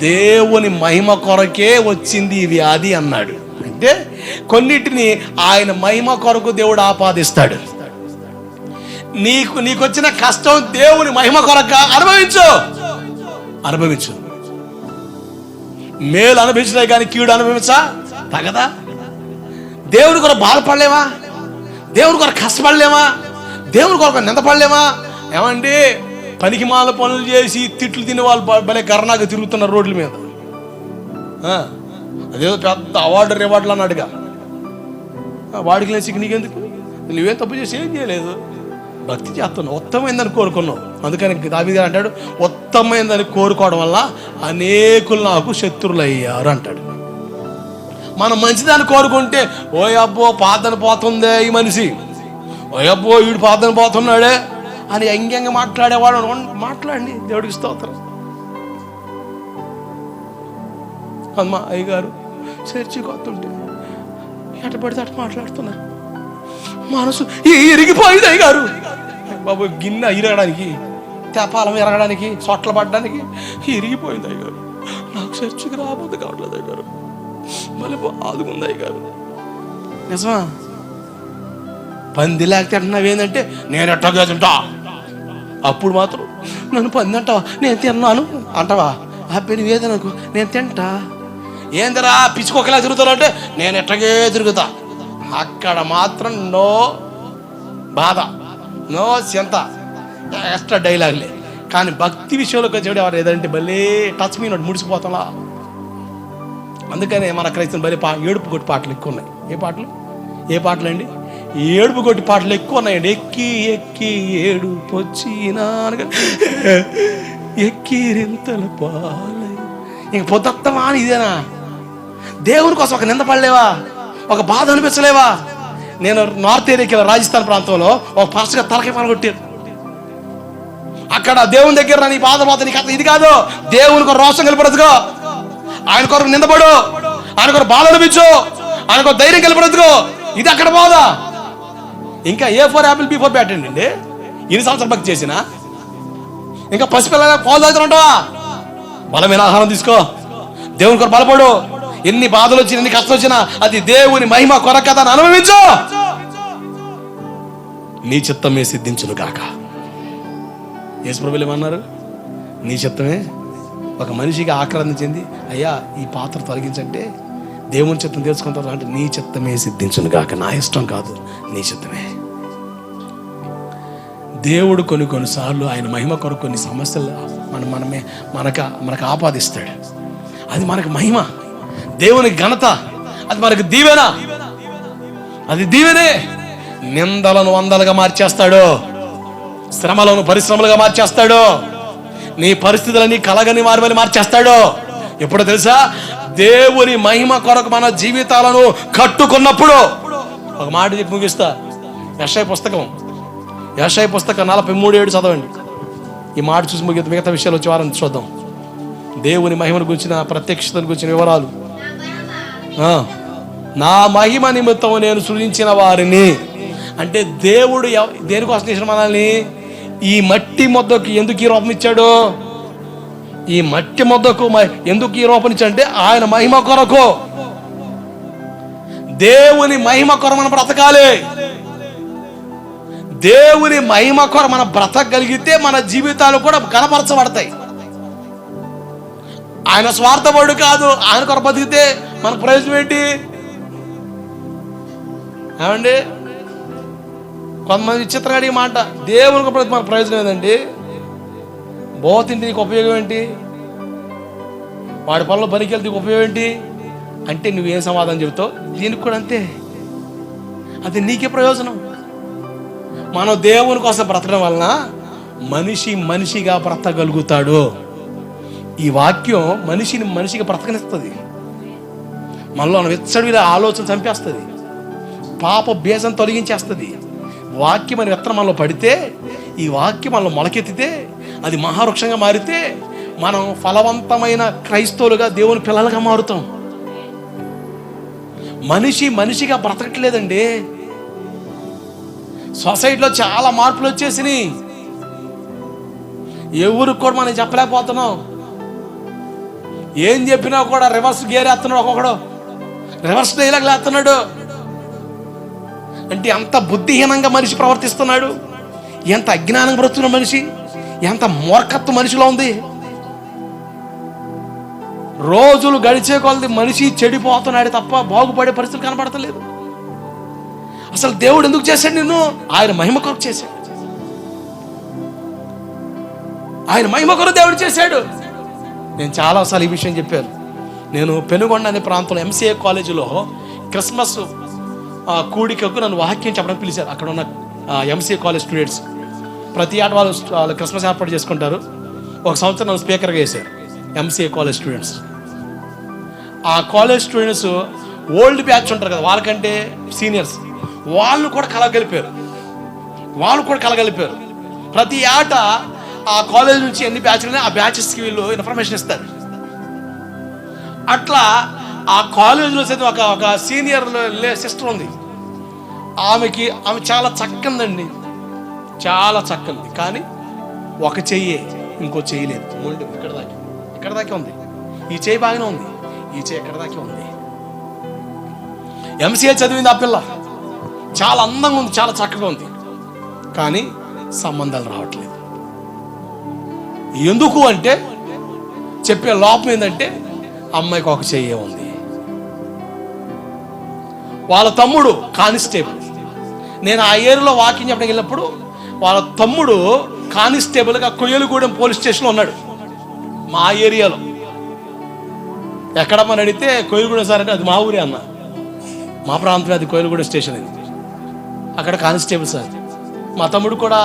దేవుని మహిమ కొరకే వచ్చింది ఈ వ్యాధి అన్నాడు. అంటే కొన్నిటిని ఆయన మహిమ కొరకు దేవుడు ఆపాదిస్తాడు. నీకు వచ్చిన కష్టం దేవుని మహిమ కొరక అనుభవించు. మేలు అనుభవించలే కానీ కీడు అనుభవించా తగదా? దేవుని కొరకు బాధపడలేమా? దేవుని కొరకు కష్టపడలేమా? దేవుని కొరకు నిందపడలేమా? ఏమండి, పనికి మాల పనులు చేసి తిట్లు తినే వాళ్ళు భలే కర్ణాగా తిరుగుతున్నారు రోడ్ల మీద. అదేదో పెద్ద అవార్డు రివార్డులు అన్నాడుగా. వాడికి లేచి నీకెందుకు? నువ్వేం తప్పు చేసి ఏం చేయలేదు, భక్తి చేస్తున్నావు, ఉత్తమైందని కోరుకున్నావు. అందుకని దావీదు గారు అంటాడు, ఉత్తమైందని కోరుకోవడం వల్ల అనేకులు నాకు శత్రువులు అయ్యారు అంటాడు. మనం మంచిదాన్ని కోరుకుంటే, ఓ అబ్బో పాతన పోతుందే ఈ మనిషి, ఓ అబ్బో వీడు పాతన పోతున్నాడే అని వ్యంగ్యంగా మాట్లాడేవాడు. మాట్లాడండి, దేవుడికి స్తోత్రం. అమ్మా అయ్యగారు చర్చికి వస్తుంటే ఎట పడితే అటు మాట్లాడుతున్నారు, మనసు ఇరిగిపోయింది అయ్యగారు. బాబు గిన్నె ఇరగడానికి, తెపాలం ఎరగడానికి, సొట్ల పడడానికి ఇరిగిపోయింది అయ్యగారు. నాకు చర్చికి రాబోద్దు కావట్లేదు అయ్యగారు, మళ్ళీ బాదుకుంది అయ్యగారు. నిజమా? పంది లేకపోతే అంటున్నావేందంటే నేను ఎట్టగా తింటా. అప్పుడు మాత్రం నన్ను పంది అంటావా, నేను తిన్నాను అంటావా? అబ్బాయి నువ్వేదనకు నేను తింటా. ఏందిరా పిచ్చుకోకలా తిరుగుతానంటే నేను ఎట్టగే తిరుగుతా. అక్కడ మాత్రం నో బాధ, నో చింత, ఎక్స్ట్రా డైలాగ్లే. కానీ భక్తి విషయంలోకి వచ్చేవాడు ఎవరు ఏదంటే భలే టచ్ మీ నోటి ముడిసిపోతాలా. అందుకనే మన క్రైస్తవులు భలే ఏడుపు కొట్టి పాటలు ఎక్కువ ఉన్నాయి. ఏ పాటలు అండి? ఏడుపు కొట్టి పాటలు ఎక్కువ ఉన్నాయండి. ఎక్కి ఎక్కి ఏడుపు వచ్చినా ఎక్కిరింతల పాలై, ఇంక పొద్దుత్తమా అని ఇదేనా? దేవుని కోసం ఒక నింద పడలేవా? ఒక బాధ అనిపించలేవా? నేను నార్త్ ఏరియాకి రాజస్థాన్ ప్రాంతంలో ఒక పాస్టర్ తలకాయ పగలగొట్టారు. అక్కడ దేవుని దగ్గర నీ బాధ నీకు అట్లా ఇది కాదు, దేవుని కొరకు రోషం కలిపడదుగో, ఆయన కొరకు నిందపడు, ఆయన కొరకు బాధ అనిపించు, ఆయన కొరకు ధైర్యం కలిపడదుగో. ఇది అక్కడ బాధ. ఇంకా A4 యాపిల్ B4 బ్యాటండి అండి. ఎన్ని సంవత్సరాలు భక్తి చేసినా ఇంకా పసిపిల్లగా పాలు తాగుతుంటావా? బలమైన ఆహారం తీసుకో, దేవుని కొరకు బలపడు. ఎన్ని బాధలు వచ్చినా, ఎన్ని కష్టం వచ్చినా అది దేవుని మహిమ కొరకదని అనుభవించు. నీ చిత్తమే సిద్ధించును గాక. యేసుప్రభులు ఏమన్నారు? నీ చిత్తమే. ఒక మనిషికి ఆక్రాంతి చెంది, అయ్యా ఈ పాత్ర తొలగించంటే దేవుని చిత్తం తెలుసుకుంటారు అంటే నీ చిత్తమే సిద్ధించును గాక, నా ఇష్టం కాదు, నీ చిత్తమే. దేవుడు కొన్నిసార్లు ఆయన మహిమ కొరకు కొన్ని సమస్యలు మనకు ఆపాదిస్తాడు. అది మనకు మహిమ, దేవుని ఘనత, అది మనకు దీవెన. అది దీవెనే. నిందలను వందలుగా మార్చేస్తాడు, శ్రమలను పరిశ్రమలుగా మార్చేస్తాడు, నీ పరిస్థితులని కలగని వారిని మార్చేస్తాడు. ఎప్పుడో తెలుసా? దేవుని మహిమ కొరకు మన జీవితాలను కట్టుకున్నప్పుడు. ఒక మాట చెప్పి ముగిస్తా. యెషయా పుస్తకం 43:7 చదవండి. ఈ మాట చూసి మిగతా విషయాలు వచ్చే వారం చూద్దాం. దేవుని మహిమను గురించిన, ప్రత్యక్షతను గురించిన వివరాలు. నా మహిమ నిమిత్తం నేను సృజించిన వారిని అంటే దేవుడు దేనికోసం చేసిన మనల్ని? ఈ మట్టి ముద్దకు ఎందుకు ఈ రూపం ఇచ్చాడు? ఈ మట్టి ముద్దకు ఎందుకు ఈ రూపం ఇచ్చాడంటే ఆయన మహిమ కొరకు. దేవుని మహిమ కొర మనం బ్రతకాలి. దేవుని మహిమ కొర మనం బ్రతకగలిగితే మన జీవితాలు కూడా కనపరచబడతాయి. ఆయన స్వార్థపడు కాదు, ఆయన కొర బతికితే మన ప్రయోజనం ఏంటి? ఏమండి, కొంతమంది విచిత్రంగా అడిగే మాట, దేవునికి మన ప్రయోజనం ఏంటండి? బోతింటి నీకు ఉపయోగం ఏంటి? వాడి పనులు పనికి వెళ్తే ఉపయోగం ఏంటి అంటే నువ్వేం సమాధానం చెబుతావు? దీనికి కూడా అంతే, అది నీకే ప్రయోజనం. మనం దేవుని కోసం బ్రతకడం వలన మనిషి మనిషిగా బ్రతకగలుగుతాడు. ఈ వాక్యం మనిషిని మనిషిగా బ్రతకనిస్తుంది. మనలో విచ్చడిగా ఆలోచన చంపేస్తుంది. పాప బీజం తొలగించేస్తుంది. వాక్యం అని విత్తనం మనలో పడితే, ఈ వాక్యం మనలో మొలకెత్తితే, అది మహావృక్షంగా మారితే మనం ఫలవంతమైన క్రైస్తవులుగా దేవుని పిల్లలుగా మారుతాం. మనిషి మనిషిగా బ్రతకట్లేదండి. సొసైటీలో చాలా మార్పులు వచ్చేసినాయి. ఎవరికి కూడా మనం చెప్పలేకపోతున్నాం. ఏం చెప్పినా కూడా రివర్స్ గేర్ వేస్తున్నాడు, ఒక్కొక్కడు రివర్స్ డైలాగ్ వేస్తున్నాడు. అంటే ఎంత బుద్ధిహీనంగా మనిషి ప్రవర్తిస్తున్నాడు, ఎంత అజ్ఞానం బ్రతున్న మనిషి, ఎంత మూర్ఖత్వం మనిషిలో ఉంది. రోజులు గడిచే కొలది మనిషి చెడిపోతున్నాడు తప్ప బాగుపడే పరిస్థితులు కనబడతలేదు. అసలు దేవుడు ఎందుకు చేశాడు నిన్ను? ఆయన మహిమ కొరకు చేశాడు. ఆయన మహిమ కొరకు దేవుడు చేశాడు. నేను చాలాసార్లు ఈ విషయం చెప్పాను. నేను పెనుగొండ అనే ప్రాంతంలో ఎంసీఏ కాలేజీలో క్రిస్మస్ కూడికకు నన్ను వాక్యం చెప్పడానికి పిలిచారు. అక్కడ ఉన్న ఎంసీఏ కాలేజ్ స్టూడెంట్స్ ప్రతి ఏట వాళ్ళు క్రిస్మస్ ఏర్పాటు చేసుకుంటారు. ఒక సంవత్సరం నన్ను స్పీకర్గా వేశారు ఎంసీఏ కాలేజ్ స్టూడెంట్స్. ఆ కాలేజ్ స్టూడెంట్స్ ఓల్డ్ బ్యాచ్ ఉంటారు కదా, వాళ్ళకంటే సీనియర్స్, వాళ్ళు కూడా కలగలిపారు. ప్రతి ఏట ఆ కాలేజ్ నుంచి ఎన్ని బ్యాచ్లు ఆ బ్యాచెస్కి వీళ్ళు ఇన్ఫర్మేషన్ ఇస్తారు. అట్లా ఆ కాలేజీలో చదివి ఒక సీనియర్ సిస్టర్ ఉంది. ఆమె చాలా చక్కనిదండి, చాలా చక్కనిది. కానీ ఒక చెయ్యే, ఇంకో చెయ్యి లేదు. మొండి ఇక్కడ దాకా ఉంది. ఈ చెయ్యి బాగానే ఉంది, ఈ చెయ్యి ఎక్కడ దాకా ఉంది. ఎంసీఏ చదివింది ఆ పిల్ల, చాలా అందంగా ఉంది, చాలా చక్కగా ఉంది. కానీ సంబంధాలు రావట్లేదు. ఎందుకు అంటే చెప్పే లోపం ఏంటంటే అమ్మాయికి ఒక చెయ్యే ఉంది. వాళ్ళ తమ్ముడు కానిస్టేబుల్. నేను ఆ ఏరియాలో వాకింగ్ చెప్పడానికి వెళ్ళినప్పుడు వాళ్ళ తమ్ముడు కానిస్టేబుల్గా కొయ్యలగూడెం పోలీస్ స్టేషన్లో ఉన్నాడు, మా ఏరియాలో. ఎక్కడమ్మని అడిగితే కొయ్యలగూడెం సార్ అంటే అది మా ఊరే అన్న, మా ప్రాంతం అది కొయ్యలగూడెం స్టేషన్ అది. అక్కడ కానిస్టేబుల్ సార్. మా తమ్ముడు కూడా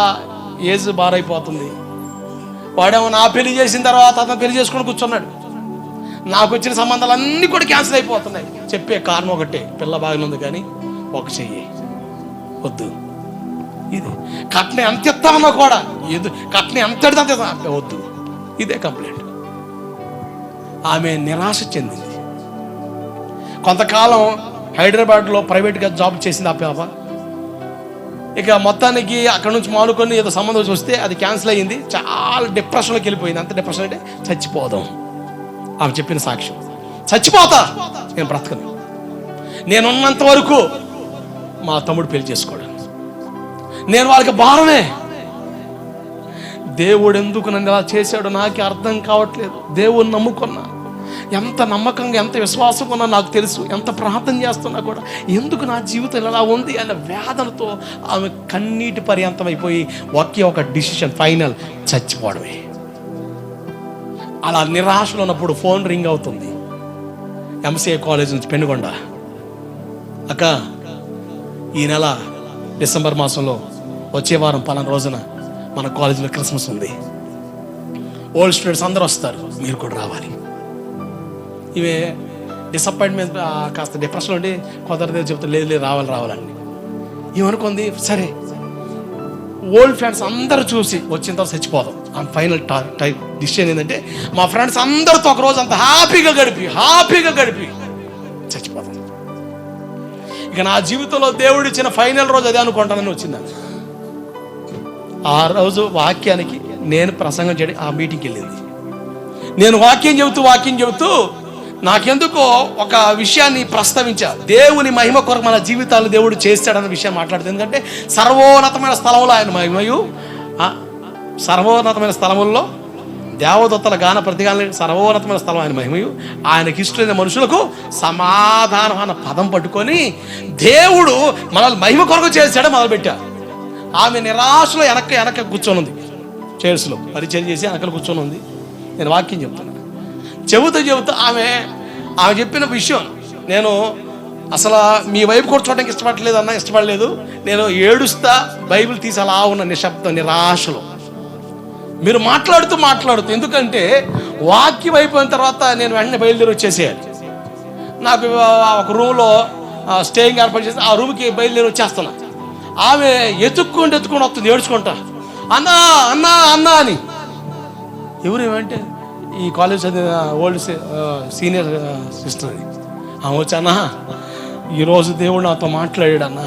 ఏజ్ బారైపోతుంది. వాడేమో నా పెళ్లి చేసిన తర్వాత అతను పెళ్లి చేసుకొని కూర్చున్నాడు. నాకు వచ్చిన సంబంధాలన్నీ కూడా క్యాన్సిల్ అయిపోతున్నాయి. చెప్పే కారణం ఒకటే, పిల్ల బాగానే ఉంది కానీ ఒక చెయ్యి వద్దు. ఇది కట్నం ఎంత ఇస్తామన్నా కూడా కట్నం ఎంత అంటే వద్దు. ఇదే కంప్లైంట్. ఆమె నిరాశ చెందింది. కొంతకాలం హైదరాబాద్లో ప్రైవేట్గా జాబ్ చేసింది ఆ పాప. ఇక మొత్తానికి అక్కడ నుంచి మానుకొని ఏదో సంబంధం చూస్తే అది క్యాన్సిల్ అయ్యింది. చాలా డిప్రెషన్లోకి వెళ్ళిపోయింది. అంత డిప్రెషన్ అంటే చచ్చిపోదాం. ఆమె చెప్పిన సాక్ష్యం, చచ్చిపోతా, నేను బ్రతకను, నేనున్నంత వరకు మా తమ్ముడు పెళ్లి చేసుకోవడం, నేను వాళ్ళకి భారమే. దేవుడు ఎందుకు నన్ను ఇలా చేశాడో నాకే అర్థం కావట్లేదు. దేవుడిని నమ్ముకున్నా, ఎంత నమ్మకంగా ఎంత విశ్వాసం ఉన్నా నాకు తెలుసు, ఎంత ప్రార్థన చేస్తున్నా కూడా ఎందుకు నా జీవితం ఇలా ఉంది అన్న వేదనతో ఆమె కన్నీటి పర్యంతం అయిపోయి ఒకే ఒక డిసిషన్, ఫైనల్, చచ్చిపోవడమే. అలా నిరాశలో ఉన్నప్పుడు ఫోన్ రింగ్ అవుతుంది. ఎంసీఏ కాలేజ్ నుంచి పెనుగొండ. అక్క, ఈ నెల డిసెంబర్ మాసంలో వచ్చే వారం పలానా రోజున మన కాలేజీలో క్రిస్మస్ ఉంది. ఓల్డ్ స్టూడెంట్స్ అందరూ వస్తారు, మీరు కూడా రావాలి. ఇవే డిసప్పాయింట్మెంట్, కాస్త డిప్రెషన్లో ఉండి కుదరదే చెప్తే లేదు రావాలని ఏమనుకుంది. సరే, ఓల్డ్ ఫ్రెండ్స్ అందరూ చూసి వచ్చిన తర్వాత చచ్చిపోదాం. ఆ ఫైనల్ డిసిషన్ ఏంటంటే మా ఫ్రెండ్స్ అందరితో ఒక రోజు అంత హ్యాపీగా గడిపి చచ్చిపోదాం. ఇక నా జీవితంలో దేవుడు ఇచ్చిన ఫైనల్ రోజు అదే అనుకుంటానని వచ్చింది. ఆ రోజు వాక్యానికి నేను ప్రసంగం చేయడం ఆ మీటింగ్కి వెళ్ళింది. నేను వాక్యం చెబుతూ నాకెందుకో ఒక విషయాన్ని ప్రస్తావించా. దేవుని మహిమ కొరకు మన జీవితాలు దేవుడు చేస్తాడన్న విషయం మాట్లాడుతుంది. ఎందుకంటే సర్వోన్నతమైన స్థలంలో ఆయన మహిమయు, సర్వోన్నతమైన స్థలముల్లో దేవదత్తల గాన ప్రతిగాన సర్వోన్నతమైన స్థలం ఆయన మహిమయు, ఆయనకి ఇష్టమైన మనుషులకు సమాధానం అన్న పదం పట్టుకొని దేవుడు మనల్ని మహిమ కొరకు చేశాడో మొదలుపెట్టా. ఆమె నిరాశలో వెనక కూర్చొని ఉంది, చైర్స్లో పరిచయం చేసి వెనకలు కూర్చొని ఉంది. నేను వాక్యం చెబుతా ఆమె చెప్పిన విషయం నేను అసలు మీ వైపు కూడా చూడడానికి ఇష్టపడలేదు అన్న, ఇష్టపడలేదు. నేను ఏడుస్తా బైబిల్ తీసి అలా ఉన్న నిశ్శబ్దం, నిరాశలో మీరు మాట్లాడుతూ ఎందుకంటే వాక్యం అయిపోయిన తర్వాత నేను వెంటనే బయలుదేరి వచ్చేసేయాలి. నాకు ఒక రూమ్లో స్టేయింగ్ ఏర్పాటు చేసి ఆ రూమ్కి బయలుదేరి వచ్చేస్తున్నా. ఆమె ఎత్తుక్కొని వస్తుంది ఏడ్చుకుంటా, అన్నా అన్నా అన్నా అని. ఎవరేమంటే ఈ కాలేజ్ చదివిన ఓల్డ్ సీనియర్ సిస్టర్ అని. ఆమె వచ్చానా, ఈరోజు దేవుడు నాతో మాట్లాడాడు అన్న,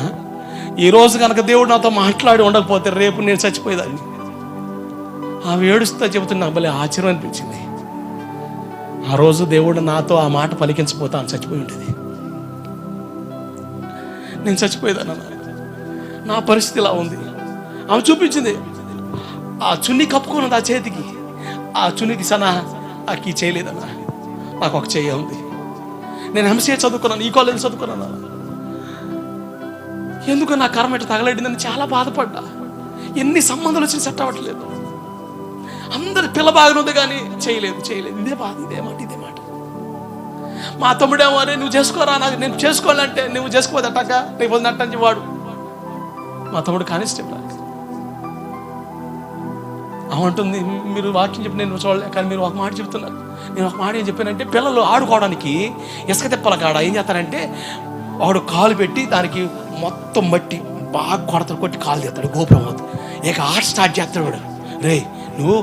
ఈరోజు కనుక దేవుడు నాతో మాట్లాడి ఉండకపోతే రేపు నేను చచ్చిపోయేదాన్ని. ఆమె ఏడుస్తా చెబుతున్నా, నాకు భలే ఆశ్చర్యం అనిపించింది. ఆ రోజు దేవుడు నాతో ఆ మాట పలికించకపోతే ఆమె చచ్చిపోయి ఉంటుంది, నేను చచ్చిపోయేదాన్ని. నా పరిస్థితి ఇలా ఉంది. ఆమె చూపించింది, ఆ చున్నీ కప్పుకున్నది ఆ చేతికి, ఆ చున్నీ తీసానా, ఆ కీ చేయలేదన్నా, నాకు ఒక చెయ్యి ఉంది. నేను ఎంసీఏ చదువుకున్నాను, ఈ కాలేజ్ చదువుకున్నాను, ఎందుకు నా కర్మ ఇట్లా తగలడిందని చాలా బాధపడ్డా. ఎన్ని సంబంధాలు వచ్చి సెట్ అవ్వట్లేదు, అందరి పిల్ల బాగానే ఉంది కానీ చేయలేదు. ఇదే బాధ, ఇదే మాట. మా తమ్ముడేమో, అరే నువ్వు చేసుకోరా, నేను చేసుకోవాలంటే నువ్వు చేసుకోవద్దు అట్టాక నీకు వదినట్టని వాడు. మా తమ్ముడు కానిస్టేబుల్. అవంటుంది, మీరు వాక్యం చెప్పి నేను చూడలే, కానీ మీరు ఒక మాట చెప్తున్నారు. నేను ఒక మాట ఏం చెప్పానంటే, పిల్లలు ఆడుకోవడానికి ఇసుక తిప్పల కాడ ఏం చేస్తారంటే, వాడు కాలు పెట్టి దానికి మొత్తం మట్టి బాగా కొట్టి కాలు తీస్తాడు, గోపురం అవుతుంది. ఇక ఆట స్టార్ట్ చేస్తాడు వాడు. రే నువ్వు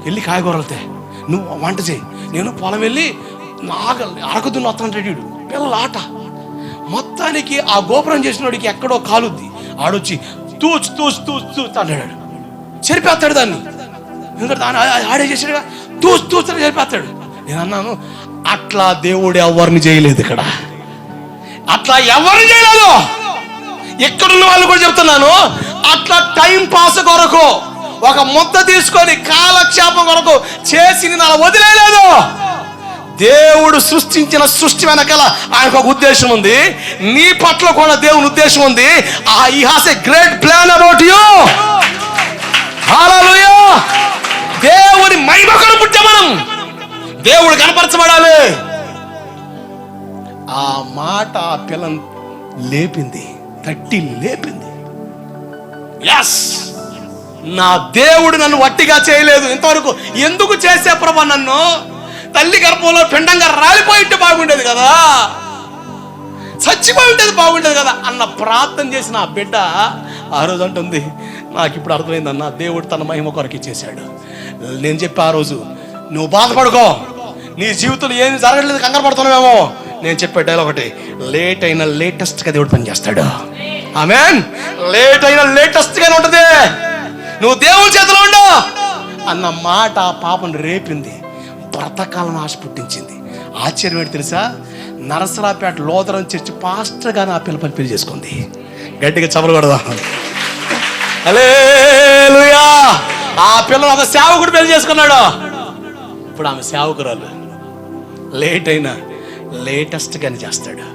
వెళ్ళి కాయగూరలతే, నువ్వు వంట చేయి, నేను పొలం వెళ్ళి అరకుదున్న వస్తానంటాడు వీడు. పిల్లల ఆట మొత్తానికి ఆ గోపురం చేసిన వాడికి ఎక్కడో కాలుద్ది, ఆడొచ్చి తూచు అన్నాడు, చెరిపేస్తాడు దాన్ని. ఎందుకంటే దాన్ని ఆడే చేసాడుగా, తూచు చెరిపేస్తాడు. నేను అన్నాను, అట్లా దేవుడు ఎవరిని చేయలేదు ఇక్కడ, అట్లా ఎవరిని చేయలేదు. ఎక్కడున్న వాళ్ళు కూడా చెప్తున్నాను, అట్లా టైం పాస్ కొరకు ఒక ముద్ద తీసుకొని కాలక్షేపం కొరకు చేసి అలా వదిలేదు. దేవుడు సృష్టించిన సృష్టి వెనకాల ఆయనకు ఒక ఉద్దేశం ఉంది, నీ పట్ల కూడా దేవుని ఉద్దేశం ఉంది. He has a great plan about you. Hallelujah. దేవుని మహిమ కొరకు పుట్టాం మనం, దేవుడు కనపరచబడాలి. ఆ మాట ఆ పిల్లని లేపింది, తట్టి లేపింది. ఎస్, నా దేవుడు నన్ను వట్టిగా చేయలేదు ఇంతవరకు. ఎందుకు చేసే ప్రభా, నన్ను తల్లి గర్భంలో పిండంగా రాలిపోయింటే బాగుండేది కదా, చచ్చిపోయి ఉండేది బాగుండేది కదా అన్న ప్రార్థన చేసిన ఆ బిడ్డ ఆ రోజు అంటుంది, నాకు ఇప్పుడు అర్థమైందన్న, దేవుడు తన మహిమ కొరకు ఇచ్చేశాడు. నేను చెప్పి ఆ రోజు, నువ్వు బాధపడుకో, నీ జీవితంలో ఏమి జరగట్లేదు, కంగారు పడుతున్నావేమో. నేను చెప్పే డైలాగ్ ఒకటి, లేట్ అయినా లేటెస్ట్గా దేవుడు పని చేస్తాడు. ఆమేన్. లేట్ అయినా లేటెస్ట్గానే ఉంటుంది, నువ్వు దేవుని చేతిలో ఉండు అన్న మాట ఆ పాపను రేపింది, బ్రతకాలను ఆశ పుట్టించింది. ఆశ్చర్యం ఏంటి తెలుసా, నరసరాపేట లోదరం చర్చి పాస్టర్గా నా పిల్ల పెళ్లి చేసుకుంది. గట్టిగా చపలు కొడదాం. హల్లెలూయా. ఆ పిల్లలు ఒక సేవకుడు పెళ్లి చేసుకున్నాడు, ఇప్పుడు ఆమె సేవకురాలు. లేట్ అయినా లేటెస్ట్గానే చేస్తాడు.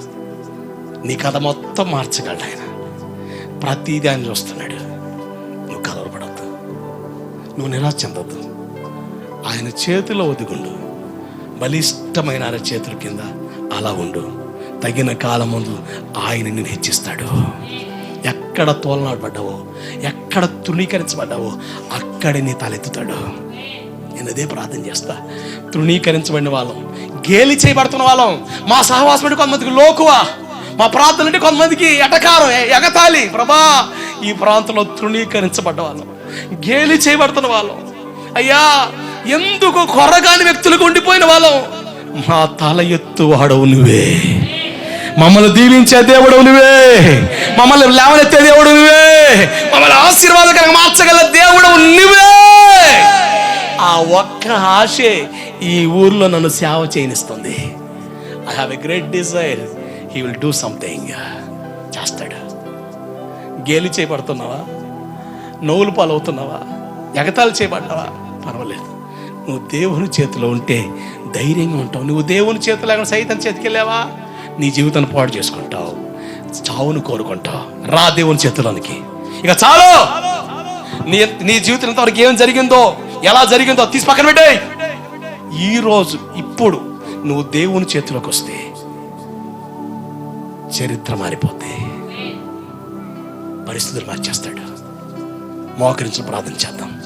నీ కథ మొత్తం మార్చగలడు ఆయన, ప్రతిదీ ఆయన చూస్తున్నాడు. నువ్వు కలవరపడద్దు, నువ్వు నిరాశ చెందొద్దు. ఆయన చేతిలో ఒదిగుండు, బలిష్టమైన ఆయన చేతుల కింద అలా ఉండు. తగిన కాలం ముందు ఆయన నిన్ను హెచ్చిస్తాడు. ఎక్కడ తోలనాడబడ్డావో, ఎక్కడ తృణీకరించబడ్డావో అక్కడే నీ తలెత్తుతాడు. నేను అదే ప్రార్థన చేస్తా. తృణీకరించబడిన వాళ్ళం, గేలి చేయబడుతున్న వాళ్ళం, మా సహవాసం అంటే కొంతమందికి లోకువా, మా ప్రార్థన అంటే కొంతమందికి ఎటకారం, ఎగతాళి. ప్రభా, ఈ ప్రాంతంలో తృణీకరించబడ్డ వాళ్ళం, గేలి చేయబడుతున్న వాళ్ళం, అయ్యా ఎందుకు కొరగాని వ్యక్తులకు ఉండిపోయిన వాళ్ళం, మా తల ఎత్తు వాడవు నువ్వే, మమ్మల్ని దీవించే దేవుడు నువ్వే, మమ్మల్ని లేవనెత్తే దేవుడు నువ్వే, మమ్మల్ని ఆశీర్వాదకరంగా మార్చగల దేవుడు నువ్వే. ఆ ఒక్క ఆశే ఈ ఊర్లో నన్ను సేవ చేయనిస్తుంది. I have a great desire, he will do something. చేస్తాడు. గేలి చేయబడుతున్నావా, నవ్వులు పాలు అవుతున్నావా, ఎగతాలు చేయబడ్డావా, పర్వాలేదు. నువ్వు దేవుని చేతిలో ఉంటే ధైర్యంగా ఉంటావు. నువ్వు దేవుని చేతిలో లేకుండా సైతం చేతికి వెళ్ళావా, నీ జీవితాన్ని పాడు చేసుకుంటావు, చావును కోరుకుంటావు. రా దేవుని చేతిలోనికి. ఇక చాలు, నీ జీవితం ఇంతవరకు ఏం జరిగిందో, ఎలా జరిగిందో తీసి పక్కన పెట్టే. ఈరోజు ఇప్పుడు నువ్వు దేవుని చేతిలోకి వస్తే చరిత్ర మారిపోద్ది, పరిస్థితులు మార్చేస్తాడు. మోకరించి ప్రార్థన చేద్దాం.